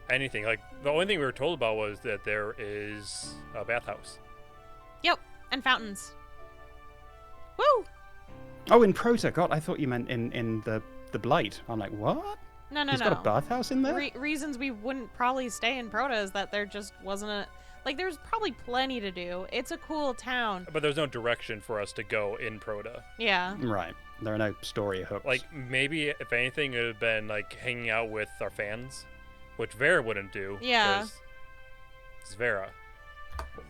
anything. Like, the only thing we were told about was that there is a bathhouse. Yep, and fountains. Woo! Oh, in Proto. God, I thought you meant in the Blight. I'm like, what? No, He's got a bathhouse in there? Reasons we wouldn't probably stay in Proto is that there just wasn't a... Like, there's probably plenty to do. It's a cool town. But there's no direction for us to go in Proto. Yeah. Right. There are no story hooks. Like, maybe, if anything, it would have been, like, hanging out with our fans, which Vera wouldn't do. Yeah. 'cause it's Vera.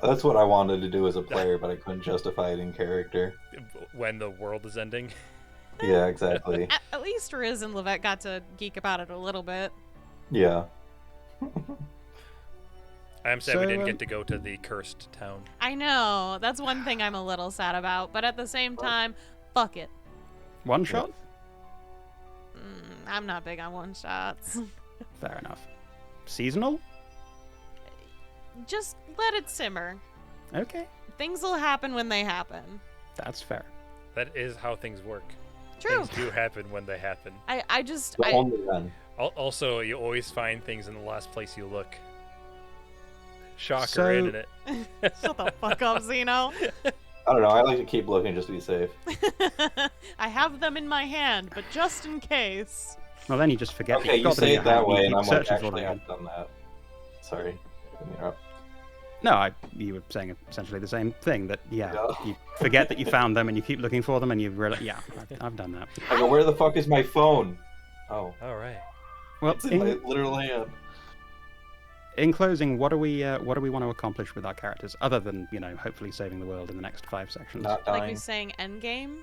That's what I wanted to do as a player, but I couldn't justify it in character. When the world is ending. Yeah, exactly. At least Riz and Levette got to geek about it a little bit. Yeah. I'm sad we So, didn't get to go to the cursed town. I know. That's one thing I'm a little sad about. But at the same time, fuck it. One shot? I'm not big on one-shots. Fair enough. Seasonal? Just let it simmer. Okay. Things will happen when they happen. That's fair. That is how things work. True. Things do happen when they happen. I just... But only then. Also, you always find things in the last place you look. Shocker, So- isn't it? Shut the fuck up, Xeno. I don't know. I like to keep looking just to be safe. I have them in my hand, but just in case. Well, then you just forget that Okay, you've you got them in say your it that hand, you way, and keep I'm like, searching for actually, them. I've done that. Sorry. Didn't interrupt. No, you were saying essentially the same thing, that, yeah, Yeah. you forget that you found them and you keep looking for them and you realize, yeah, I've done that. I go, where the fuck is my phone? Oh, All right. Well, it's in my literal hand. in closing, what do we want to accomplish with our characters, other than, hopefully saving the world in the next 5 sections? Not Like dying. you're saying endgame?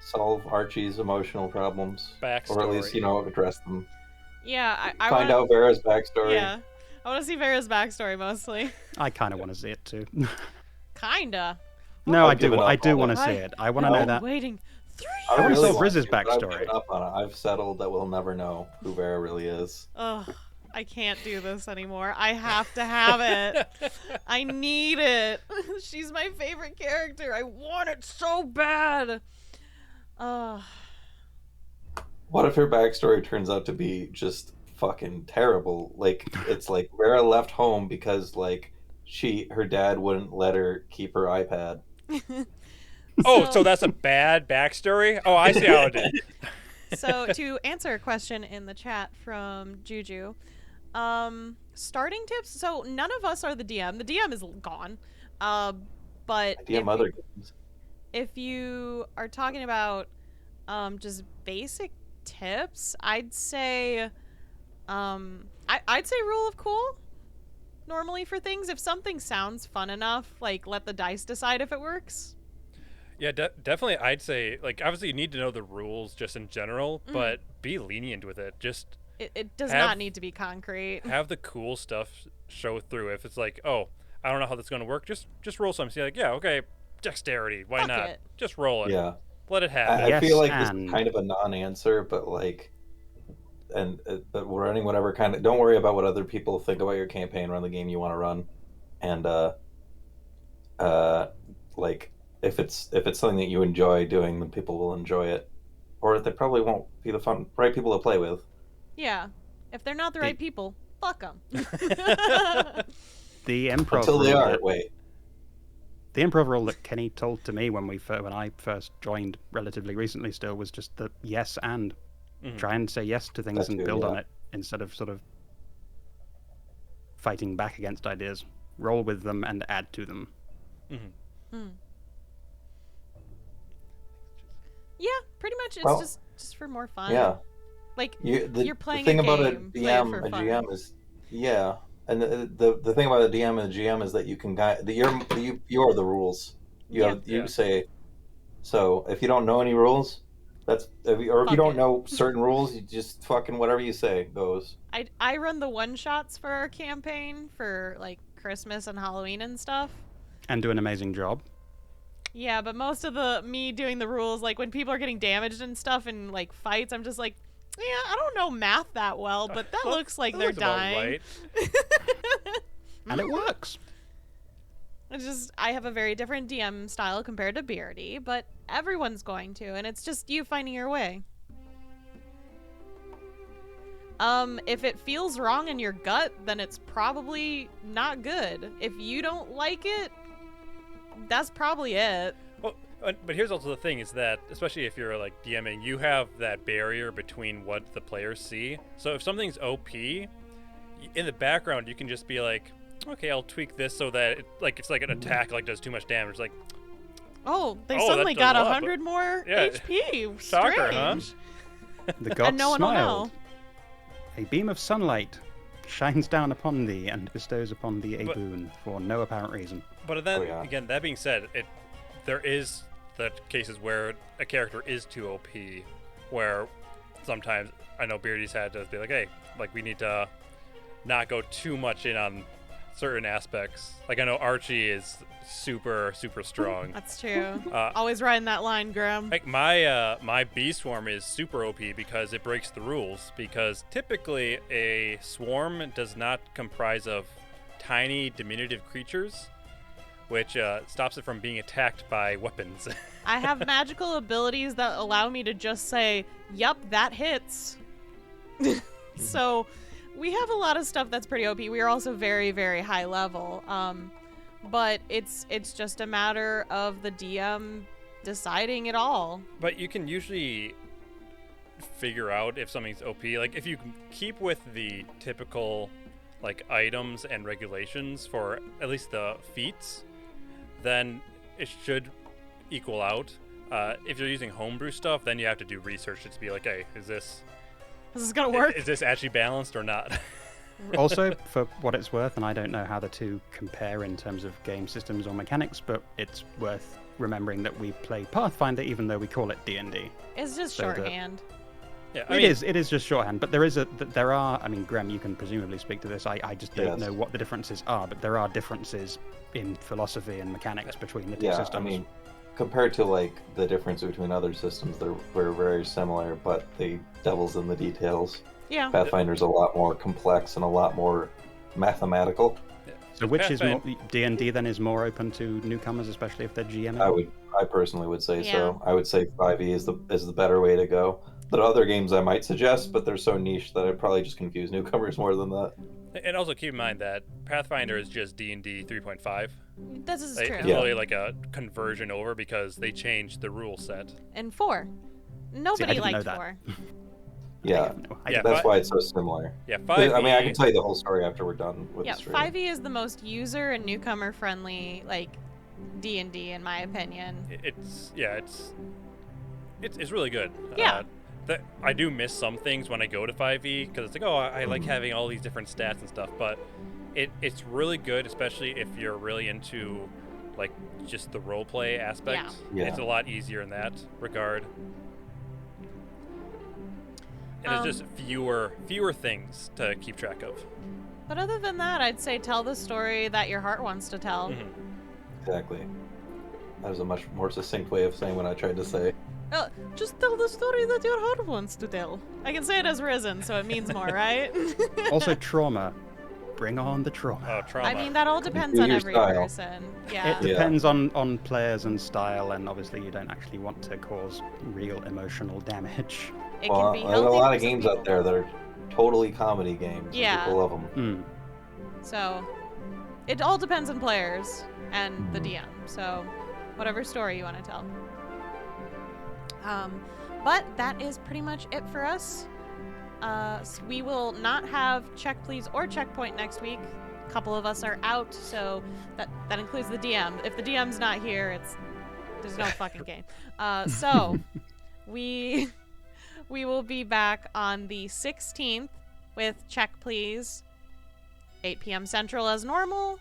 Solve Archie's emotional problems. Backstory. Or at least, address them. Yeah, I Find wanna... out Vera's backstory. Yeah. I want to see Vera's backstory mostly. I kind of want to see it too. Kinda. No, I've I do. given up I do on want it. to see it. I want to No. know that. Waiting 3 I I wanna years. solve want Riz's to, but I've backstory. given up on it. I've settled that we'll never know who Vera really is. Ugh, I can't do this anymore. I have to have it. I need it. She's my favorite character. I want it so bad. Ugh. What if her backstory turns out to be just fucking terrible? Like, it's like Vera left home because, like, her dad wouldn't let her keep her iPad. Oh, so that's a bad backstory? Oh, I see how it is. So to answer a question in the chat from Juju, starting tips. So none of us are the DM. The DM is gone. But DM other games. if you are talking about just basic tips, I'd say I'd say rule of cool normally for things. If something sounds fun enough, like, let the dice decide if it works. Yeah, definitely. I'd say, like, obviously you need to know the rules just in general, but be lenient with it. Just It does Have- not need to be concrete. have the cool stuff show through. If it's like, oh, I don't know how that's going to work, just roll something. See, like, yeah, okay, dexterity. Why Fuck not? it. Just roll it. Yeah. Let it happen. I Yes, feel like this and- is kind of a non-answer, but, like, but we're running whatever kind of. Don't worry about what other people think about your campaign. Run the game you want to run, and like if it's something that you enjoy doing, then people will enjoy it, or they probably won't be the right people to play with. Yeah. If they're not the right people, fuck them. The improv Until they rule are. that- Wait. The improv rule that Kenny told to me when I first joined relatively recently still was just the yes and. Try and say yes to things That and too, build on yeah. it instead of sort of fighting back against ideas. Roll with them and add to them. Yeah, pretty much. It's Well, just for more fun. Yeah. Like You're playing the thing a about game, a play it DM, for a fun. GM is and the thing about a DM and a GM is that you can guide. You are the rules. You say. So if you don't know any rules, if Fuck you don't it. know certain rules, you just fucking whatever you say goes. I run the one shots for our campaign for like Christmas and Halloween and stuff. And do an amazing job. Yeah, but most of me doing the rules, like when people are getting damaged and stuff in like fights, I'm just like, yeah, I don't know math that well, but that looks like That they're looks about dying. right. And it works. It's just I have a very different DM style compared to Beardy, but everyone's going to, and it's just you finding your way. If it feels wrong in your gut, then it's probably not good. If you don't like it, that's probably it. Well, but here's also the thing: is that especially if you're like DMing, you have that barrier between what the players see. So if something's OP, in the background you can just be like, okay, I'll tweak this so that it's like an attack like does too much damage. Like, Oh, they Oh, suddenly that got does a lot, 100 more yeah. HP. Shocker, huh? Strange. The god And no one will smiled. know. A beam of sunlight shines down upon thee and bestows upon thee a But- boon for no apparent reason. but then Oh, yeah. again, that being said, there is the cases where a character is too OP, where sometimes I know Beardy's had to be like, hey, like we need to not go too much in on certain aspects. Like I know Archie is super strong. That's true. Uh, Always riding that line, Grem. Like my bee swarm is super OP because it breaks the rules. Because typically a swarm does not comprise of tiny diminutive creatures, which stops it from being attacked by weapons. I have magical abilities that allow me to just say, "Yup, that hits." So, we have a lot of stuff that's pretty OP. We are also very, very high level. But it's just a matter of the DM deciding it all. But you can usually figure out if something's OP. Like if you keep with the typical like items and regulations for at least the feats, then it should equal out. If you're using homebrew stuff, then you have to do research to be like, hey, is this gonna work? Is this actually balanced or not? Also, for what it's worth, and I don't know how the two compare in terms of game systems or mechanics, but it's worth remembering that we play Pathfinder even though we call it D&D. It's just So the- shorthand. Yeah, It is just shorthand, but there are, I mean, Grem, you can presumably speak to this, I just don't Yes. know what the differences are, but there are differences in philosophy and mechanics between the two Yeah, systems. I mean, compared to like the difference between other systems, we're very similar, but the devil's in the details. Yeah. Pathfinder's a lot more complex and a lot more mathematical. So which is more, Pathfinder- D&D then is more open to newcomers, especially if they're GMing? I personally would say Yeah. so. I would say 5e is the better way to go. There are other games I might suggest, but they're so niche that I'd probably just confuse newcomers more than that. And also keep in mind that Pathfinder is just D&D 3.5. This is Like, true. it's really like a conversion over because they changed the rule set. And 4. Nobody didn't know liked that. 4. Yeah, Yeah, that's fi- why it's so similar. Yeah, 5e. I mean, I can tell you the whole story after we're done with Yeah, the stream. 5e is the most user and newcomer friendly like D&D in my opinion. It's really good. Yeah. I do miss some things when I go to 5e because it's like, oh, I like having all these different stats and stuff, but it's really good, especially if you're really into like just the role play aspect. Yeah. It's a lot easier in that regard. And there's just fewer things to keep track of. But other than that, I'd say tell the story that your heart wants to tell. Mhm. Exactly. That was a much more succinct way of saying what I tried to say. Just tell the story that your heart wants to tell. I can say it as risen, so it means more, right? Also, trauma. Bring on the trauma. Oh, trauma. I mean, that all depends Do on your every style. person. Yeah. It depends on players and style, and obviously you don't actually want to cause real emotional damage. It Well, can be there's healthy a lot for of some games people. out there that are totally comedy games. and Yeah. People love them. Hmm. So, it all depends on players and the DM. So, whatever story you want to tell. But that is pretty much it for us. We will not have Check Please or Checkpoint next week. A couple of us are out, so that includes the DM. If the DM's not here, there's no fucking game. So we will be back on the 16th with Check Please, 8 p.m. Central as normal.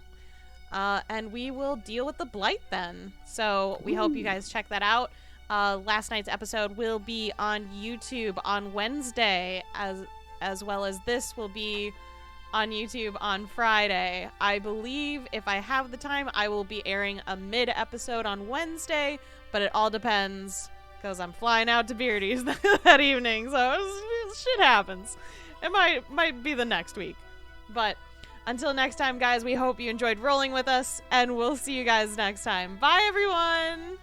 And we will deal with the Blight then. So we hope you guys check that out. Last night's episode will be on YouTube on Wednesday, as well as this will be on YouTube on Friday. I believe if I have the time, I will be airing a mid-episode on Wednesday, but it all depends, because I'm flying out to Beardy's that evening, so shit happens. It might be the next week. But until next time, guys, we hope you enjoyed rolling with us, and we'll see you guys next time. Bye, everyone!